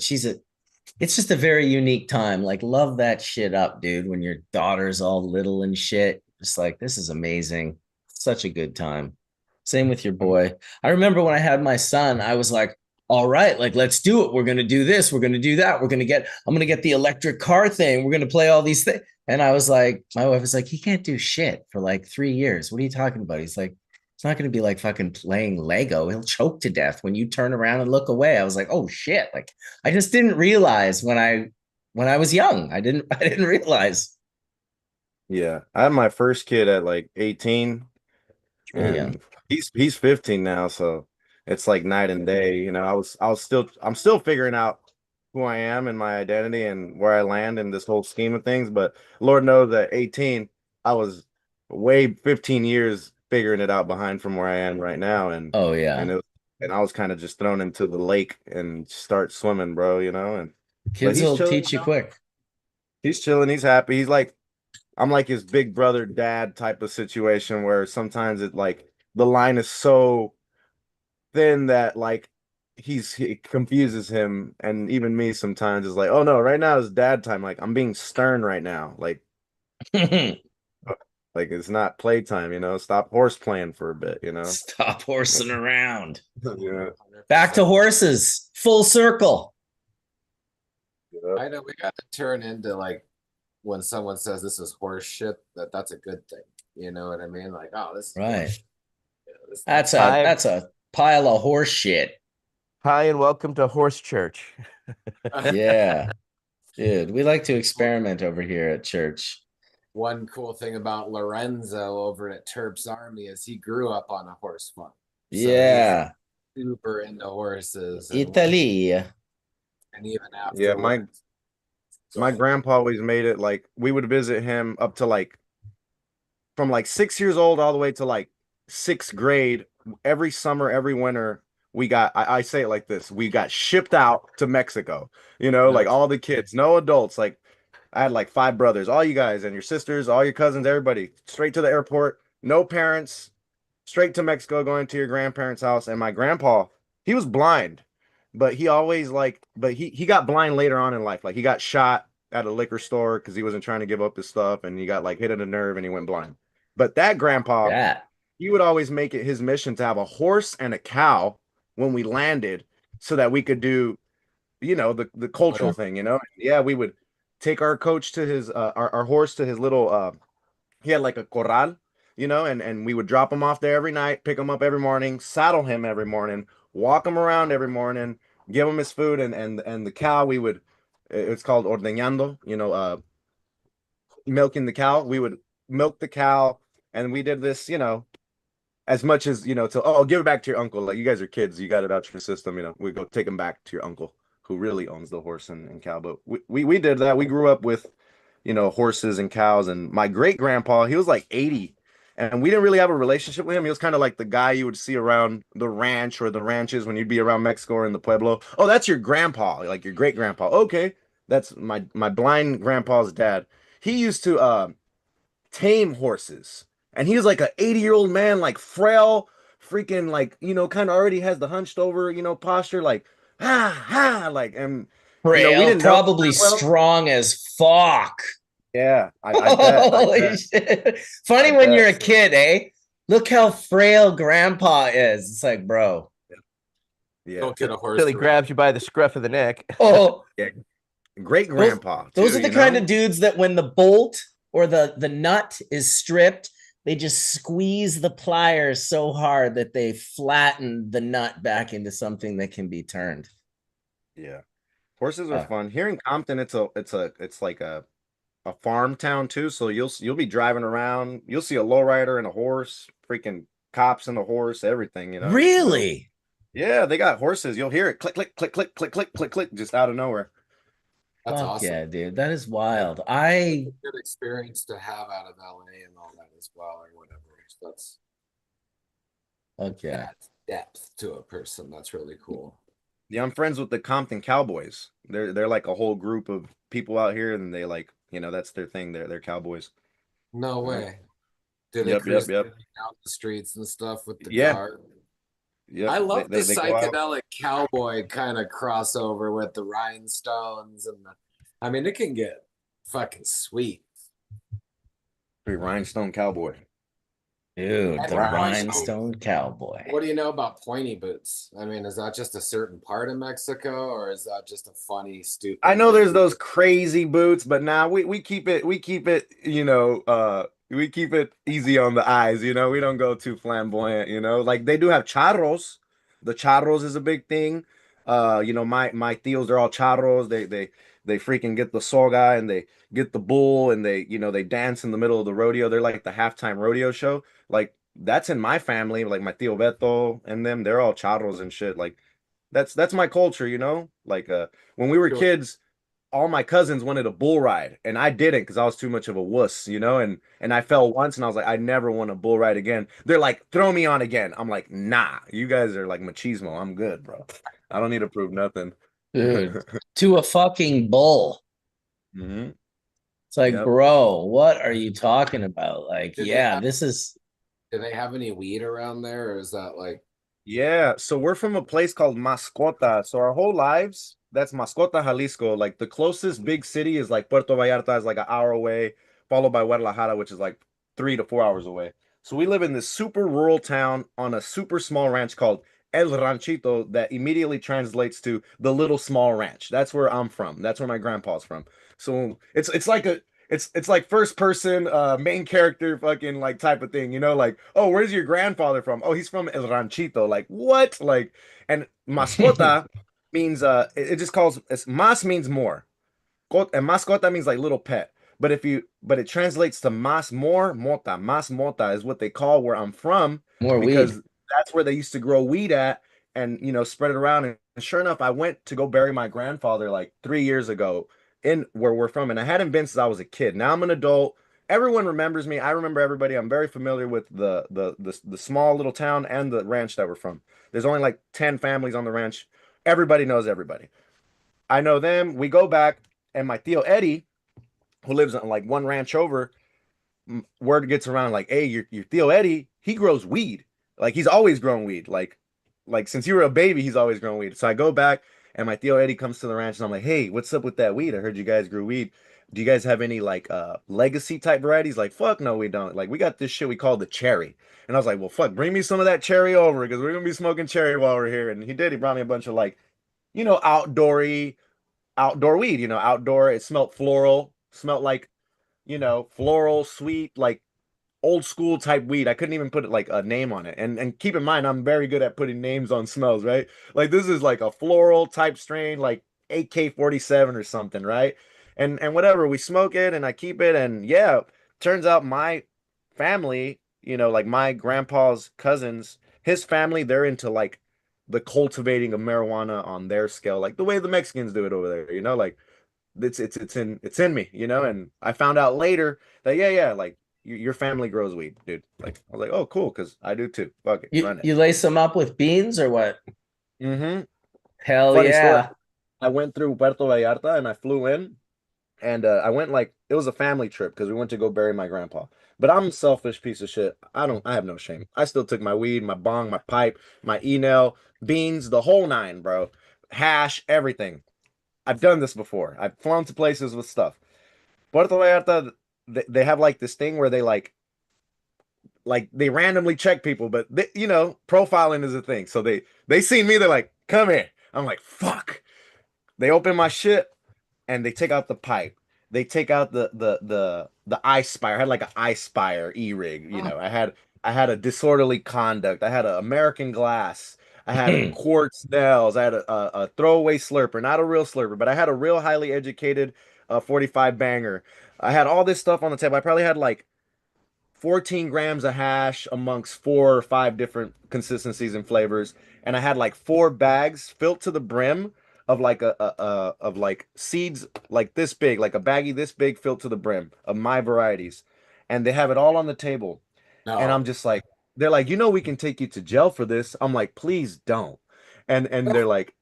S1: it's just a very unique time. Like, love that shit up, dude. When your daughter's all little and shit, just like this is amazing. Such a good time. Same with your boy. I remember when I had my son, I was like, all right, like let's do it. We're gonna do this, we're gonna do that. I'm gonna get the electric car thing, we're gonna play all these things. And I was like, my wife was like, he can't do shit for like 3 years. What are you talking about? He's like, it's not going to be like fucking playing Lego. He'll choke to death when you turn around and look away. I was like, oh shit. Like I just didn't realize when I was young. I didn't realize.
S6: Yeah. I had my first kid at like 18,
S1: Yeah.
S6: and he's 15 now, so it's like night and day. You know, I'm still figuring out who I am and my identity and where I land in this whole scheme of things. But Lord knows at 18, I was way 15 years figuring it out behind from where I am right now.
S1: Oh
S6: And
S1: yeah.
S6: it was, and I was kind of just thrown into the lake and start swimming, bro, you know, but
S1: Kids
S6: he's
S1: will
S6: chilling,
S1: teach you quick.
S6: he's chilling, he's happy. He's like, I'm like his big brother dad type of situation where sometimes it like the line is so thin that like he confuses him and even me sometimes is like, oh no, right now is dad time. Like I'm being stern right now. Like it's not playtime, you know. Stop horse playing for a bit, you know.
S1: Stop horsing around.
S6: Yeah.
S1: Back to horses. Full circle.
S2: I know we got to turn into like when someone says this is horse shit, that's a good thing. You know what I mean? Like, oh, this is
S1: Right.
S2: horse. You know, that's
S1: That's a pile of horse shit.
S4: Hi, and welcome to Horse Church.
S1: Yeah. Dude, we like to experiment over here at church.
S2: One cool thing about Lorenzo over at Terp's Army is he grew up on a horse farm. So
S1: Yeah.
S2: he's super into horses. And
S1: Italy.
S2: and even after
S6: Yeah, my grandpa always made it like we would visit him up to like from like 6 years old all the way to like sixth grade. Every summer, every winter, I say it like this, we got shipped out to Mexico, you know, like all the kids, no adults. Like I had like 5 brothers, all you guys and your sisters, all your cousins, everybody straight to the airport, no parents, straight to Mexico, going to your grandparents' house. And my grandpa, he was blind, but he always like, but he got blind later on in life. Like he got shot at a liquor store because he wasn't trying to give up his stuff, and he got like hit at a nerve and he went blind. But that grandpa,
S1: Yeah.
S6: he would always make it his mission to have a horse and a cow when we landed, so that we could do, you know, the cultural thing, you know. Yeah, we would take our coach to his our horse to his little he had like a corral, you know, and we would drop him off there every night, pick him up every morning, saddle him every morning, walk him around every morning, give him his food, and the cow we would, it's called ordeñando, you know, milking the cow. We would milk the cow, and we did this, you know, as much as, you know, to, oh, give it back to your uncle. Like, you guys are kids, you got it out your system, you know. We go take him back to your uncle who really owns the horse and cow. But we did that. We grew up with, you know, horses and cows. And my great grandpa, he was like 80, and we didn't really have a relationship with him. He was kind of like the guy you would see around the ranch or the ranches when you'd be around Mexico or in the pueblo. Oh, that's your grandpa, like your great grandpa. Okay, that's my blind grandpa's dad. He used to tame horses, and he was like an 80-year-old man, like frail, freaking, like, you know, kind of already has the hunched over, you know, posture, like like, and you know, we
S1: Frail,
S6: didn't know
S1: probably
S6: that well.
S1: strong as fuck.
S6: Yeah, I bet.
S1: Holy shit. Funny
S6: I
S1: when you're a
S6: bet.
S1: kid, eh? Look how frail grandpa is. It's like, bro.
S6: Yeah,
S2: Don't get a horse.
S4: Till he grabs you by the scruff of the neck.
S1: Oh,
S6: yeah, great grandpa
S1: those
S6: too,
S1: are the
S6: you
S1: kind
S6: know?
S1: of dudes that when the bolt or the nut is stripped, they just squeeze the pliers so hard that they flatten the nut back into something that can be turned.
S6: Yeah, horses are fun. Here in Compton, it's like a farm town too. So you'll be driving around, you'll see a lowrider and a horse, freaking cops and a horse, everything, you know.
S1: Really?
S6: Yeah, they got horses. You'll hear it click, click, click, click, click, click, click, click, just out of nowhere.
S2: That's
S1: Fuck
S2: awesome.
S1: yeah, dude. That is wild.
S2: Good experience to have out of LA and all that as well, or whatever. That's adds depth to a person. That's really cool.
S6: Yeah, I'm friends with the Compton Cowboys. They're like a whole group of people out here, and they like, you know, that's their thing. They're cowboys.
S2: No way. Do they
S6: Yep,
S2: cruise
S6: yep.
S2: out the streets and stuff with the
S6: Yeah.
S2: car?
S6: Yep.
S2: I love the
S6: they go out.
S2: psychedelic cowboy kind of crossover with the rhinestones and I mean, it can get fucking sweet.
S6: Rhinestone Cowboy.
S1: Dude,
S2: And
S1: the
S2: rhinestones.
S1: rhinestone cowboy.
S2: What do you know about pointy boots? I mean, is that just a certain part of Mexico, or is that just a funny, stupid?
S6: I know there's those crazy boots, but now we keep it, you know, we keep it easy on the eyes, you know. We don't go too flamboyant, you know. Like they do have charros. The charros is a big thing. You know, my tios, they're all charros. They freaking get the soga and they get the bull, and they, you know, they dance in the middle of the rodeo. They're like the halftime rodeo show. Like that's in my family, like my tío Beto and them, they're all charros and shit. Like that's my culture, you know? Like when we were
S2: Sure.
S6: kids, all my cousins wanted a bull ride and I didn't because I was too much of a wuss, you know, and I fell once and I was like, I never want a bull ride again. They're like, throw me on again. I'm like, nah, you guys are like machismo. I'm good, bro. I don't need to prove nothing.
S1: Dude, to a fucking bull.
S6: Hmm.
S1: It's like,
S6: Yep.
S1: bro, what are you talking about? Like,
S2: Did they
S1: yeah,
S2: have
S1: this is
S2: do they have any weed around there, or is that like
S6: Yeah, so we're from a place called Mascota. So our whole lives, that's Mascota, Jalisco. Like the closest big city is like Puerto Vallarta is like an hour away, followed by Guadalajara, which is like 3 to 4 hours away. So we live in this super rural town on a super small ranch called El Ranchito that immediately translates to the little small ranch. That's where I'm from. That's where my grandpa's from. So it's like a it's like first person main character fucking like type of thing, you know, like, oh, where's your grandfather from? Oh, he's from El Ranchito. Like, what? Like, and mascota means it just calls it's mas means more. And mascota means like little pet. But it translates to mas more mota. Mas mota is what they call where I'm from
S1: more weed.
S6: because that's where they used to grow weed at and spread it around. And sure enough, I went to go bury my grandfather like 3 years ago in where we're from, and I hadn't been since I was a kid. Now I'm an adult. Everyone remembers me. I remember everybody. I'm very familiar with the small little town and the ranch that we're from. There's only like 10 families on the ranch. Everybody knows everybody. I know them. We go back, and my Theo Eddie, who lives on like one ranch over, word gets around like, hey, your Theo Eddie, he grows weed. Like he's always grown weed. Like since you were a baby, he's always grown weed. So I go back and my Theo Eddie comes to the ranch and I'm like, hey, what's up with that weed? I heard you guys grew weed. Do you guys have any like legacy type varieties? Like, fuck no, we don't. Like we got this shit we call the cherry. And I was like, well, fuck, bring me some of that cherry over because we're gonna be smoking cherry while we're here. And he did. He brought me a bunch of like, outdoor weed, outdoor. It smelled floral, smelled like, floral, sweet, like old school type weed. I couldn't even put like a name on it. And keep in mind, I'm very good at putting names on smells, right? Like this is like a floral type strain, like AK-47 or something, right? And whatever, we smoke it and I keep it. And yeah, turns out my family, like my grandpa's cousins, his family, they're into like the cultivating of marijuana on their scale, like the way the Mexicans do it over there, like it's in me, and I found out later that yeah, like your family grows weed, dude. Like I was like, oh, cool, because I do too. Fuck it,
S1: You
S6: run it.
S1: you lace them up with beans or what?
S6: Mm-hmm.
S1: Hell
S6: Funny story.
S1: yeah.
S6: I went through Puerto Vallarta and I flew in, and I went like it was a family trip because we went to go bury my grandpa. But I'm a selfish piece of shit. I have no shame. I still took my weed, my bong, my pipe, my e-nail, beans, the whole nine, bro. Hash, everything. I've done this before. I've flown to places with stuff. Puerto Vallarta, they have like this thing where they like they randomly check people, but profiling is a thing. So they see me, they're like, come here. I'm like, fuck. They open my shit and they take out the pipe. They take out the ice spire. I had like an ice spire e-rig, I had a disorderly conduct. I had an American glass. I had quartz nails. I had a throwaway slurper, not a real slurper, but I had a real highly educated 45 banger. I had all this stuff on the table. I probably had like 14 grams of hash amongst 4 or 5 different consistencies and flavors, and I had like 4 bags filled to the brim of like of like seeds like this big, like a baggie this big filled to the brim of my varieties, and they have it all on the table, and
S2: no?
S6: I'm just like, they're like, we can take you to jail for this. I'm like, please don't, and they're like,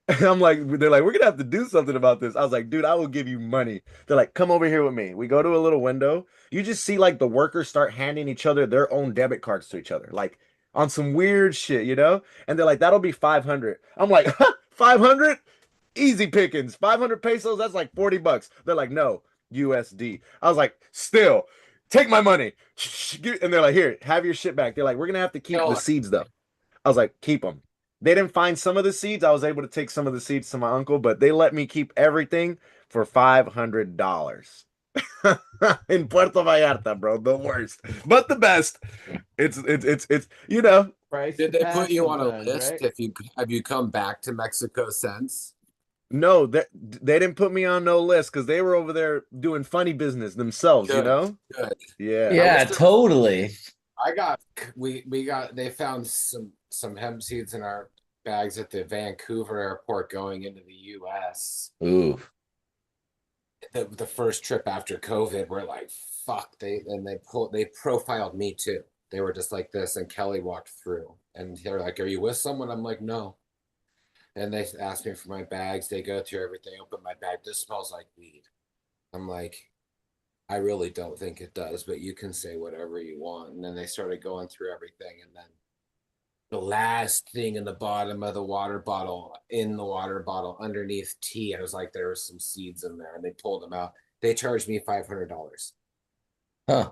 S6: they're like, we're gonna have to do something about this. I was like, dude, I will give you money. They're like, come over here with me. We go to a little window. You just see like the workers start handing each other their own debit cards to each other, like on some weird shit, And they're like, that'll be 500. I'm like, 500? Easy pickings. 500 pesos, that's like $40. They're like, no, USD. I was like, still, take my money. And they're like, here, have your shit back. They're like, we're gonna have to keep the seeds though. I was like, keep them. They didn't find some of the seeds. I was able to take some of the seeds to my uncle, but they let me keep everything for $500 in Puerto Vallarta, bro. The worst, but the best. It's
S4: Price
S2: Did
S4: to
S2: they put
S4: pass
S2: you on a
S4: sometimes,
S2: list
S4: right?
S2: if you have you come back to Mexico since?
S6: no, they didn't put me on no list because they were over there doing funny business themselves,
S2: Good, good.
S6: Yeah.
S2: I wish
S1: Yeah,
S2: there was
S1: totally.
S2: They found some hemp seeds in our bags at the Vancouver airport going into the US.
S1: Ooh.
S2: The first trip after COVID, we're like, fuck, they profiled me too. They were just like this, and Kelly walked through and they're like, "Are you with someone?" I'm like, "No." And they asked me for my bags. They go through everything, open my bag. This smells like weed. I'm like, I really don't think it does, but you can say whatever you want. And then they started going through everything. And then the last thing in the bottom of the water bottle, underneath tea, I was like, there were some seeds in there, and they pulled them out. They charged me $500.
S1: Huh.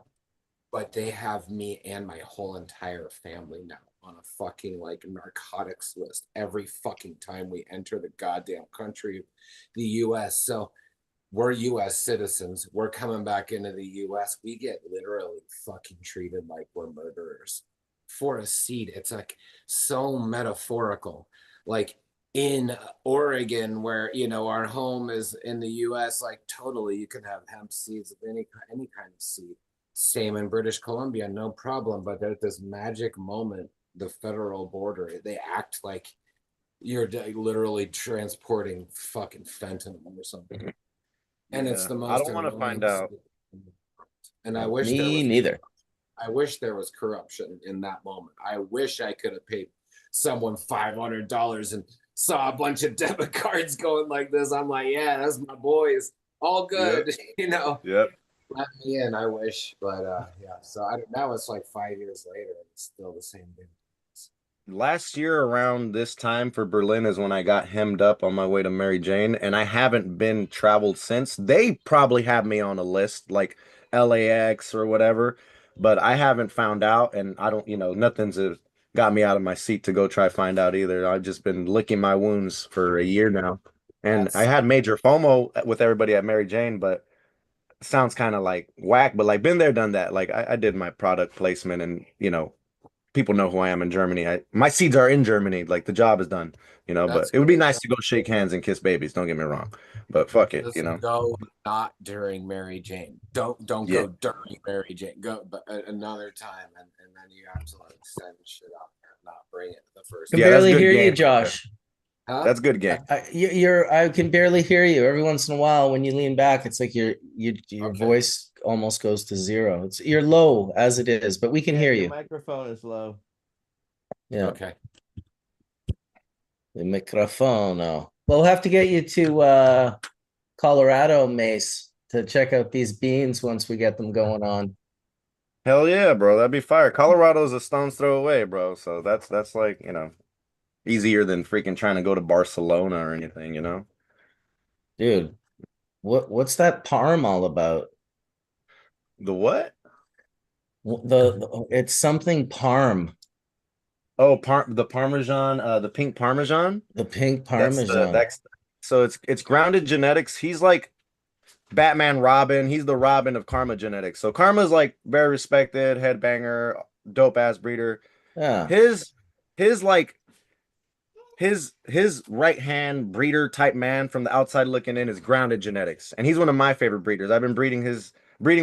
S2: But they have me and my whole entire family now on a fucking like narcotics list every fucking time we enter the goddamn country, the US. So we're US citizens. We're coming back into the US. We get literally fucking treated like we're murderers for a seed. It's like so metaphorical. Like in Oregon, where our home is in the US, like totally you can have hemp seeds of any kind of seed. Same in British Columbia, no problem. But at this magic moment, the federal border, they act like you're literally transporting fucking fentanyl or something. And it's
S6: Yeah,
S2: the
S6: I
S2: most
S6: don't want to find
S2: annoying.
S6: out.
S2: And I
S6: Yeah.
S2: wish there
S1: Me
S2: was
S1: neither.
S2: I wish there was corruption in that moment. I wish I could have paid someone $500 and saw a bunch of debit cards going like this. I'm like, yeah, that's my boys. All good,
S6: Yep.
S2: let me in. I wish, but yeah. So that was like 5 years later. It's still the same thing.
S6: Last year around this time for Berlin is when I got hemmed up on my way to Mary Jane, and I haven't been traveled since. They probably have me on a list like LAX or whatever, but I haven't found out, and I don't, nothing's got me out of my seat to go try find out either. I've just been licking my wounds for a year now, and I
S2: That's
S6: had major FOMO with everybody at Mary Jane, but sounds kind of like whack, but like been there, done that. Like I did my product placement, and people know who I am in Germany. My seeds are in Germany. Like the job is done, but
S2: that's
S6: it would be
S2: great.
S6: nice to go shake hands and kiss babies. Don't get me wrong, but fuck it,
S2: Just go not during Mary Jane. Don't
S6: Yeah.
S2: go during Mary Jane. Go but another time, and then you have to like send shit out there, not bring it the first
S1: Can
S6: Yeah,
S2: time.
S6: that's
S1: barely
S6: good
S1: hear you,
S6: game right there.
S1: Josh.
S2: Huh?
S6: That's good game.
S1: I can barely hear you. Every once in a while, when you lean back, it's like your
S2: Okay.
S1: voice almost goes to zero. You're low as it is, but we can hear
S4: Your
S1: you.
S4: microphone is low.
S1: Yeah,
S2: Okay.
S1: the microphone. Oh, we'll have to get you to Colorado, Mace, to check out these beans once we get them going on.
S6: Hell yeah, bro. That'd be fire. Colorado's a stone's throw away, bro. So that's like, easier than freaking trying to go to Barcelona or anything.
S1: Dude, what's that parm all about?
S6: The what?
S1: It's something parm,
S6: Oh, the Parmesan, the pink Parmesan.
S1: the pink
S6: That's the
S1: parmesan.
S6: that's so it's grounded genetics. He's like Batman Robin. He's the Robin of Karma genetics. So Karma's like very respected, headbanger, dope ass breeder.
S1: Yeah.
S6: His his like his right hand breeder type man from the outside looking in is grounded genetics. And he's one of my favorite breeders. I've been breeding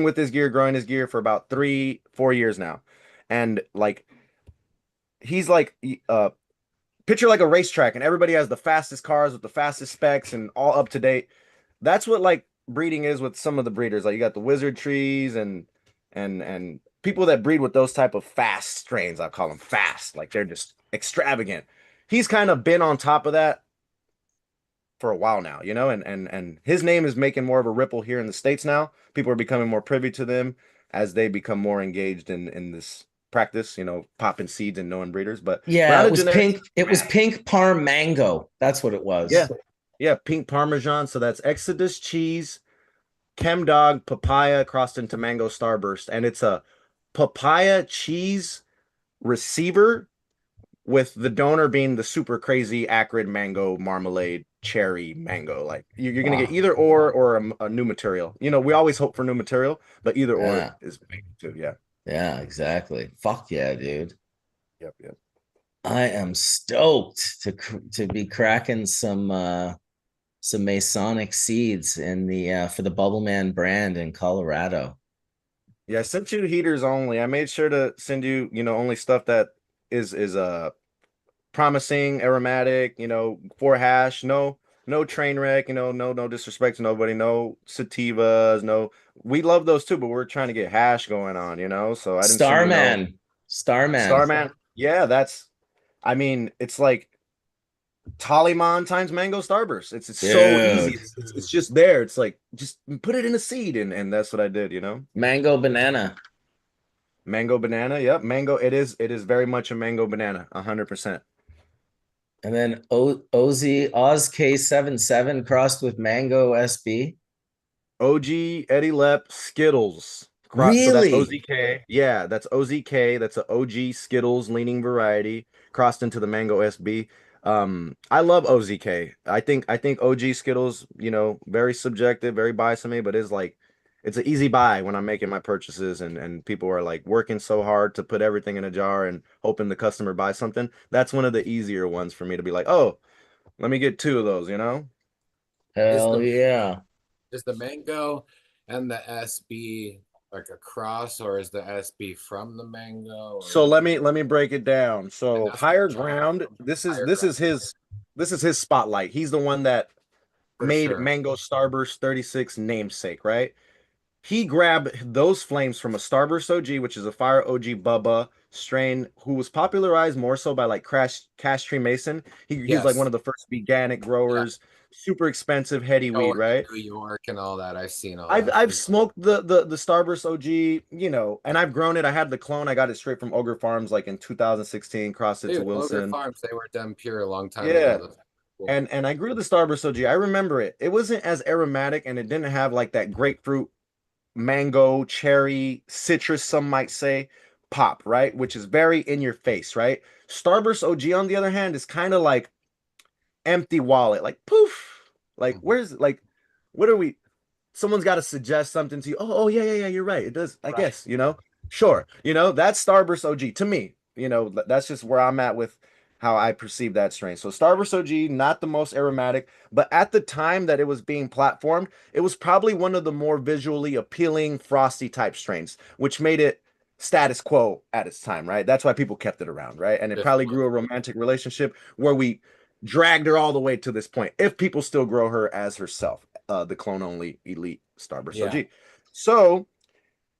S6: with his gear, growing his gear for about 3-4 years now. And like he's like picture like a racetrack and everybody has the fastest cars with the fastest specs and all up to date. That's what like breeding is with some of the breeders. Like you got the wizard trees and people that breed with those type of fast strains. I call them fast. Like they're just extravagant. He's kind of been on top of that for a while now, and his name is making more of a ripple here in the States now. People are becoming more privy to them as they become more engaged in this practice, popping seeds and knowing breeders. But
S1: Yeah, it
S6: grounded
S1: was
S6: genetics,
S1: pink. It was pink parm mango. That's what it
S6: yeah,
S1: was.
S6: yeah, pink Parmesan. So that's Exodus cheese, Chem Dog, papaya crossed into mango starburst, and it's a papaya cheese receiver with the donor being the super crazy acrid mango marmalade cherry mango. Like you're gonna get
S1: Wow.
S6: either or a new material. We always hope for new material, but either or
S1: Yeah.
S6: is big too. Yeah.
S1: Yeah, exactly. Fuck yeah, dude.
S6: Yep. Yep.
S1: I am stoked to be cracking some Masonic seeds in the for the Bubbleman brand in Colorado.
S6: Yeah, I sent you heaters only. I made sure to send you, only stuff that is promising, aromatic, for hash. No train wreck, no disrespect to nobody, no sativas, no. We love those too, but we're trying to get hash going on, so I didn't send you no
S1: Starman. Starman.
S6: Starman. Yeah, I mean, it's like Taliman times mango starburst. It's so easy.
S1: Dude.
S6: It's just there. It's like just put it in a seed, and that's what I did.
S1: Mango banana.
S6: Mango banana. Yep, mango. It is very much a mango banana, 100%.
S1: And then Oz K77 crossed with Mango SB.
S6: OG Eddie Lep Skittles. So that's
S1: Really?
S6: OZK. Yeah, that's OZK. That's a OG Skittles leaning variety crossed into the Mango SB. I love OZK. I think OG Skittles, very subjective, very biased to me, but it's an easy buy when I'm making my purchases and people are like working so hard to put everything in a jar and hoping the customer buys something. That's one of the easier ones for me to be like, oh, let me get two of those.
S2: Is
S1: Hell
S2: the
S1: yeah.
S2: is the mango and the SB like a cross, or is the SB from the mango, or
S6: So let me break it down.
S2: and
S6: So
S2: that's what
S6: higher
S2: John
S6: ground, this is
S2: higher
S6: this
S2: ground
S6: is his this is his spotlight. He's the one that
S2: for
S6: made
S2: sure.
S6: Mango Starburst 36 namesake, right? He grabbed those flames from a Starburst OG, which is a Fire OG Bubba strain, who was popularized more so by like Cash Tree Mason. He was like one
S2: Yes.
S6: of the first veganic
S2: Yeah.
S6: growers, super expensive heady weed,
S2: York
S6: right?
S2: and New York and all that. I've seen all
S6: I've
S2: that.
S6: I've smoked the Starburst OG, and I've grown it. I had the clone. I got it straight from Ogre Farms like in 2016, crossed it to
S2: Dude, Ogre
S6: Wilson.
S2: Farms, they were done pure a long time ago.
S6: Yeah.
S2: Those cool.
S6: And I grew the Starburst OG. I remember it. It wasn't as aromatic and it didn't have like that grapefruit, mango, cherry, citrus, some might say, pop, right? Which is very in your face, right? Starburst OG, on the other hand, is kind of like empty wallet, like poof. Like,
S2: Mhm.
S6: where's like what are we? Someone's got to suggest something to you. Oh, yeah, yeah, yeah, you're right. It does, I
S2: Right.
S6: guess, Sure. That's Starburst OG to me. That's just where I'm at with how I perceive that strain. So Starburst OG, not the most aromatic, but at the time that it was being platformed, it was probably one of the more visually appealing frosty type strains, which made it status quo at its time, right? That's why people kept it around, right? And it probably grew a
S2: Definitely.
S6: romantic relationship where we dragged her all the way to this point. If people still grow her as herself, the clone only elite Starburst
S2: Yeah.
S6: OG. So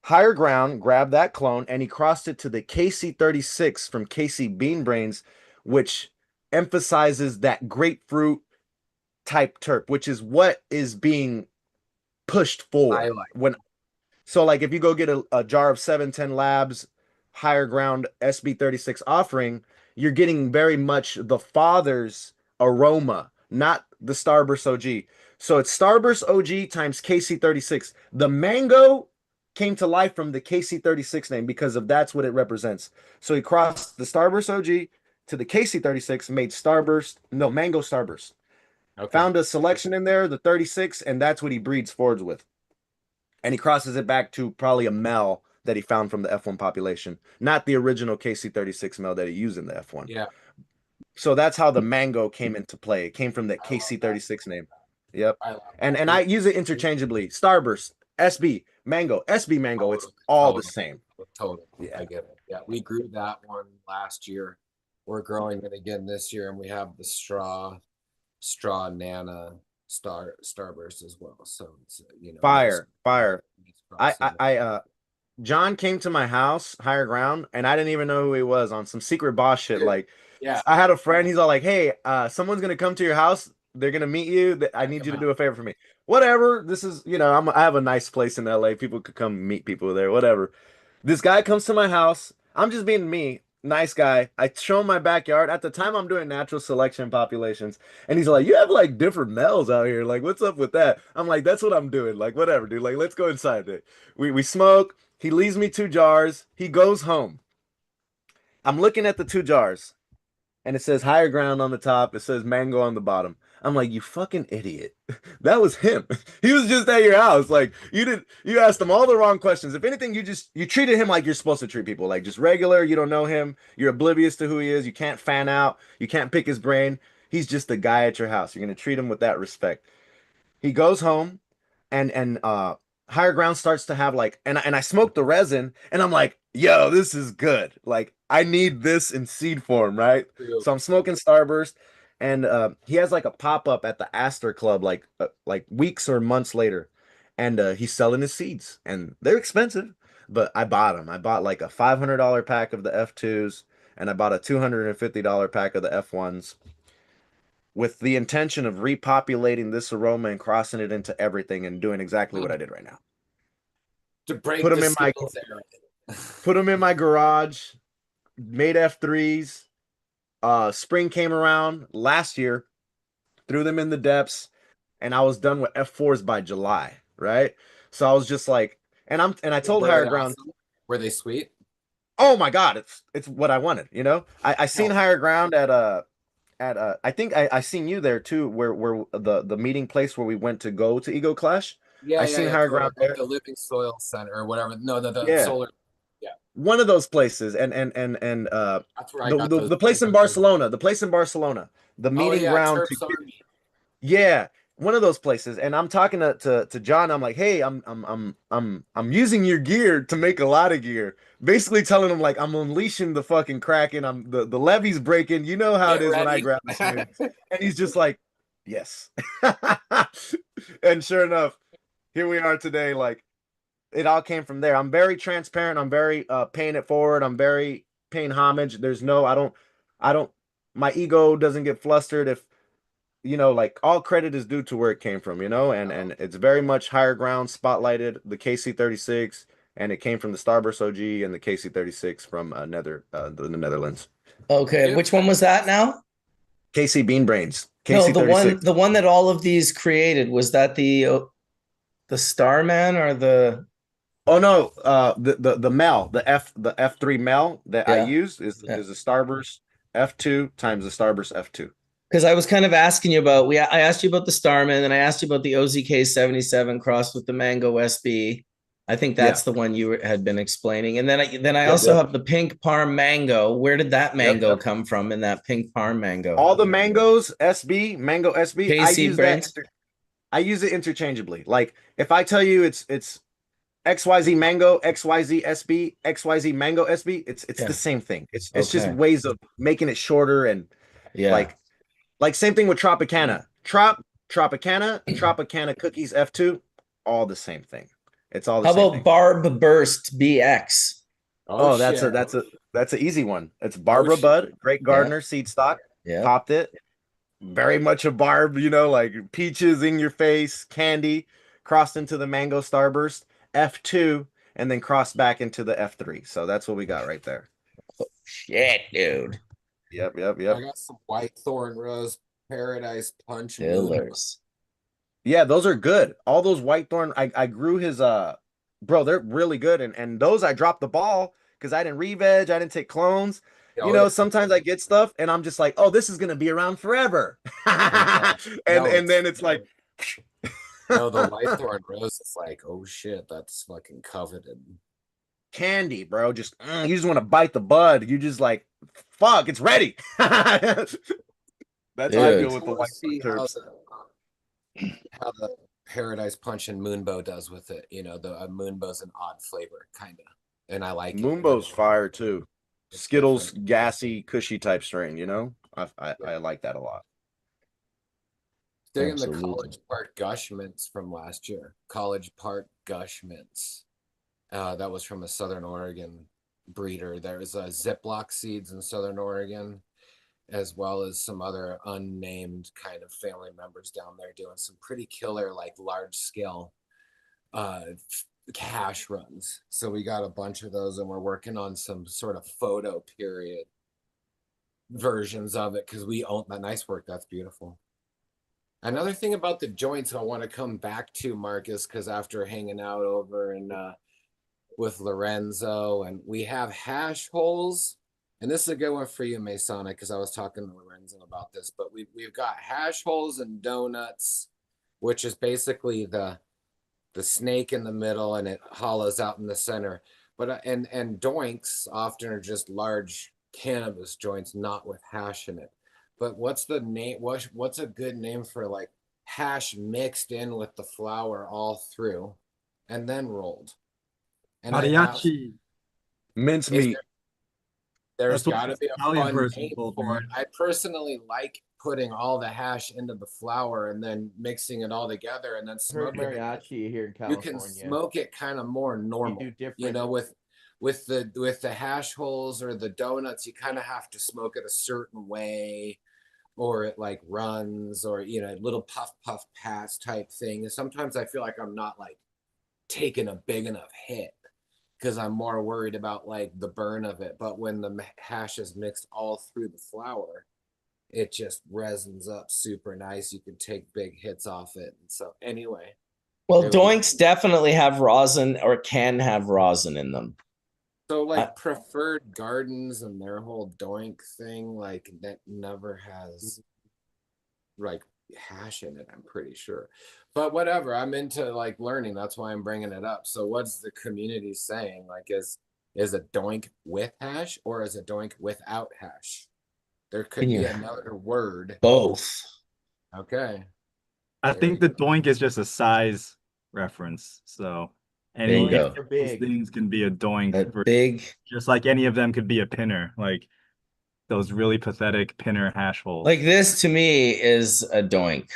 S6: higher ground grabbed that clone and he crossed it to the KC36 from KC Bean Brains, which emphasizes that grapefruit type terp, which is what is being pushed
S2: I
S6: forward.
S2: like.
S6: So like if you go get a jar of 710 Labs higher ground SB36 offering, you're getting very much the father's aroma, not the Starburst OG. So it's Starburst OG times KC36. The mango came to life from the KC36 name because of that's what it represents. So he crossed the Starburst OG to the KC36, made Starburst, no, Mango Starburst.
S2: Okay.
S6: Found a selection in there, the 36, and that's what he breeds Fords with, and he crosses it back to probably a male that he found from the F1 population, not the original KC36 male that he used in the F1.
S2: Yeah.
S6: So that's how the mango came into play. It came from that
S2: I love that.
S6: KC36 name. Yep.
S2: I love
S6: And
S2: that.
S6: I use it interchangeably. Starburst, SB, mango, SB mango. It's
S2: Totally,
S6: all the
S2: totally,
S6: same.
S2: totally. I
S6: Yeah.
S2: get it. Yeah, we grew that one last year. We're growing it again this year, and we have the straw Nana Starburst as well. So it's nice,
S6: Fire.
S2: nice
S6: I, I,
S2: crossover.
S6: I, uh, John came to my house, higher ground, and I didn't even know who he was on some secret boss shit.
S2: Dude,
S6: Like,
S2: yeah,
S6: I had a friend, he's all like, hey, someone's gonna come to your house. They're gonna meet you. I
S2: check
S6: need
S2: them
S6: you to
S2: out.
S6: do a favor for me. Whatever. This is, I have a nice place in LA. People could come meet people there, whatever. This guy comes to my house. I'm just being me. Nice guy. I show him my backyard. At the time, I'm doing natural selection populations. And he's like, you have like different males out here. Like, what's up with that? I'm like, that's what I'm doing. Like, whatever, dude. Like, let's go inside there. We smoke. He leaves me 2 jars. He goes home. I'm looking at the 2 jars and it says higher ground on the top. It says mango on the bottom. I'm like, you fucking idiot. That was him. He was just at your house. Like you asked him all the wrong questions. If anything, you treated him like you're supposed to treat people, like just regular. You don't know him. You're oblivious to who he is. You can't fan out. You can't pick his brain. He's just the guy at your house. You're gonna treat him with that respect. He goes home and higher ground starts to have like, and I smoke the resin, and I'm like, yo, this is good. Like I need this in seed form, right?
S2: True.
S6: So I'm smoking Starburst, and he has like a pop up at the Astor Club, like weeks or months later, and he's selling his seeds, and they're expensive, but I bought them. I bought like a $500 pack of the F2s, and I bought a $250 pack of the F1s with the intention of repopulating this aroma and crossing it into everything and doing exactly what I did right now.
S2: To break
S6: Put
S2: the
S6: them in my
S2: Skittles era.
S6: put them in my garage, made F3s. Spring came around last year, threw them in the depths, and I was done with F4s by July, right? So I was just like, and I told
S2: Were
S6: Higher
S2: they
S6: Ground,
S2: awesome? Were they sweet?
S6: oh my God, it's what I wanted, you know? I seen
S2: Oh.
S6: Higher Ground at I think I seen you there too, where the meeting place where we went to go to Ego Clash. I seen
S2: Yeah.
S6: Higher
S2: Totally.
S6: Ground
S2: At
S6: there.
S2: the Living Soil Center or whatever. No, the
S6: Yeah,
S2: solar. Yeah,
S6: one of those places, and
S2: that's where I
S6: the,
S2: got
S6: the
S2: those.
S6: the place in Barcelona, the
S2: Oh
S6: meeting
S2: yeah,
S6: ground to
S2: Terps Army.
S6: yeah, one of those places. And I'm talking to John. I'm like, hey, I'm using your gear to make a lot of gear. Basically telling him like I'm unleashing the fucking Kraken. I'm the levee's breaking. You know how it
S2: Get
S6: is when I
S2: ready.
S6: grab the swings. And he's just like, yes. And sure enough, here we are today. Like it all came from there. I'm very transparent. I'm very paying it forward. I'm very paying homage. There's no, I don't, my ego doesn't get flustered if, like all credit is due to where it came from, and it's very much higher ground spotlighted the KC36, and it came from the Starburst OG and the KC36 from the Netherlands.
S1: Okay, which one was that now?
S6: KC Bean Brains,
S1: No, the
S6: KC36.
S1: one that all of these created, was that the Starman or the
S6: Oh no, the Mel, the F3 Mel that I
S1: yeah.
S6: used is a Starburst F2 times the Starburst F2.
S1: Because I was kind of asking you about I asked you about the Starman and I asked you about the OZK 77 crossed with the Mango SB. I think
S6: Yeah.
S1: that's the one you had been explaining. And then I
S6: Yep,
S1: also
S6: yep.
S1: have the pink Parm Mango. Where did that
S6: Yep,
S1: mango
S6: yep.
S1: come from in that pink Parm Mango?
S6: All the mangoes, Mango SB,
S1: KC Brains?
S6: I use it interchangeably. Like if I tell you it's XYZ Mango, XYZ SB, XYZ Mango SB, it's the
S1: Yeah.
S6: same thing. It's just
S1: Okay.
S6: ways of making it shorter and
S1: Yeah.
S6: like same thing with Tropicana. Tropicana cookies F2, all the same thing. It's all the
S1: How
S6: same
S1: about
S6: thing.
S1: Barb Burst BX?
S2: Oh
S6: Oh,
S2: shit.
S6: that's an easy one. It's
S2: Oh
S6: Barbara
S2: shit.
S6: Bud, Great
S1: Yeah.
S6: Gardener seed stock.
S1: Yeah.
S6: Popped it. Very much a barb, like peaches in your face, candy, crossed into the mango starburst, F2, and then crossed back into the F3. So that's what we got right there.
S1: Shit, dude.
S6: Yep, yep,
S2: I
S6: yep.
S2: got some White Thorn Rose, Paradise Punch,
S1: Killers.
S6: Yeah, those are good. All those white thorn, I grew his bro, they're really good. And those I dropped the ball because I didn't re-veg, I didn't take clones.
S2: Oh, yeah.
S6: Sometimes I get stuff and I'm just like, oh, this is gonna be around forever.
S2: No,
S6: And then it's like
S2: no, the White Thorn Rose is like, oh shit, that's fucking coveted.
S6: candy, bro. Just you just want to bite the bud. You just like, fuck, it's ready. That's how I
S1: Dude.
S6: feel with the
S2: We'll
S6: white
S2: see
S6: terps.
S2: how the Paradise Punch and Moonbow does with it. The Moonbow's an odd flavor, kind of, and I like it.
S6: Moonbow's fire too.
S2: It's
S6: Skittles,
S2: different.
S6: gassy, cushy type strain. I like that a lot.
S2: Digging the
S1: Absolutely.
S2: College Park Gush Mints from last year. College Park Gush Mints. That was from a Southern Oregon breeder. There's Ziploc seeds in Southern Oregon, as well as some other unnamed kind of family members down there doing some pretty killer, like large scale cash runs. So we got a bunch of those and we're working on some sort of photo period versions of it because we own that. Nice work. That's beautiful. Another thing about the joints I want to come back to, Marcus, because after hanging out over and with Lorenzo, and we have hash holes, and this is a good one for you, Masonic, because I was talking to Lorenzo about this, but we've got hash holes and donuts, which is basically the snake in the middle and it hollows out in the center. But and doinks often are just large cannabis joints, not with hash in it. But what's the name? What's a good name for like hash mixed in with the flour all through? and then rolled. And I asked,
S3: Mariachi.
S6: Mincemeat.
S2: there's
S3: That's what
S2: got to
S3: this
S2: be a
S3: Italian
S2: fun
S3: person
S2: name
S3: told
S2: for
S3: me.
S2: it. I personally like putting all the hash into the flour and then mixing it all together and then
S4: Heard
S2: smoking it.
S4: mariachi here in
S2: You
S4: California.
S2: can smoke it kind of more normal.
S4: do different.
S2: You know, with the hash holes or the donuts, you kind of have to smoke it a certain way, or it like runs, or you know, little puff pass type thing. And sometimes I feel like I'm not like taking a big enough hit because I'm more worried about like the burn of it. But when the hash is mixed all through the flour, it just resins up super nice. You can take big hits off it. And so anyway.
S1: Well, doinks definitely have rosin or can have rosin in them.
S2: So like Preferred Gardens and their whole doink thing, like that never has like hash in it, I'm pretty sure. But whatever, I'm into like learning. That's why I'm bringing it up. So what's the community saying? Like is a doink with hash or is a doink without hash? There could be another word.
S1: Both.
S2: Okay.
S3: I think the doink is just a size reference. So any
S1: Bingo.
S3: of those things can be a doink.
S1: Big.
S3: Just like any of them could be a pinner. Like those really pathetic pinner hash holes.
S1: Like this to me is a doink.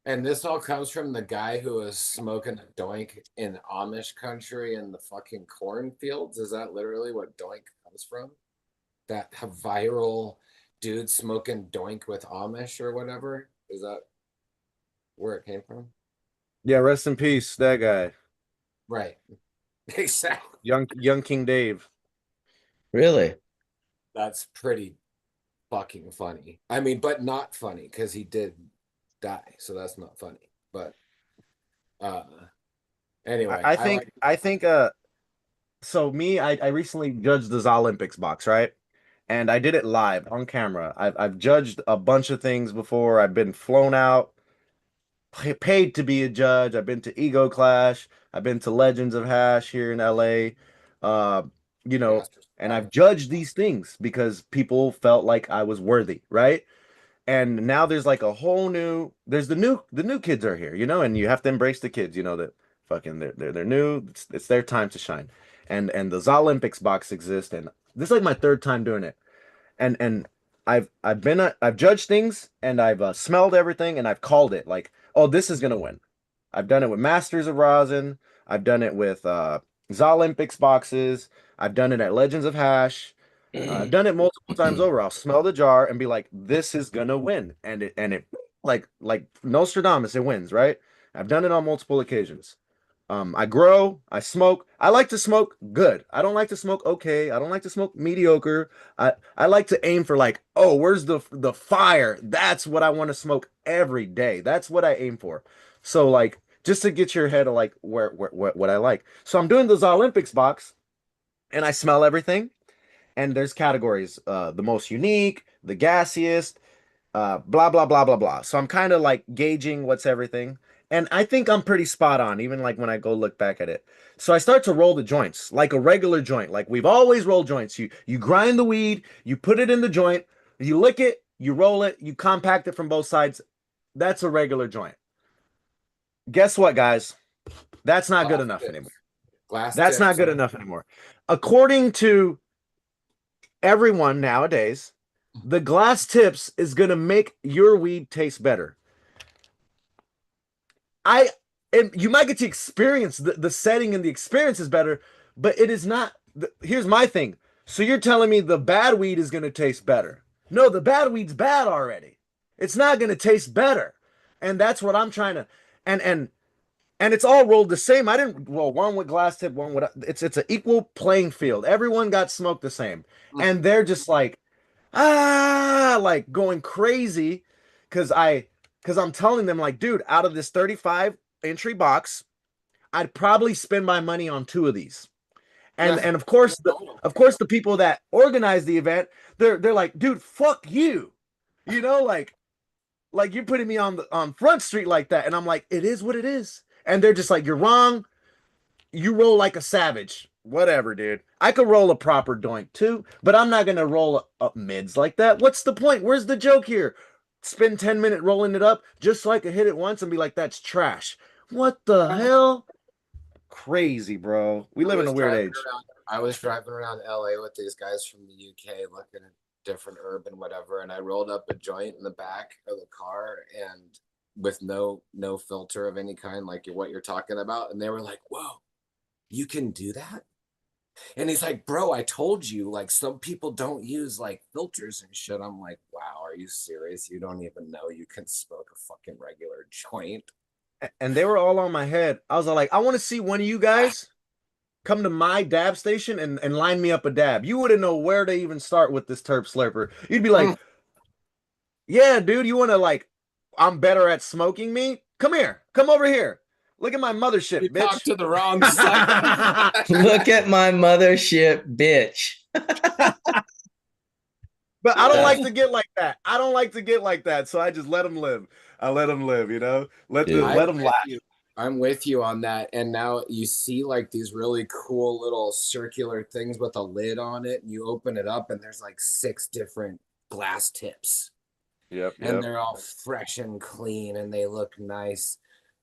S2: And this all comes from the guy who was smoking a doink in Amish country in the fucking cornfields. Is that literally what doink comes from? That viral dude smoking doink with Amish or whatever? Is that where it came from?
S6: Yeah, rest in peace, that guy.
S2: Right. Exactly.
S6: Young King Dave.
S1: Really?
S2: That's pretty fucking funny. I mean, but not funny because he did die, so that's not funny. But anyway,
S6: I think so me, I recently judged the Olympics box, right? And I did it live on camera. I've judged a bunch of things before. I've been flown out, paid to be a judge. I've been to Ego Clash. I've been to Legends of Hash here in LA. You know, and I've judged these things because people felt like I was worthy, right? And now there's like a whole new, there's the new kids are here, you know, and you have to embrace the kids, you know, that fucking they're new. It's their time to shine. And the Olympics box exists, and this is like my third time doing it. And I've judged things, and I've smelled everything, and I've called it like, oh, this is gonna win. I've done it with Masters of Rosin. I've done it with Olympics boxes. I've done it at Legends of Hash. I've done it multiple times over. I'll smell the jar and be like, this is gonna win. And it like Nostradamus, it wins, right? I've done it on multiple occasions. I grow, I smoke. I like to smoke good. I don't like to smoke okay. I don't like to smoke mediocre. I like to aim for like, oh, where's the fire? That's what I want to smoke every day. That's what I aim for. So like just to get your head of like where what I like. So I'm doing this Olympics box and I smell everything. And there's categories, the most unique, the gassiest, blah blah blah blah blah. So I'm kind of like gauging what's everything. And I think I'm pretty spot on, even like when I go look back at it. So I start to roll the joints like a regular joint, like we've always rolled joints. You grind the weed, you put it in the joint, you lick it, you roll it, you compact it from both sides. That's a regular joint. Guess what, guys? That's not good enough anymore. That's not good enough anymore. According to everyone nowadays, the glass tips is going to make your weed taste better. You might get to experience the setting, and the experience is better, but it is not. Here's my thing. So you're telling me the bad weed is going to taste better? No, the bad weed's bad already. It's not going to taste better. And that's what I'm trying to, and it's all rolled the same. I didn't roll one with glass tip, one with, it's an equal playing field. Everyone got smoked the same. And they're just like, like going crazy because I'm telling them like, dude, out of this 35 entry box, I'd probably spend my money on 2 of these. And of course the people that organize the event, they're like, dude, fuck you. You know, like you're putting me on Front Street like that. And I'm like, it is what it is. And they're just like, you're wrong. You roll like a savage. Whatever, dude. I could roll a proper doink too, but I'm not gonna roll up mids like that. What's the point? Where's the joke here? Spend 10 minutes rolling it up just so I could hit it once and be like, that's trash. What the hell? crazy, bro. We live in a weird age.
S2: I was driving around LA with these guys from the UK looking at different herb and whatever, and I rolled up a joint in the back of the car and with no filter of any kind, like what you're talking about, and they were like, whoa, you can do that? And he's like, bro, I told you, like, some people don't use like filters and shit. I'm like, wow, are you serious? You don't even know you can smoke a fucking regular joint?
S6: And they were all on my head. I was like, I want to see one of you guys come to my dab station and line me up a dab. You wouldn't know where to even start with this terp slurper. You'd be like, yeah, dude, you want to like, I'm better at smoking me? Come here. Come over here. Look at my mothership,
S2: You
S6: bitch.
S2: talked to the wrong side.
S1: Look at my mothership, bitch.
S6: But I don't like to get like that. I don't like to get like that. So I just let them live. I let them live, you know? Let
S1: Dude.
S6: them laugh.
S2: I'm with you on that. And now you see like these really cool little circular things with a lid on it. And you open it up and there's like 6 different glass tips.
S6: Yep.
S2: And they're all fresh and clean and they look nice.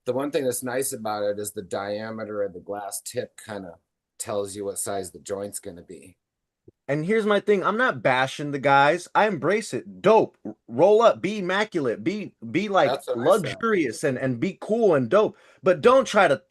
S2: The one thing that's nice about it is the diameter of the glass tip kind of tells you what size the joint's going to be.
S6: And here's my thing. I'm not bashing the guys. I embrace it. Dope. Roll up. Be immaculate. Be like luxurious and be cool and dope. But don't try to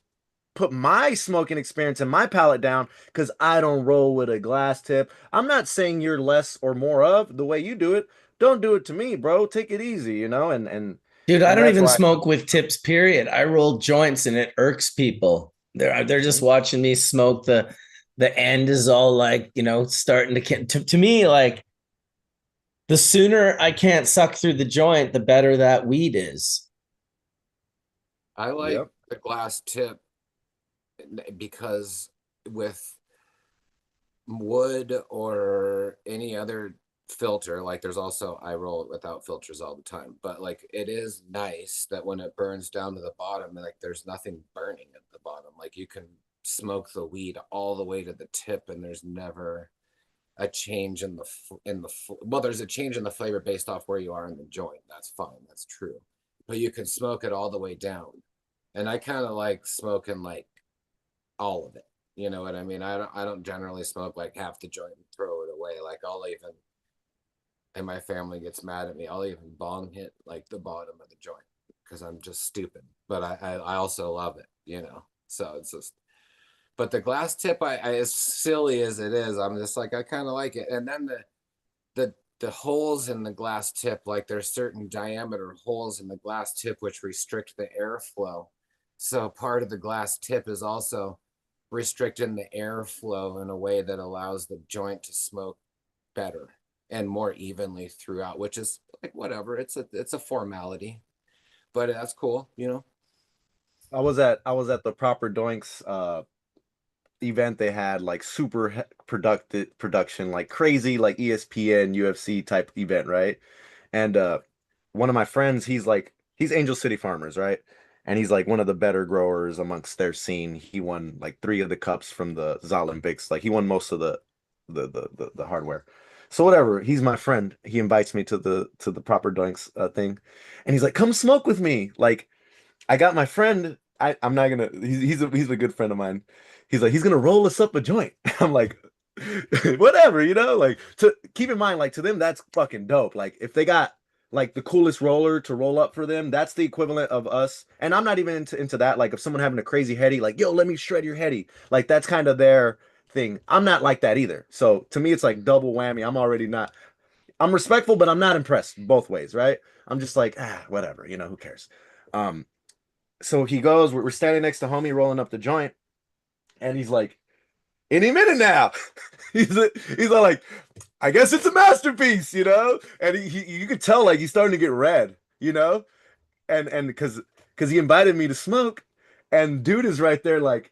S6: put my smoking experience and my palate down because I don't roll with a glass tip. I'm not saying you're less or more of the way you do it. Don't do it to me, bro. Take it easy, you know? And
S1: dude, I don't
S6: that's
S1: even
S6: why
S1: smoke with tips, period. I roll joints and it irks people. They're just watching me smoke. The end is all like, you know, starting to me, like the sooner I can't suck through the joint, the better that weed is.
S2: I like the glass tip because with wood or any other filter, like there's also, I roll it without filters all the time, but like it is nice that when it burns down to the bottom, like there's nothing burning at the bottom. Like you can smoke the weed all the way to the tip and there's never a change in well, there's a change in the flavor based off where you are in the joint. That's fine, that's true, but you can smoke it all the way down. And I kind of like smoking like all of it, you know what I mean? I don't generally smoke like half the joint and throw it away. Like I'll even, and my family gets mad at me, I'll even bong hit like the bottom of the joint because I'm just stupid, but I also love it, you know? So it's just, but the glass tip, I as silly as it is, I'm just like, I kind of like it. And then the holes in the glass tip, like there's certain diameter holes in the glass tip which restrict the airflow. So part of the glass tip is also restricting the airflow in a way that allows the joint to smoke better and more evenly throughout, which is like whatever. It's a formality, but that's cool, you know.
S6: I was at the Proper Doinks event. They had like super production, like crazy, like ESPN UFC type event, right? And one of my friends, he's Angel City Farmers, right? And he's like one of the better growers amongst their scene. He won like 3 of the cups from the Olympics. Like he won most of the hardware. So whatever, he's my friend. He invites me to the Proper Doinks thing, and he's like, "Come smoke with me." Like I got my friend. I'm not gonna. He's a good friend of mine. He's like, he's gonna roll us up a joint. I'm like, whatever, you know. Like to keep in mind, like to them, that's fucking dope. Like if they got like the coolest roller to roll up for them, that's the equivalent of us. And I'm not even into that. Like if someone having a crazy heady, like yo, let me shred your heady. Like that's kind of their thing. I'm not like that either. So to me, it's like double whammy. I'm already not. I'm respectful, but I'm not impressed both ways, right? I'm just like, whatever, you know, who cares? So he goes, we're standing next to homie rolling up the joint, and he's like, any minute now. he's all like, I guess it's a masterpiece, you know? And you could tell like he's starting to get red, you know? And because he invited me to smoke, and dude is right there like,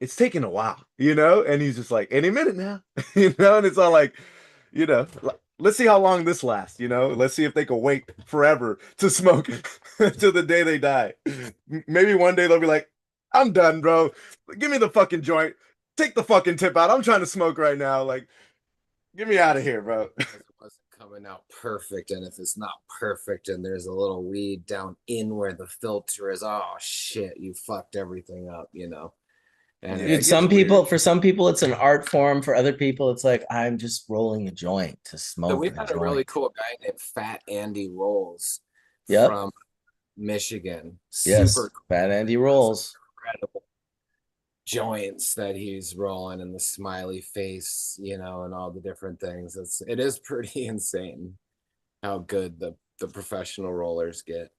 S6: it's taking a while, you know? And he's just like, any minute now, you know? And it's all like, you know, let's see how long this lasts, you know? Let's see if they can wait forever to smoke till the day they die. Maybe one day they'll be like, I'm done, bro. Give me the fucking joint. Take the fucking tip out. I'm trying to smoke right now. Like, get me out of here, bro.
S2: It wasn't coming out perfect. And if it's not perfect and there's a little weed down in where the filter is, oh shit, you fucked everything up, you know? And
S6: Yeah,
S1: Dude,
S6: it
S1: some
S6: gets weird.
S1: people, for some people, it's an art form. For other people, it's like, I'm just rolling a joint to
S2: so
S1: smoke
S2: we've
S1: a
S2: had a really
S1: joint.
S2: cool guy named Fat Andy Rolls
S1: Yep.
S2: from Michigan.
S1: Yes.
S2: Super cool.
S1: Fat Andy rolls.
S2: Incredible joints that he's rolling and the smiley face, you know, and all the different things. It is pretty insane how good the professional rollers get.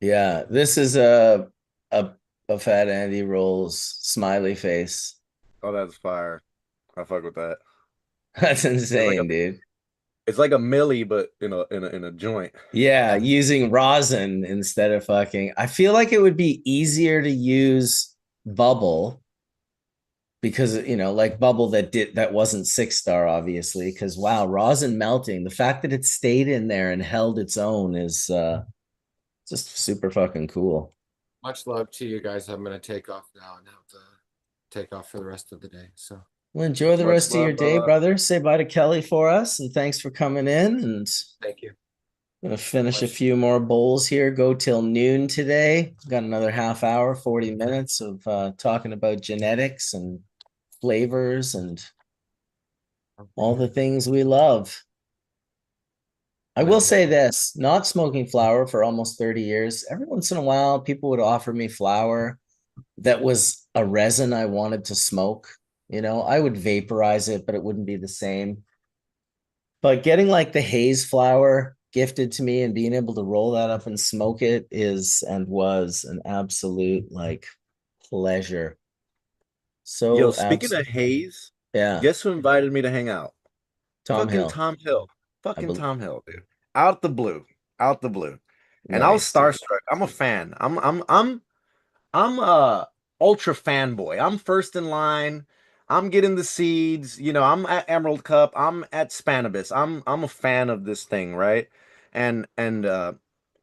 S1: Yeah, this is a Fat Andy rolls smiley face.
S6: Oh, that's fire. I fuck with that.
S1: That's insane, dude.
S6: It's like a millie, but in a joint.
S1: Yeah, using rosin instead of fucking. I feel like it would be easier to use bubble because like bubble that wasn't 6-star, obviously. Because wow, rosin melting, the fact that it stayed in there and held its own is just super fucking cool.
S2: Much love to you guys. I'm gonna take off now and have to take off for the rest of the day. So
S1: Well, enjoy the
S6: Much
S1: rest of your
S6: love,
S1: day,
S6: brother.
S1: brother. Say bye to Kelly for us, and thanks for coming in. And
S2: thank you.
S1: I'm gonna finish a few more bowls here. Go till noon today. Got another half hour, 40 minutes of talking about genetics and flavors and all the things we love. I will say this, not smoking flower for almost 30 years. Every once in a while, people would offer me flower that was a resin I wanted to smoke. I would vaporize it, but it wouldn't be the same. But getting like the haze flower gifted to me and being able to roll that up and smoke it is and was an absolute like pleasure. So
S6: Yo, speaking of haze,
S1: yeah,
S6: guess who invited me to hang out?
S1: Tom
S6: Fucking
S1: Hill.
S6: Tom Hill. Fucking
S1: bel-
S6: Tom Hill, dude. Out the blue. Out the blue. And I was
S1: Nice, dude.
S6: starstruck. I'm a fan. I'm a ultra fanboy. I'm first in line. I'm getting the seeds. I'm at Emerald Cup. I'm at Spanibus. I'm a fan of this thing, right? And I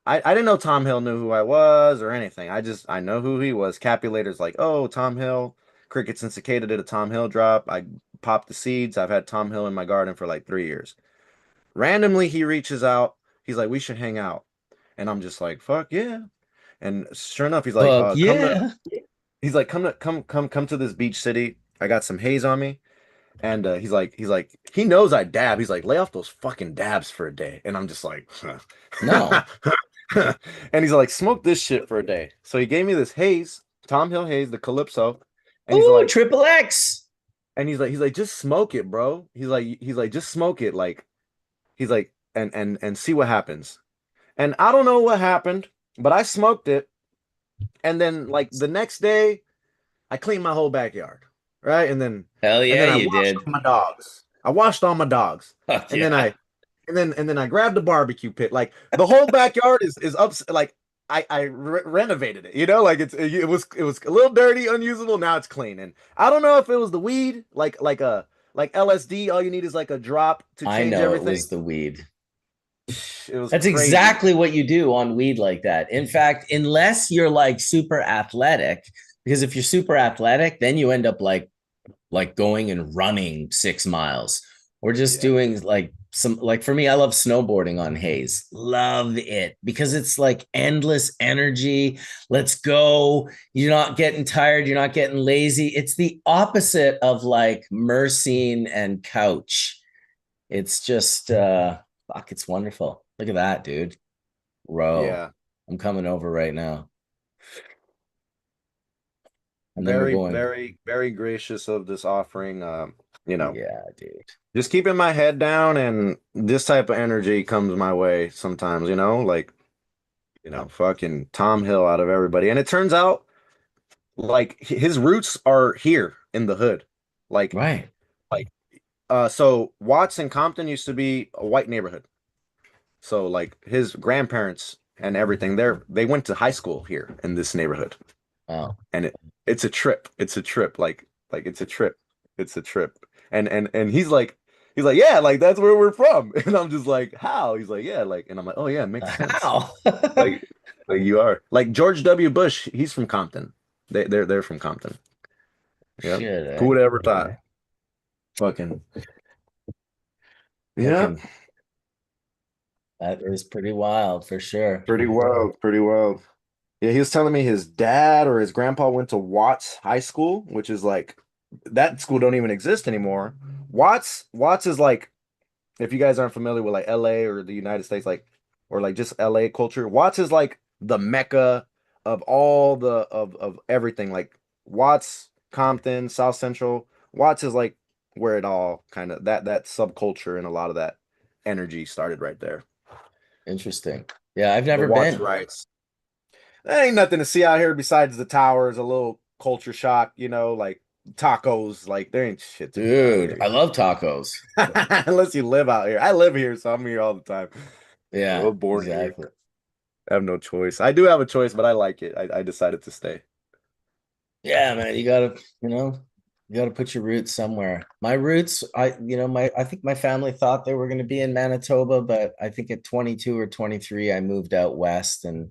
S6: didn't know Tom Hill knew who I was or anything. I know who he was. Capulator's like, oh, Tom Hill. Crickets and Cicada did a Tom Hill drop. I popped the seeds. I've had Tom Hill in my garden for like 3 years. Randomly, he reaches out. He's like, we should hang out. And I'm just like, fuck yeah. And sure enough, he's like,
S1: Fuck yeah.
S6: come to this beach city. I got some haze on me. And he knows I dab. He's like, lay off those fucking dabs for a day. And I'm just like, huh.
S1: No.
S6: And he's like, smoke this shit for a day. So he gave me this haze, Tom Hill haze, the Calypso. And he's
S1: Ooh,
S6: like,
S1: triple X.
S6: and he's like, just smoke it, bro. He's like, just smoke it. Like, he's like, and see what happens. And I don't know what happened, but I smoked it. And then like the next day, I cleaned my whole backyard. Right.
S1: Hell
S6: And
S1: yeah,
S6: then I
S1: you
S6: washed
S1: did.
S6: all my dogs. I washed all my dogs.
S1: Fuck
S6: And
S1: yeah.
S6: then I grabbed the barbecue pit. Like the whole backyard is up. Like I renovated it. Like it was a little dirty, unusable. Now it's clean. And I don't know if it was the weed, like LSD. All you need is like a drop to
S1: I
S6: change
S1: know it
S6: everything.
S1: was the weed.
S6: It was
S1: That's
S6: crazy.
S1: exactly what you do on weed like that. In fact, unless you're like super athletic, because if you're super athletic, then you end up like going and running 6 miles or just doing like for me, I love snowboarding on haze. Love it because it's like endless energy. Let's go. You're not getting tired. You're not getting lazy. It's the opposite of like Myrcene and couch. It's just fuck, it's wonderful. Look at that, dude. Bro,
S6: Yeah.
S1: I'm coming over right now. And then we're
S6: Very,
S1: going.
S6: very, very gracious of this offering.
S1: Yeah, dude.
S6: Just keeping my head down, and this type of energy comes my way sometimes, like, fucking Tom Hill out of everybody. And it turns out like his roots are here in the hood. Like,
S1: Right.
S6: so Watts and Compton used to be a white neighborhood. So like his grandparents and everything, they went to high school here in this neighborhood.
S1: Oh.
S6: And it's a trip. It's a trip. Like it's a trip. It's a trip. And he's like, yeah, like that's where we're from. And I'm just like, how? He's like, yeah, like, and I'm like, oh yeah, it makes sense.
S1: How?
S6: Like, like you are. Like George W. Bush, he's from Compton. They're from Compton. Yeah.
S1: Shit, eh?
S6: Who would have ever thought? Fucking. Yeah.
S1: Fucking, that is pretty wild for sure.
S6: Pretty wild. Pretty wild. Yeah, he was telling me his dad or his grandpa went to Watts High School, which is like that school don't even exist anymore. Watts is like, if you guys aren't familiar with like LA or the United States, like, or like just LA culture, Watts is like the mecca of all of everything. Like Watts, Compton, South Central. Watts is like where it all kind of that subculture and a lot of that energy started right there.
S1: Interesting. Yeah, I've
S6: The
S1: never
S6: Watts
S1: been.
S6: rights. There ain't nothing to see out here besides the towers, a little culture shock, like tacos. Like there ain't shit to do out
S1: Dude,
S6: here.
S1: I love tacos.
S6: Unless you live out here. I live here, so I'm here all the time. I
S1: Yeah,
S6: was born here.
S1: exactly.
S6: I have no choice. I do have a choice, but I like it. I decided to stay.
S1: Yeah, man, you gotta put your roots somewhere. My roots, I think my family thought they were going to be in Manitoba, but I think at 22 or 23, I moved out west and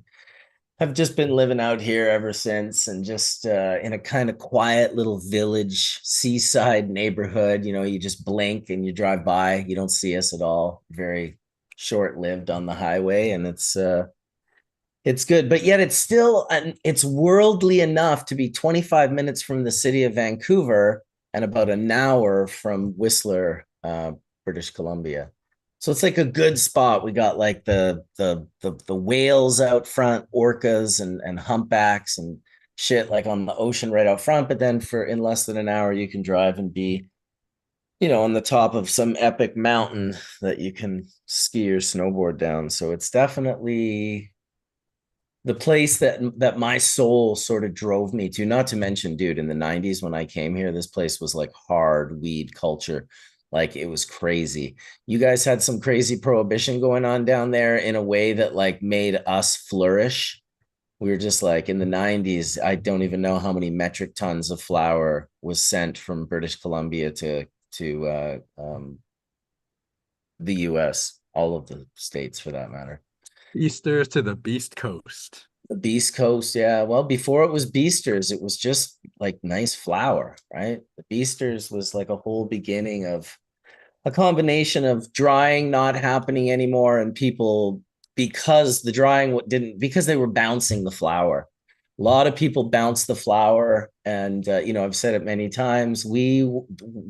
S1: have just been living out here ever since, and just in a kind of quiet little village, seaside neighborhood. You just blink and you drive by, you don't see us at all. Very short-lived on the highway, and it's good, but yet it's worldly enough to be 25 minutes from the city of Vancouver and about an hour from Whistler, British Columbia. So it's like a good spot. We got like the whales out front, orcas and humpbacks and shit like on the ocean right out front. But then for in less than an hour, you can drive and be, on the top of some epic mountain that you can ski or snowboard down. So it's definitely the place that my soul sort of drove me to. Not to mention, dude, in the 90s when I came here, this place was like hard weed culture. Like it was crazy. You guys had some crazy prohibition going on down there in a way that like made us flourish. We were just like in the 90s, I don't even know how many metric tons of flour was sent from British Columbia to the US, all of the states for that matter.
S3: Easter to the Beast Coast.
S1: The Beast Coast, yeah. Well, before it was Beasters, it was just like nice flour, right? The Beasters was like a whole beginning of a combination of drying not happening anymore and people, because the drying didn't, because they were bouncing the flour. A lot of people bounced the flour, and I've said it many times. We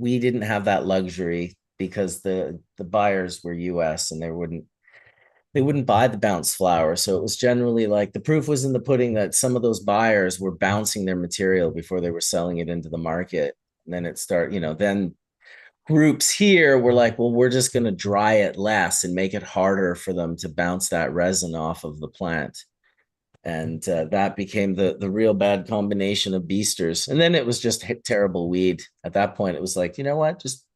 S1: didn't have that luxury because the buyers were U.S. and they wouldn't buy the bounce flour. So it was generally like the proof was in the pudding that some of those buyers were bouncing their material before they were selling it into the market. And then then groups here were like, well, we're just going to dry it less and make it harder for them to bounce that resin off of the plant. And that became the real bad combination of beasters. And then it was just terrible weed. At that point, it was like, you know what? Just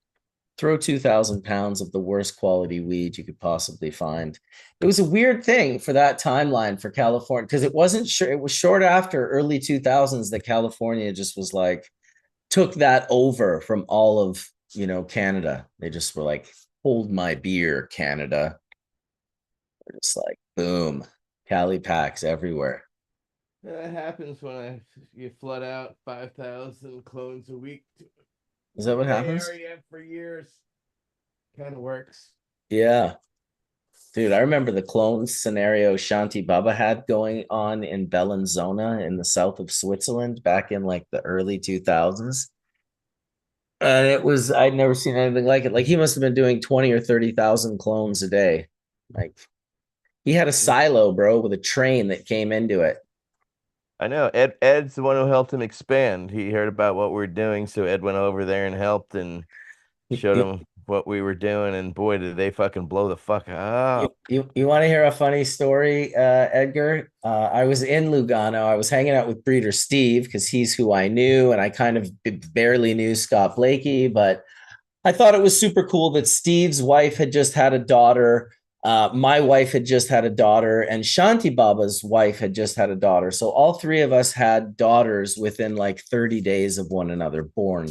S1: throw 2,000 pounds of the worst quality weed you could possibly find. It was a weird thing for that timeline for California, because it wasn't sure. It was short after early 2000s that California just was like, took that over from all of, Canada. They just were like, hold my beer, Canada. They're just like, boom, Cali packs everywhere.
S4: That happens when you flood out 5,000 clones a week.
S1: Is that what happens?
S4: Area for years. Kind of works.
S1: Yeah. Dude, I remember the clone scenario Shanti Baba had going on in Bellinzona in the south of Switzerland back in like the early 2000s. And I'd never seen anything like it. Like he must have been doing 20 or 30,000 clones a day. Like he had a silo, bro, with a train that came into it.
S4: I know. Ed's the one who helped him expand. He heard about what we were doing, so Ed went over there and helped and showed him what we were doing, and boy, did they fucking blow the fuck up.
S1: You want to hear a funny story, Edgar? I was in Lugano. I was hanging out with breeder Steve because he's who I knew, and I kind of barely knew Scott Blakey, but I thought it was super cool that Steve's wife had just had a daughter. My wife had just had a daughter, and Shanti Baba's wife had just had a daughter. So all three of us had daughters within like 30 days of one another born.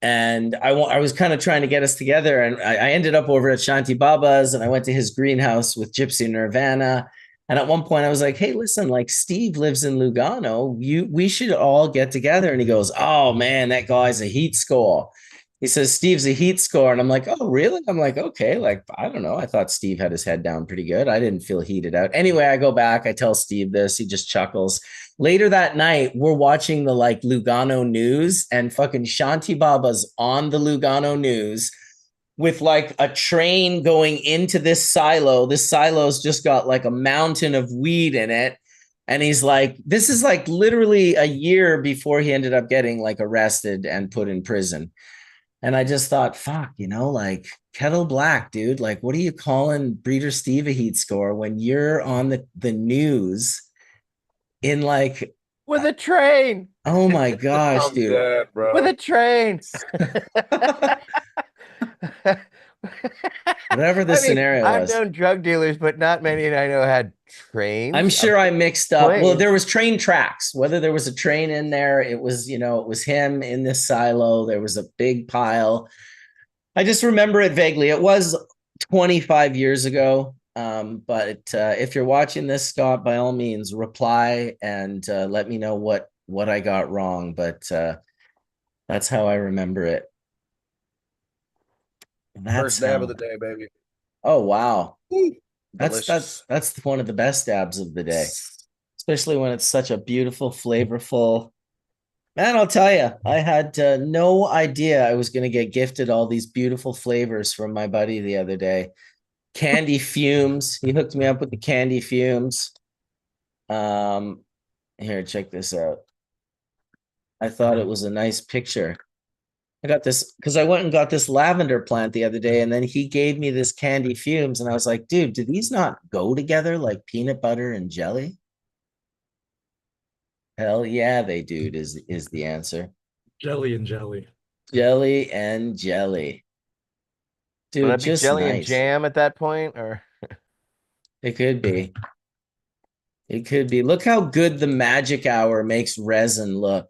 S1: And I was kind of trying to get us together, and I ended up over at Shanti Baba's, and I went to his greenhouse with Gypsy Nirvana. And at one point, I was like, "Hey, listen, like Steve lives in Lugano. We should all get together." And he goes, "Oh man, that guy's a heat score." He says Steve's a heat score, and I'm like, oh really? I'm like, okay, like I don't know. I thought Steve had his head down pretty good. I didn't feel heated out. Anyway, I go back, I tell Steve this, he just chuckles. Later that night, we're watching the like Lugano news, and fucking Shanti Baba's on the Lugano news with like a train going into this silo. This silo's just got like a mountain of weed in it. And he's like, this is like literally a year before he ended up getting like arrested and put in prison. And I just thought, fuck, like kettle black, dude. Like, what are you calling Breeder Steve a heat score when you're on the news in like
S4: With a train.
S1: Oh my gosh,
S6: I'm
S1: dude.
S6: dead, bro.
S4: With a train.
S1: Whatever the scenario
S4: I've
S1: was.
S4: known drug dealers, but not many I know had trains.
S1: I'm sure I mixed up. Well,
S4: planes.
S1: there was train tracks. Whether there was a train in there, it was, it was him in this silo. There was a big pile. I just remember it vaguely. It was 25 years ago. But if you're watching this, Scott, by all means, reply and let me know what I got wrong. But that's how I remember it.
S6: First dab of the day, baby.
S1: Oh wow.
S6: Delicious.
S1: That's one of the best dabs of the day, especially when it's such a beautiful, flavorful. Man, I'll tell you, I had no idea I was going to get gifted all these beautiful flavors from my buddy the other day. Candy fumes. He hooked me up with the candy fumes. Here, check this out. I thought it was a nice picture. I got this because I went and got this lavender plant the other day, and then he gave me this candy fumes, and I was like, dude, do these not go together like peanut butter and jelly? Hell yeah, they do, is the answer.
S3: Jelly and jelly.
S1: Jelly and jelly. Dude,
S4: Would that be
S1: just
S4: jelly and
S1: nice.
S4: jam at that point, or
S1: It could be. It could be. Look how good the magic hour makes resin look.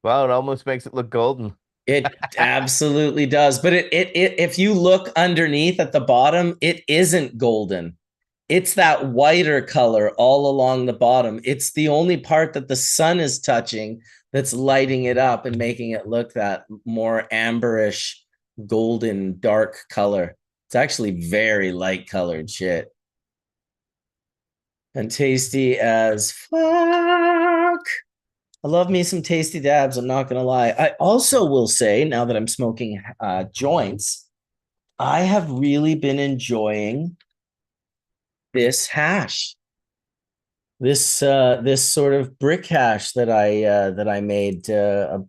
S4: wow, it almost makes it look golden.
S1: It absolutely does. But it if you look underneath at the bottom, it isn't golden. It's that whiter color all along the bottom. It's the only part that the sun is touching that's lighting it up and making it look that more amberish, golden, dark color. It's actually very light colored shit. And tasty as fuck. I love me some tasty dabs. I'm not going to lie. I also will say, now that I'm smoking joints, I have really been enjoying this hash, this sort of brick hash that I made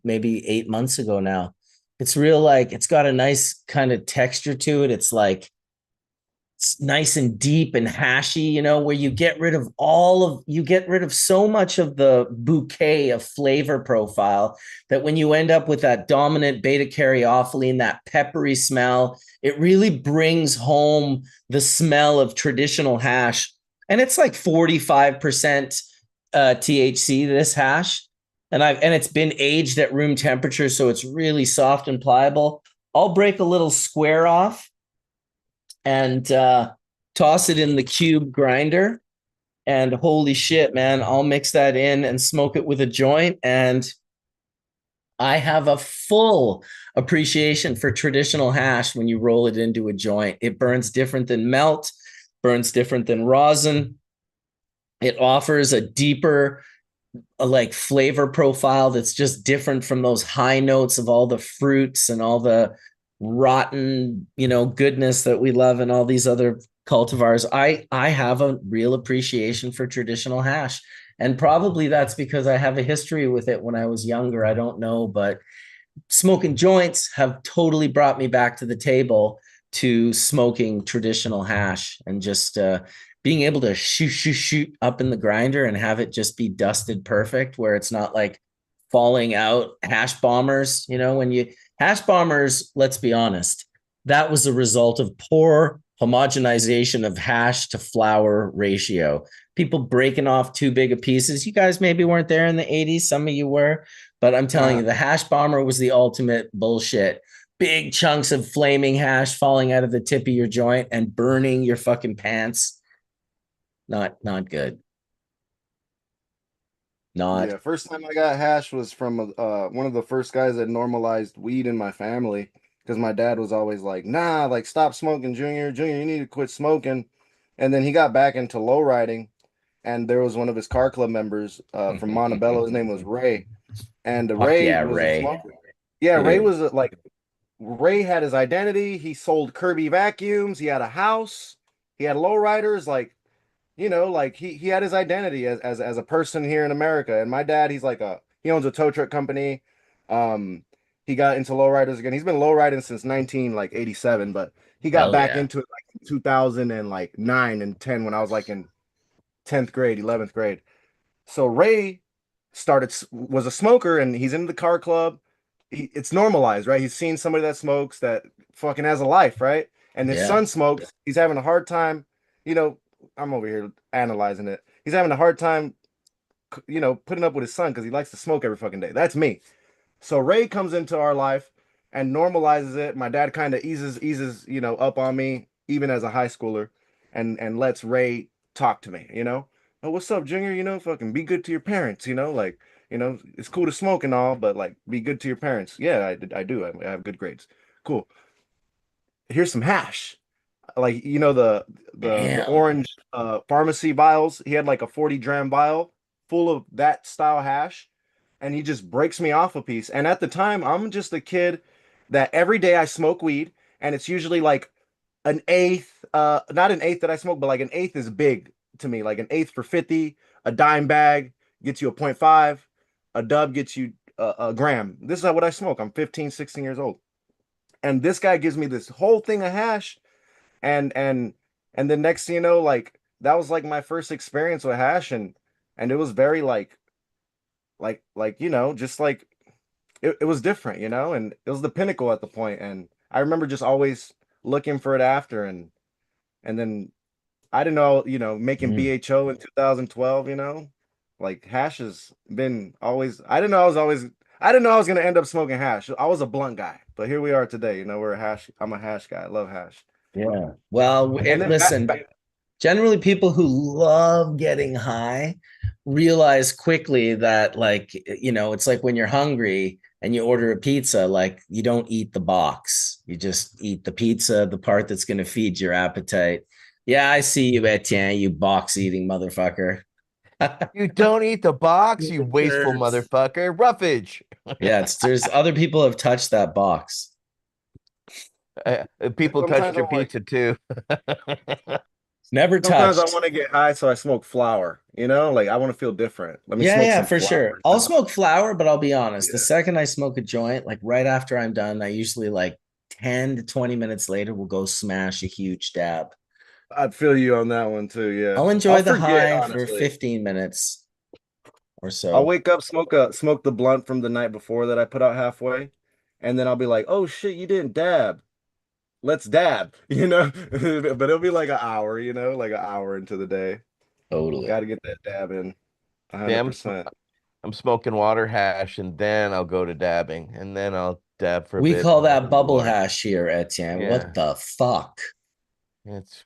S1: maybe 8 months ago now. It's real, like it's got a nice kind of texture to it. It's like it's nice and deep and hashy, where you get rid of so much of the bouquet of flavor profile that when you end up with that dominant beta caryophyllene, that peppery smell, it really brings home the smell of traditional hash. And it's like 45% THC, this hash. And it's been aged at room temperature, so it's really soft and pliable. I'll break a little square off and toss it in the cube grinder. And holy shit, man, I'll mix that in and smoke it with a joint. And I have a full appreciation for traditional hash when you roll it into a joint. It burns different than melt, burns different than rosin. It offers a deeper like flavor profile that's just different from those high notes of all the fruits and all the rotten, goodness that we love in all these other cultivars. I have a real appreciation for traditional hash. And probably that's because I have a history with it when I was younger. I don't know, but smoking joints have totally brought me back to the table to smoking traditional hash and just being able to shoot up in the grinder and have it just be dusted perfect, where it's not like falling out. Hash bombers, hash bombers, let's be honest, that was a result of poor homogenization of hash to flour ratio. People breaking off too big of pieces. You guys maybe weren't there in the 80s. Some of you were, but I'm telling you, the hash bomber was the ultimate bullshit. Big chunks of flaming hash falling out of the tip of your joint and burning your fucking pants. Not good. Not.
S6: Yeah, first time I got hash was from one of the first guys that normalized weed in my family because my dad was always like, "Nah, like stop smoking, Junior. Junior, you need to quit smoking." And then he got back into low riding, and there was one of his car club members from Montebello. His name was Ray, and
S1: Fuck
S6: Ray
S1: yeah,
S6: was a
S1: Ray.
S6: smoker. Yeah, Ray
S1: Dude.
S6: was like Ray had his identity. He sold Kirby vacuums. He had a house. He had lowriders. Like, like he had his identity as a person here in America. And my dad, he owns a tow truck company. Um, he got into lowriders again. He's been lowriding since 1987, but he got
S1: Hell
S6: back
S1: yeah.
S6: into it like in 2009 and 10 when I was like in 10th grade, 11th grade. So Ray was a smoker and he's in the car club. It's normalized, right? He's seen somebody that smokes that fucking has a life, right? And his
S1: Yeah.
S6: son smokes. He's having a hard time, you know. I'm over here analyzing it. He's having a hard time, putting up with his son because he likes to smoke every fucking day. That's me. So Ray comes into our life and normalizes it. My dad kind of eases, up on me even as a high schooler, and lets Ray talk to me. Oh, what's up, Junior? Fucking be good to your parents. Like, it's cool to smoke and all, but like, be good to your parents. Yeah, I do. I have good grades. Cool. Here's some hash. Like, the
S1: Damn.
S6: orange pharmacy vials. He had like a 40 dram vial full of that style hash, and he just breaks me off a piece. And at the time, I'm just a kid that every day I smoke weed, and it's usually like an eighth, not an eighth that I smoke, but like an eighth is big to me. Like an eighth for 50, a dime bag gets you a point 0.5, a dub gets you a gram. This is what I smoke. I'm 15, 16 years old. And this guy gives me this whole thing of hash, and the next thing you know, like that was like my first experience with hash, and it was very like just like it was different, and it was the pinnacle at the point. And I remember just always looking for it after, and then I didn't know, making
S1: Mm.
S6: BHO in 2012, like hash has been always. I didn't know I was gonna end up smoking hash. I was a blunt guy, but here we are today. I'm a hash guy. I love hash.
S1: Yeah. Well,
S6: And then
S1: listen, generally people who love getting high realize quickly that, like, it's like when you're hungry and you order a pizza, like you don't eat the box. You just eat the pizza, the part that's going to feed your appetite. Yeah, I see you, Etienne, you box eating motherfucker.
S4: You don't eat the box, you wasteful
S1: Nerds.
S4: motherfucker. Roughage.
S1: Yeah, there's other people have touched that box.
S4: People touched
S6: sometimes
S4: your
S6: I'm like,
S4: pizza too.
S1: Never
S6: sometimes I
S1: touched.
S6: want to get high, so I smoke flower. Like I want to feel different. Let me
S1: Yeah,
S6: smoke
S1: yeah,
S6: some
S1: for
S6: flower.
S1: sure. I'll smoke flower, but I'll be honest. The
S6: Yeah,
S1: second I smoke a joint, like right after I'm done, I usually like 10 to 20 minutes later will go smash a huge dab.
S6: I'd feel you on that one too. Yeah,
S1: I'll
S6: I'll
S1: enjoy the
S6: forget
S1: high for
S6: honestly.
S1: 15 minutes or
S6: I'll
S1: so.
S6: wake up, smoke the blunt from the night before that I put out halfway, and then I'll be like, "Oh shit, you didn't dab. Let's dab." But it'll be like an hour. Like an hour into the day.
S1: Totally.
S6: Got to get that dab in,
S4: Damn,
S6: 100%.
S4: I'm smoking water hash and then I'll go to dabbing and then I'll dab for a
S1: We
S4: bit
S1: call
S4: and then
S1: that
S4: I'll do
S1: bubble
S4: water.
S1: hash here, Etienne. What
S4: Yeah,
S1: the fuck?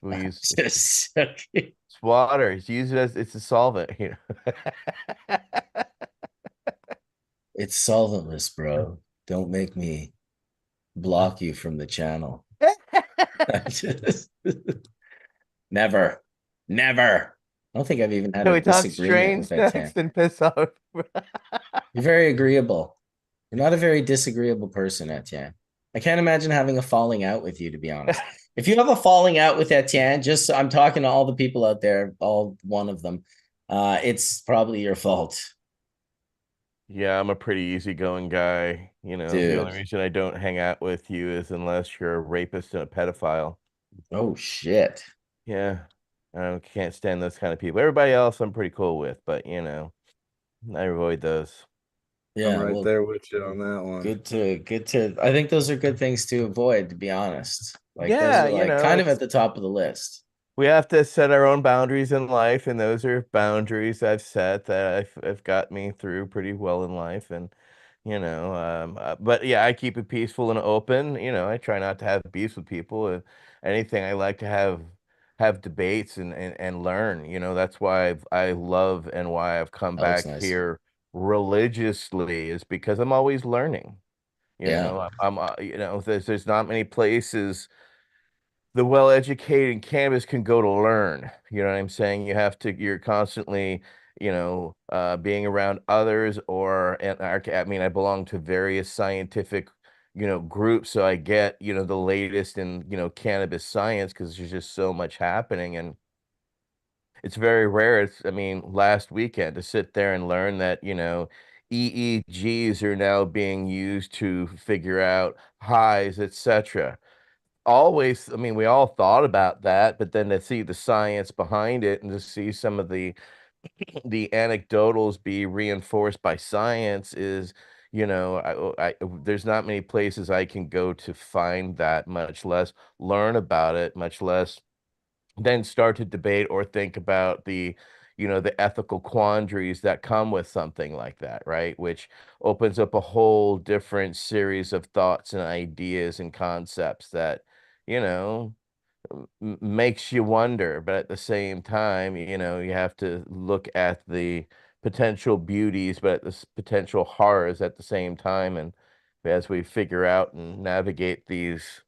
S4: we use
S1: Just
S4: it's water. It's used as it's a solvent,
S1: it's solventless, bro. Don't make me block you from the channel. Just never, never. I don't think I've even had
S4: Can
S1: a
S4: we talk
S1: disagreement with
S4: strange
S1: Etienne.
S4: next and piss off?
S1: You're very agreeable. You're not a very disagreeable person, Etienne. I can't imagine having a falling out with you, to be honest. If you have a falling out with Etienne, just I'm talking to all the people out there, all one of them, it's probably your fault,
S4: Yeah, I'm a pretty easygoing guy. The only
S1: dude.
S4: reason I don't hang out with you is unless you're a rapist and a pedophile.
S1: Oh shit.
S4: Yeah, I can't stand those kind of people. Everybody else I'm pretty cool with, but I avoid those.
S6: I'm
S1: Yeah,
S6: right
S1: well,
S6: there with you on that one.
S1: good to. I think those are good things to avoid, to be honest. Like those
S4: Yeah,
S1: are like kind of at
S4: it's
S1: the top of the list.
S4: we have to set our own boundaries in life, and those are boundaries I've set that have got me through pretty well in life. And but yeah, I keep it peaceful and open. I try not to have beef with people. Anything I like to have have debates and learn. You know, that's why I love and why I've come
S1: That looks
S4: back
S1: nice.
S4: here religiously, is because I'm always learning. You
S1: Yeah.
S4: know, I'm you know, there's not many places the well-educated cannabis can go to learn. You know what I'm saying? You're constantly, being around others, and I mean, I belong to various scientific, groups, so I get, the latest in, cannabis science, because there's just so much happening, and it's very rare. I mean, last weekend to sit there and learn that, EEGs are now being used to figure out highs, etc. Always, I mean, we all thought about that, but then to see the science behind it and to see some of the anecdotals be reinforced by science is, there's not many places I can go to find that, much less learn about it, much less then start to debate or think about the ethical quandaries that come with something like that, right? Which opens up a whole different series of thoughts and ideas and concepts that, you know, makes you wonder. But at the same time, you have to look at the potential beauties, but the potential horrors at the same time. And as we figure out and navigate these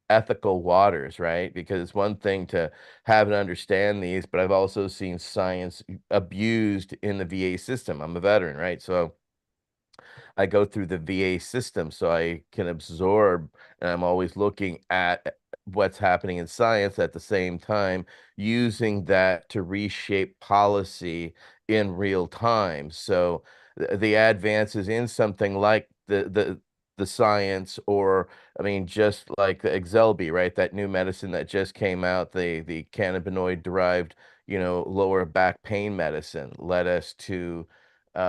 S4: ethical waters, right? Because it's one thing to have and understand these, but I've also seen science abused in the VA system. I'm a veteran, right? So I go through the VA system so I can absorb, and I'm always looking at what's happening in science at the same time, using that to reshape policy in real time. So the advances in something like the science, or I mean, just like the Exelby, right? That new medicine that just came out, the cannabinoid derived, lower back pain medicine, led us to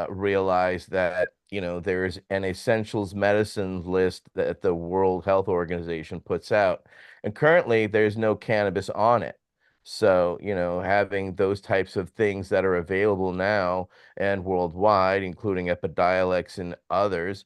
S4: realize that there's an essentials medicines list that the World Health Organization puts out, and currently there's no cannabis on it. So having those types of things that are available now and worldwide, including Epidiolex and others,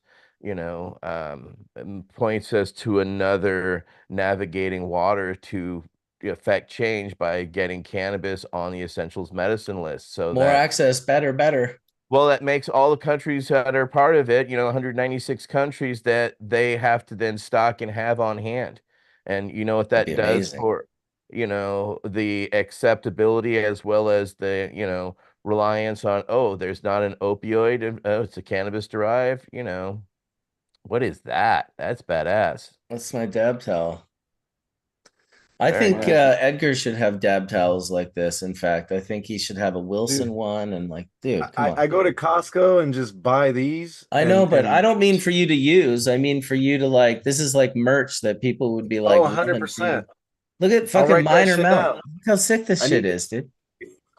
S4: points us to another navigating water to affect change by getting cannabis on the essentials medicine list, so
S1: More
S4: that
S1: access, better.
S4: well, that makes all the countries that are part of it, 196 countries, that they have to then stock and have on hand. And you know what
S1: That'd be
S4: that does
S1: amazing.
S4: for, the acceptability, as well as the, reliance on, oh, there's not an opioid, and oh, it's a cannabis derived, what is that? That's badass.
S1: That's my dab towel. I
S4: Very
S1: think
S4: nice.
S1: Edgar should have dab towels like this. In fact, I think he should have a Wilson
S6: Dude,
S1: one, and like, dude, come on.
S6: I go to Costco and just buy these
S1: I know, but I don't mean for you to use. I mean for you to like, this is like merch that people would be like
S6: oh,
S1: loving to.
S6: 100%.
S1: Look at
S6: I'll
S1: fucking
S6: write that
S1: Minor
S6: shit
S1: Mount.
S6: down.
S1: Look how sick this
S6: I
S1: shit
S6: need
S1: is, dude.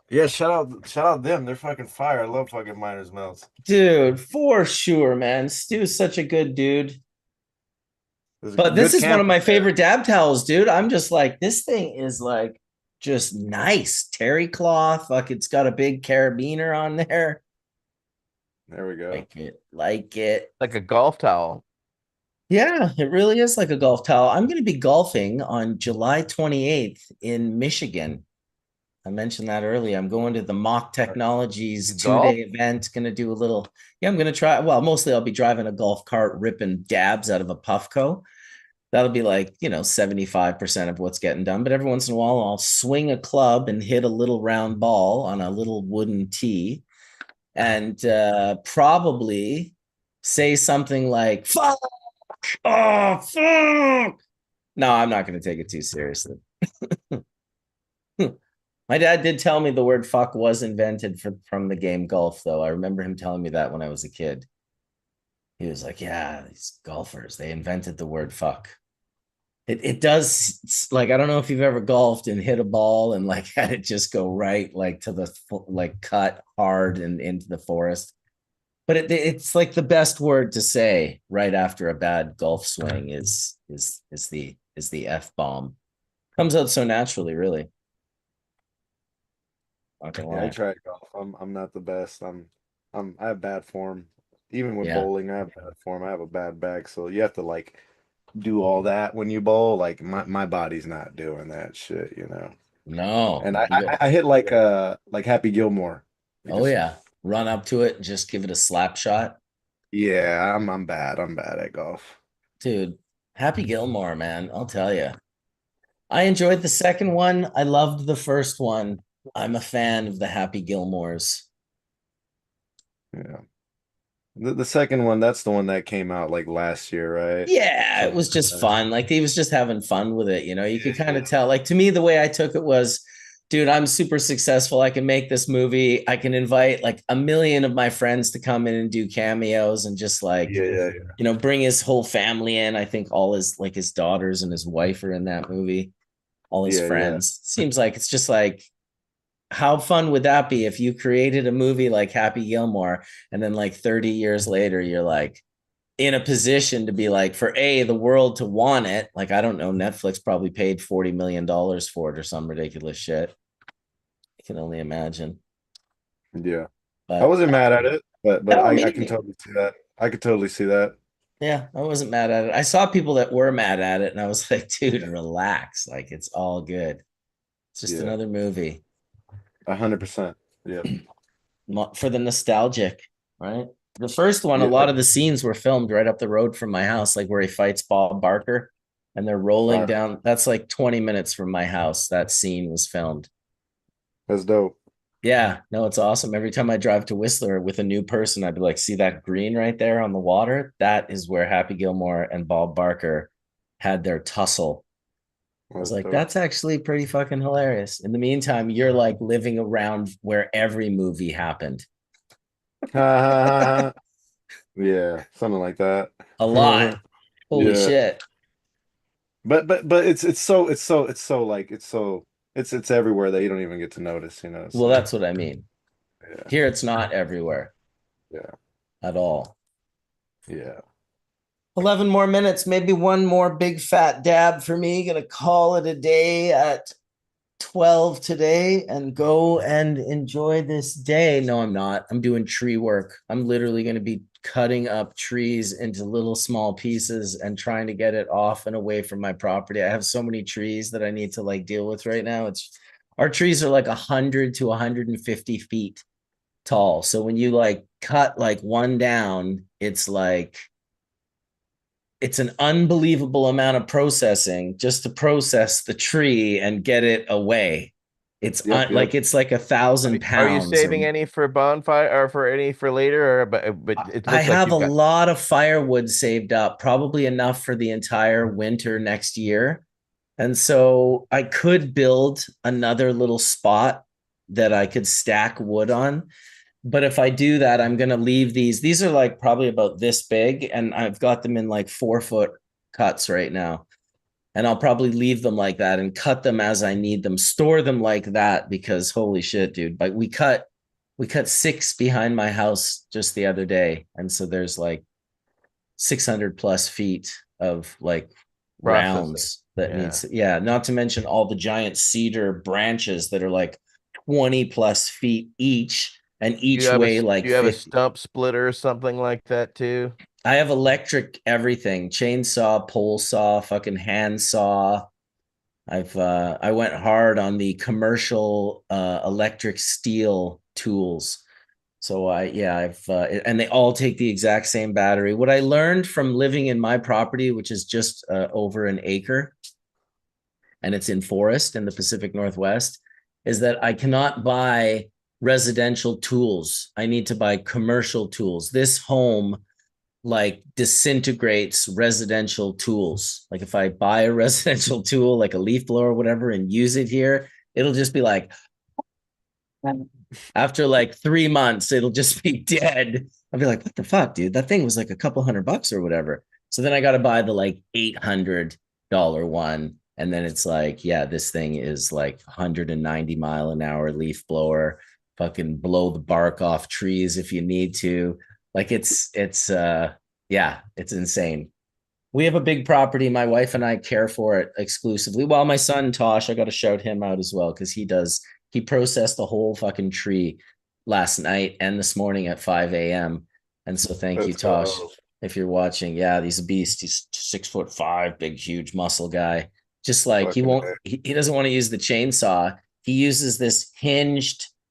S6: Yeah, shout out them. They're fucking fire. I love fucking Miners Melts.
S1: Dude, for sure, man. Stu's such a good dude.
S6: There's a
S1: But this
S6: good
S1: is one
S6: camp
S1: of my
S6: up there.
S1: favorite dab towels, dude. I'm just like, this thing is like just nice. Terry cloth. Like it's got a big carabiner on there.
S6: There we go.
S1: Like it. Like it.
S4: Like a golf towel.
S1: Yeah, it really is like a golf towel. I'm going to be golfing on July 28th in Michigan. I mentioned that earlier. I'm going to the Mock Technologies
S4: Golf?
S1: 2-day event. Going to do a little, yeah, I'm going to try. Well, mostly I'll be driving a golf cart, ripping dabs out of a Puffco. That'll be like, 75% of what's getting done. But every once in a while, I'll swing a club and hit a little round ball on a little wooden tee and probably say something like, fuck, oh, fuck. No, I'm not going to take it too seriously. My dad did tell me the word fuck was invented from the game golf, though. I remember him telling me that when I was a kid. He was like, yeah, these golfers, they invented the word fuck. It does, like, I don't know if you've ever golfed and hit a ball and like had it just go right, like to the like cut hard and into the forest. But it's like the best word to say right after a bad golf swing is the F bomb. Comes out so naturally, really. Not gonna
S6: Yeah, I
S1: lie.
S6: tried golf. I'm not the best. I have bad form. Even with
S1: Yeah.
S6: bowling, I have bad form. I have a bad back, so you have to like do all that when you bowl. Like my body's not doing that shit, you know.
S1: No.
S6: And
S1: You go,
S6: I hit like Happy Gilmore. You
S1: oh
S6: just
S1: yeah. Run up to it, just give it a slap shot.
S6: yeah, I'm bad. I'm bad at golf.
S1: Dude, Happy Gilmore, man. I'll tell you. I enjoyed the second one. I loved the first one. I'm a fan of the Happy Gilmores.
S6: Yeah. The second one, that's the one that came out like last year, right?
S1: Yeah, it
S6: Something
S1: was just
S6: like that.
S1: fun. Like he was just having fun with it. You know, you could kind
S6: Yeah.
S1: of tell. Like to me, the way I took it was, dude, I'm super successful. I can make this movie. I can invite like a million of my friends to come in and do cameos and just like,
S6: Yeah.
S1: you know, bring his whole family in. I think all his daughters and his wife are in that movie, all his
S6: Yeah.
S1: friends. Seems like it's just like, how fun would that be if you created a movie like Happy Gilmore and then like 30 years later, you're like, in a position to be like for the world to want it. Like I don't know, Netflix probably paid $40 million for it or some ridiculous shit. I can only imagine.
S6: Yeah. I
S1: But
S6: wasn't mad at it, but
S1: no,
S6: I can totally see that. I could totally see that.
S1: yeah, I wasn't mad at it. I saw people that were mad at it, and I was like, dude,
S6: Yeah.
S1: relax. Like it's all good. It's just
S6: Yeah.
S1: another movie
S6: 100%. Yeah.
S1: for the nostalgic, right? The first one, a
S6: Yeah.
S1: lot of the scenes were filmed right up the road from my house, like where he fights Bob Barker and they're rolling
S6: Fire.
S1: down. That's like 20 minutes from my house. That scene was filmed.
S6: That's dope.
S1: Yeah, no, it's awesome. Every time I drive to Whistler with a new person, I'd be like, see that green right there on the water? That is where Happy Gilmore and Bob Barker had their tussle. I was
S6: That's
S1: like,
S6: dope.
S1: that's actually pretty fucking hilarious. In the meantime, you're like living around where every movie happened.
S6: Yeah, something like that.
S1: A lot. Holy
S6: Yeah.
S1: shit.
S6: But it's so like it's everywhere that you don't even get to notice, you know.
S1: Well,
S6: So
S1: that's what I mean.
S6: yeah.
S1: Here it's not everywhere
S6: Yeah.
S1: at all.
S6: Yeah.
S1: 11 more minutes, maybe one more big fat dab for me. Gonna call it a day at 12 today and go and enjoy this day. No, I'm not. I'm doing tree work. I'm literally going to be cutting up trees into little small pieces and trying to get it off and away from my property. I have so many trees that I need to like deal with right now. It's our trees are like 100 to 150 feet tall. So when you like cut like one down, it's an unbelievable amount of processing just to process the tree and get it away. It's
S6: Yep.
S1: like it's like a thousand
S4: Are you
S1: pounds.
S4: saving
S1: And
S4: any for bonfire or for any for later? Or but it
S1: I
S4: looks like
S1: have a
S4: you've got
S1: lot of firewood saved up, probably enough for the entire winter next year. And so I could build another little spot that I could stack wood on. But if I do that, I'm going to leave these are like probably about this big, and I've got them in like 4 foot cuts right now. And I'll probably leave them like that and cut them as I need them, store them like that, because holy shit, dude. But we cut 6 behind my house just the other day. And so there's like 600 plus feet of like
S4: processing.
S1: rounds that
S4: Yeah.
S1: needs, yeah, not to mention all the giant cedar branches that are like 20 plus feet each and each weigh
S4: Do
S1: like
S4: you have a
S1: 50.
S4: stump splitter or something like that too?
S1: I have electric everything, chainsaw, pole saw, fucking hand saw. I went hard on the commercial electric steel tools. So and they all take the exact same battery. What I learned from living in my property, which is just over an acre, and it's in forest in the Pacific Northwest, is that I cannot buy residential tools. I need to buy commercial tools. This home like disintegrates residential tools. Like if I buy a residential tool, like a leaf blower or whatever, and use it here, it'll just be like, after like 3 months, it'll just be dead. I'll be like, what the fuck, dude? That thing was like a couple $100 or whatever. So then I got to buy the like $800 one. And then it's like, yeah, this thing is like 190-mile-an-hour leaf blower, fucking blow the bark off trees if you need to. Like yeah, it's insane. We have a big property. My wife and I care for it exclusively. Well, my son Tosh, I got to shout him out as well because he processed the whole fucking tree last night and this morning at 5 a.m. And so thank you,
S6: Let's
S1: Tosh.
S6: go.
S1: If you're watching, yeah, he's a beast. He's 6'5", big, huge muscle guy. Just like he
S6: Fucking
S1: won't,
S6: A.
S1: he doesn't want to use the chainsaw. He uses this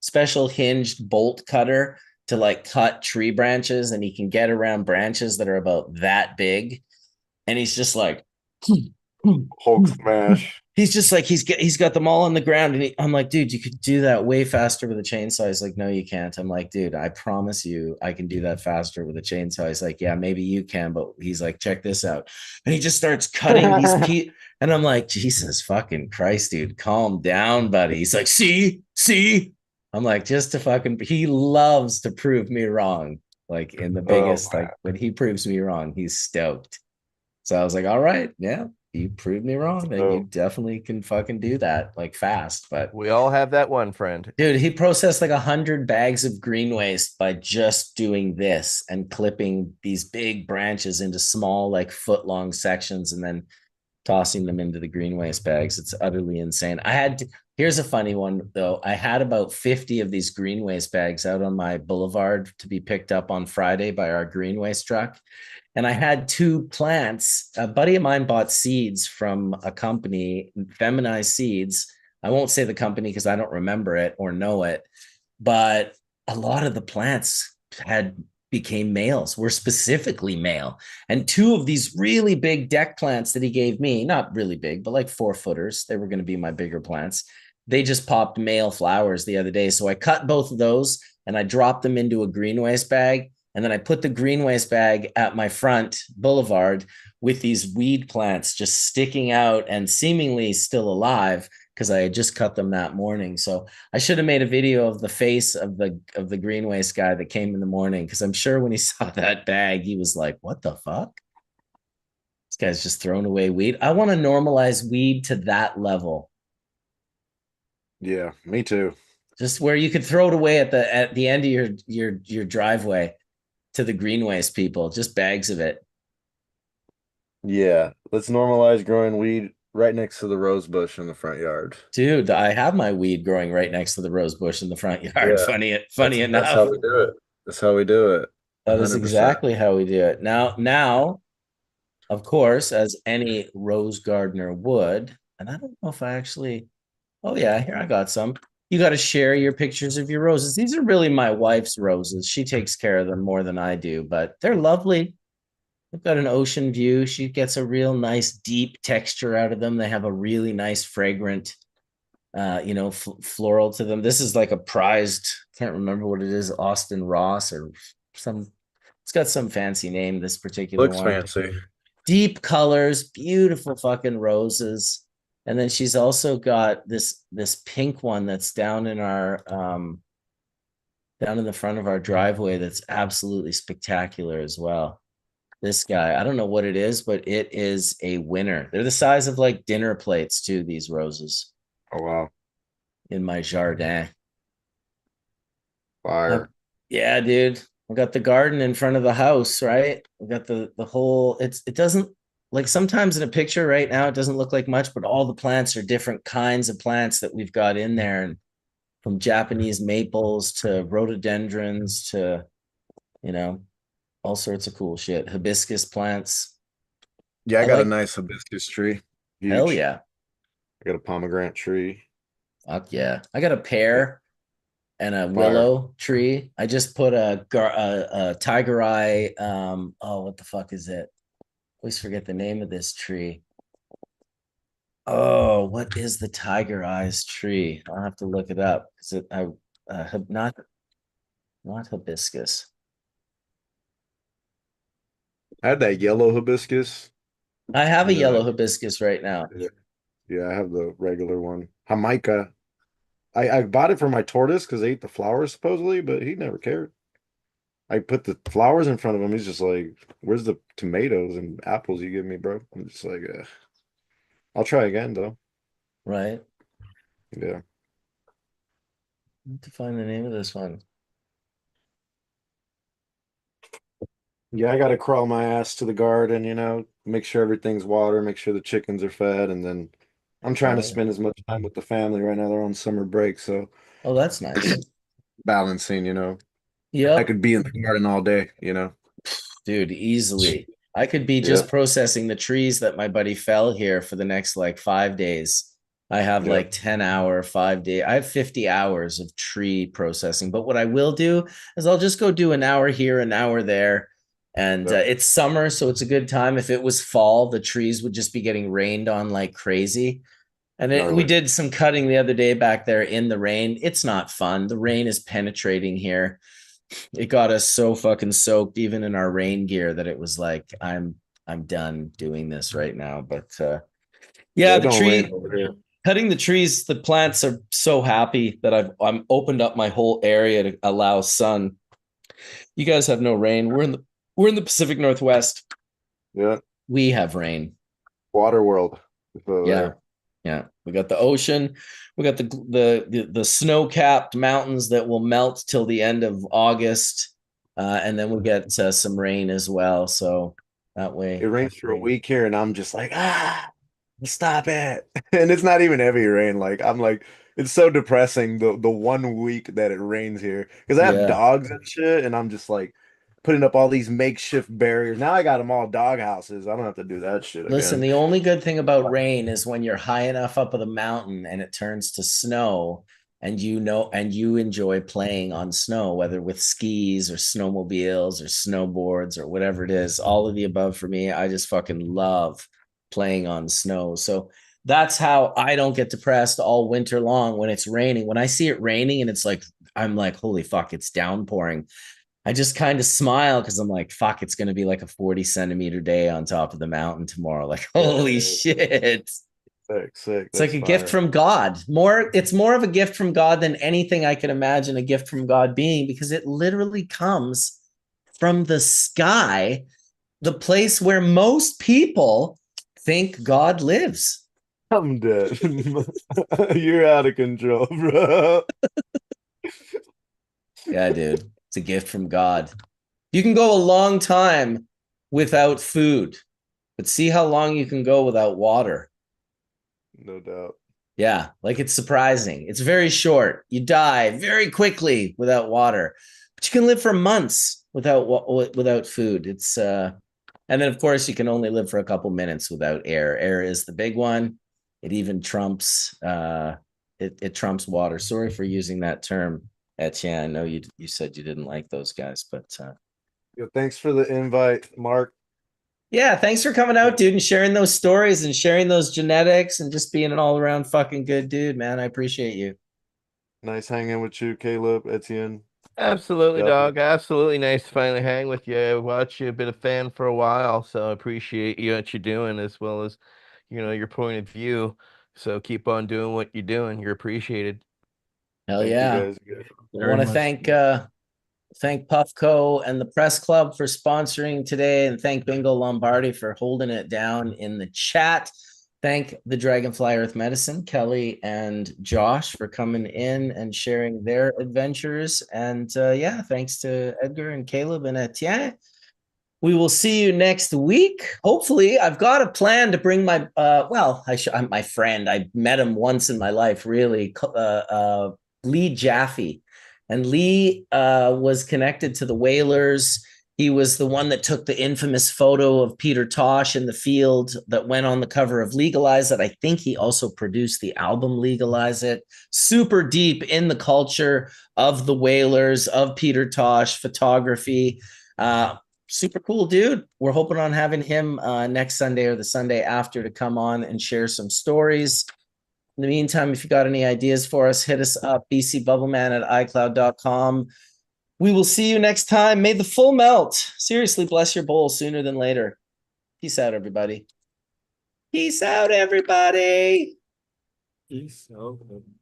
S1: special hinged bolt cutter to like cut tree branches, and he can get around branches that are about that big. And he's just like,
S6: Hulk smash.
S1: he's just like he's got them all on the ground, and I'm like, dude, you could do that way faster with a chainsaw. He's like, no, you can't. I'm like, dude, I promise you, I can do that faster with a chainsaw. He's like, yeah, maybe you can, but he's like, check this out, and he just starts cutting these pieces, and I'm like, Jesus fucking Christ, dude, calm down, buddy. He's like, see. I'm like, just to fucking. He loves to prove me wrong, like in the biggest, like when he proves me wrong, he's stoked. So I was like, all right, yeah, you proved me wrong. That you definitely can fucking do that like fast. But
S4: We all have that one friend.
S1: dude, he processed like 100 bags of green waste by just doing this and clipping these big branches into small, like foot-long sections, and then tossing them into the green waste bags. It's utterly insane. Here's a funny one though. I had about 50 of these green waste bags out on my boulevard to be picked up on Friday by our green waste truck. And I had two plants. A buddy of mine bought seeds from a company, Feminized Seeds. I won't say the company because I don't remember it or know it, but a lot of the plants became males, were specifically male. And two of these really big deck plants that he gave me, not really big, but like 4-footers, they were going to be my bigger plants. They just popped male flowers the other day. So I cut both of those and I dropped them into a green waste bag. And then I put the green waste bag at my front boulevard with these weed plants just sticking out and seemingly still alive because I had just cut them that morning. So I should have made a video of the face of the green waste guy that came in the morning, because I'm sure when he saw that bag, he was like, what the fuck? This guy's just throwing away weed. I want to normalize weed to that level.
S6: Yeah, me too.
S1: Just where you could throw it away at the end of your driveway to the green waste people, just bags of it.
S6: Yeah, let's normalize growing weed right next to the rose bush in the front yard.
S1: Dude, I have my weed growing right next to the rose bush in the front yard.
S6: Yeah,
S1: Funny enough.
S6: That's how we do it. That's how we do it.
S1: That is
S6: 100%.
S1: exactly how we do it. Now, of course, as any rose gardener would, and I don't know if I actually, oh yeah, here I got some. You got to share your pictures of your roses. These are really my wife's roses. She takes care of them more than I do, but they're lovely. They've got an ocean view. She gets a real nice deep texture out of them. They have a really nice fragrant, floral to them. This is like a prized, can't remember what it is, Austin Ross or some, it's got some fancy name, this particular
S6: Looks
S1: one.
S6: fancy.
S1: Deep colors, beautiful fucking roses. And then she's also got this pink one that's down in our down in the front of our driveway that's absolutely spectacular as well. This guy, I don't know what it is, but it is a winner. They're the size of like dinner plates too, these roses.
S6: Oh wow.
S1: In my jardin.
S6: Fire.
S1: Yeah, dude. I got the garden in front of the house, right? We got the whole, it doesn't, like sometimes in a picture right now, it doesn't look like much, but all the plants are different kinds of plants that we've got in there. And from Japanese maples to rhododendrons to, all sorts of cool shit. Hibiscus plants.
S6: Yeah, I got a nice hibiscus tree. Huge.
S1: Hell yeah.
S6: I got a pomegranate tree.
S1: Fuck yeah. I got a pear and a willow tree. I just put a tiger eye. What the fuck is it? Always forget the name of this tree. Oh, what is the tiger eyes tree? I'll have to look it up. Is it not hibiscus?
S6: I had that yellow hibiscus.
S1: I have a yellow hibiscus right now.
S6: Yeah, I have the regular one. Jamaica. I bought it for my tortoise because they ate the flowers supposedly, but he never cared. I put the flowers in front of him. He's just like, "Where's the tomatoes and apples you give me, bro?" I'm just like, I'll try again though.
S1: Right.
S6: Yeah.
S1: I need to find the name of this one.
S6: Yeah, I gotta crawl my ass to the garden, make sure everything's water, make sure the chickens are fed, and then I'm trying to spend as much time with the family right now. They're on summer break, so
S1: oh, that's nice.
S6: Balancing,
S1: Yeah,
S6: I could be in the garden all day.
S1: Dude, easily. I could be
S6: Yeah.
S1: just processing the trees that my buddy fell here for the next like 5 days. I have
S6: Yeah.
S1: like 10-hour, 5 day. I have 50 hours of tree processing. But what I will do is I'll just go do an hour here, an hour there. And
S6: Yeah.
S1: it's summer, so it's a good time. If it was fall, the trees would just be getting rained on like crazy. And we
S6: Gnarly.
S1: did some cutting the other day back there in the rain. It's not fun. The rain is penetrating here. It got us so fucking soaked, even in our rain gear, that it was like, I'm done doing this right now. But yeah,
S6: It
S1: the
S6: don't rain
S1: tree
S6: over here.
S1: cutting the trees, the plants are so happy that I'm opened up my whole area to allow sun. You guys have no rain. We're in the Pacific Northwest.
S6: Yeah.
S1: We have rain.
S6: Water world. So
S1: Yeah.
S6: there.
S1: Yeah. We got the ocean. We got the snow-capped mountains that will melt till the end of August. And then we'll get some rain as well. So that way
S6: It rains for a week here, and I'm just like, stop it. And it's not even heavy rain. Like I'm like, it's so depressing the 1 week that it rains here. Because I have
S1: Yeah.
S6: dogs and shit, and I'm just like putting up all these makeshift barriers. Now I got them all dog houses. I don't have to do that shit
S1: Listen,
S6: again.
S1: the only good thing about rain is when you're high enough up of the mountain and it turns to snow, and you enjoy playing on snow, whether with skis or snowmobiles or snowboards or whatever it is. All of the above for me. I just fucking love playing on snow. So that's how I don't get depressed all winter long when it's raining. When I see it raining and it's like, I'm like, holy fuck, it's downpouring. I just kind of smile because I'm like, fuck, it's going to be like a 40-centimeter day on top of the mountain tomorrow. Like, holy shit.
S6: Sick.
S1: It's like
S6: That's
S1: a gift
S6: fire.
S1: from God. It's more of a gift from God than anything I could imagine a gift from God being, because it literally comes from the sky, the place where most people think God lives.
S6: I'm dead. You're out of control, bro.
S1: Yeah, dude. It's a gift from God. You can go a long time without food, but see how long you can go without water.
S6: No doubt.
S1: Yeah, like it's surprising. It's very short. You die very quickly without water, but you can live for months without food. It's and then of course you can only live for a couple minutes without air. Air is the big one. It even trumps it trumps water. Sorry for using that term, Etienne. I know you said you didn't like those guys, but
S6: Yo, thanks for the invite, Mark.
S1: yeah, thanks for coming out, dude, and sharing those stories and sharing those genetics and just being an all-around fucking good dude, man. I appreciate you.
S6: Nice hanging with you, Caleb, Etienne.
S4: Absolutely,
S6: Yeah.
S4: dog. Absolutely nice to finally hang with you. I watched you, been a fan for a while, so I appreciate you what you're doing as well as, your point of view. So keep on doing what you're doing. You're appreciated.
S1: Hell
S6: Thank you
S1: yeah.
S6: guys.
S1: I want to thank Puffco and the press club for sponsoring today, and thank Bingo Lombardi for holding it down in the chat. Thank the Dragonfly Earth Medicine, Kelly and Josh, for coming in and sharing their adventures. And yeah, thanks to Edgar and Caleb and Etienne. We will see you next week. Hopefully, I've got a plan to bring my I'm my friend. I met him once in my life, really. Lee Jaffe, and Lee was connected to the Whalers. He was the one that took the infamous photo of Peter Tosh in the field that went on the cover of Legalize It. I think he also produced the album Legalize It. Super deep in the culture of the Whalers, of Peter Tosh, photography. Super cool dude. We're hoping on having him next Sunday or the Sunday after to come on and share some stories. In the meantime, if you got any ideas for us, hit us up, bcbubbleman@icloud.com. We will see you next time. May the full melt seriously bless your bowl sooner than later. Peace out, everybody. Peace out, everybody.
S3: Peace out.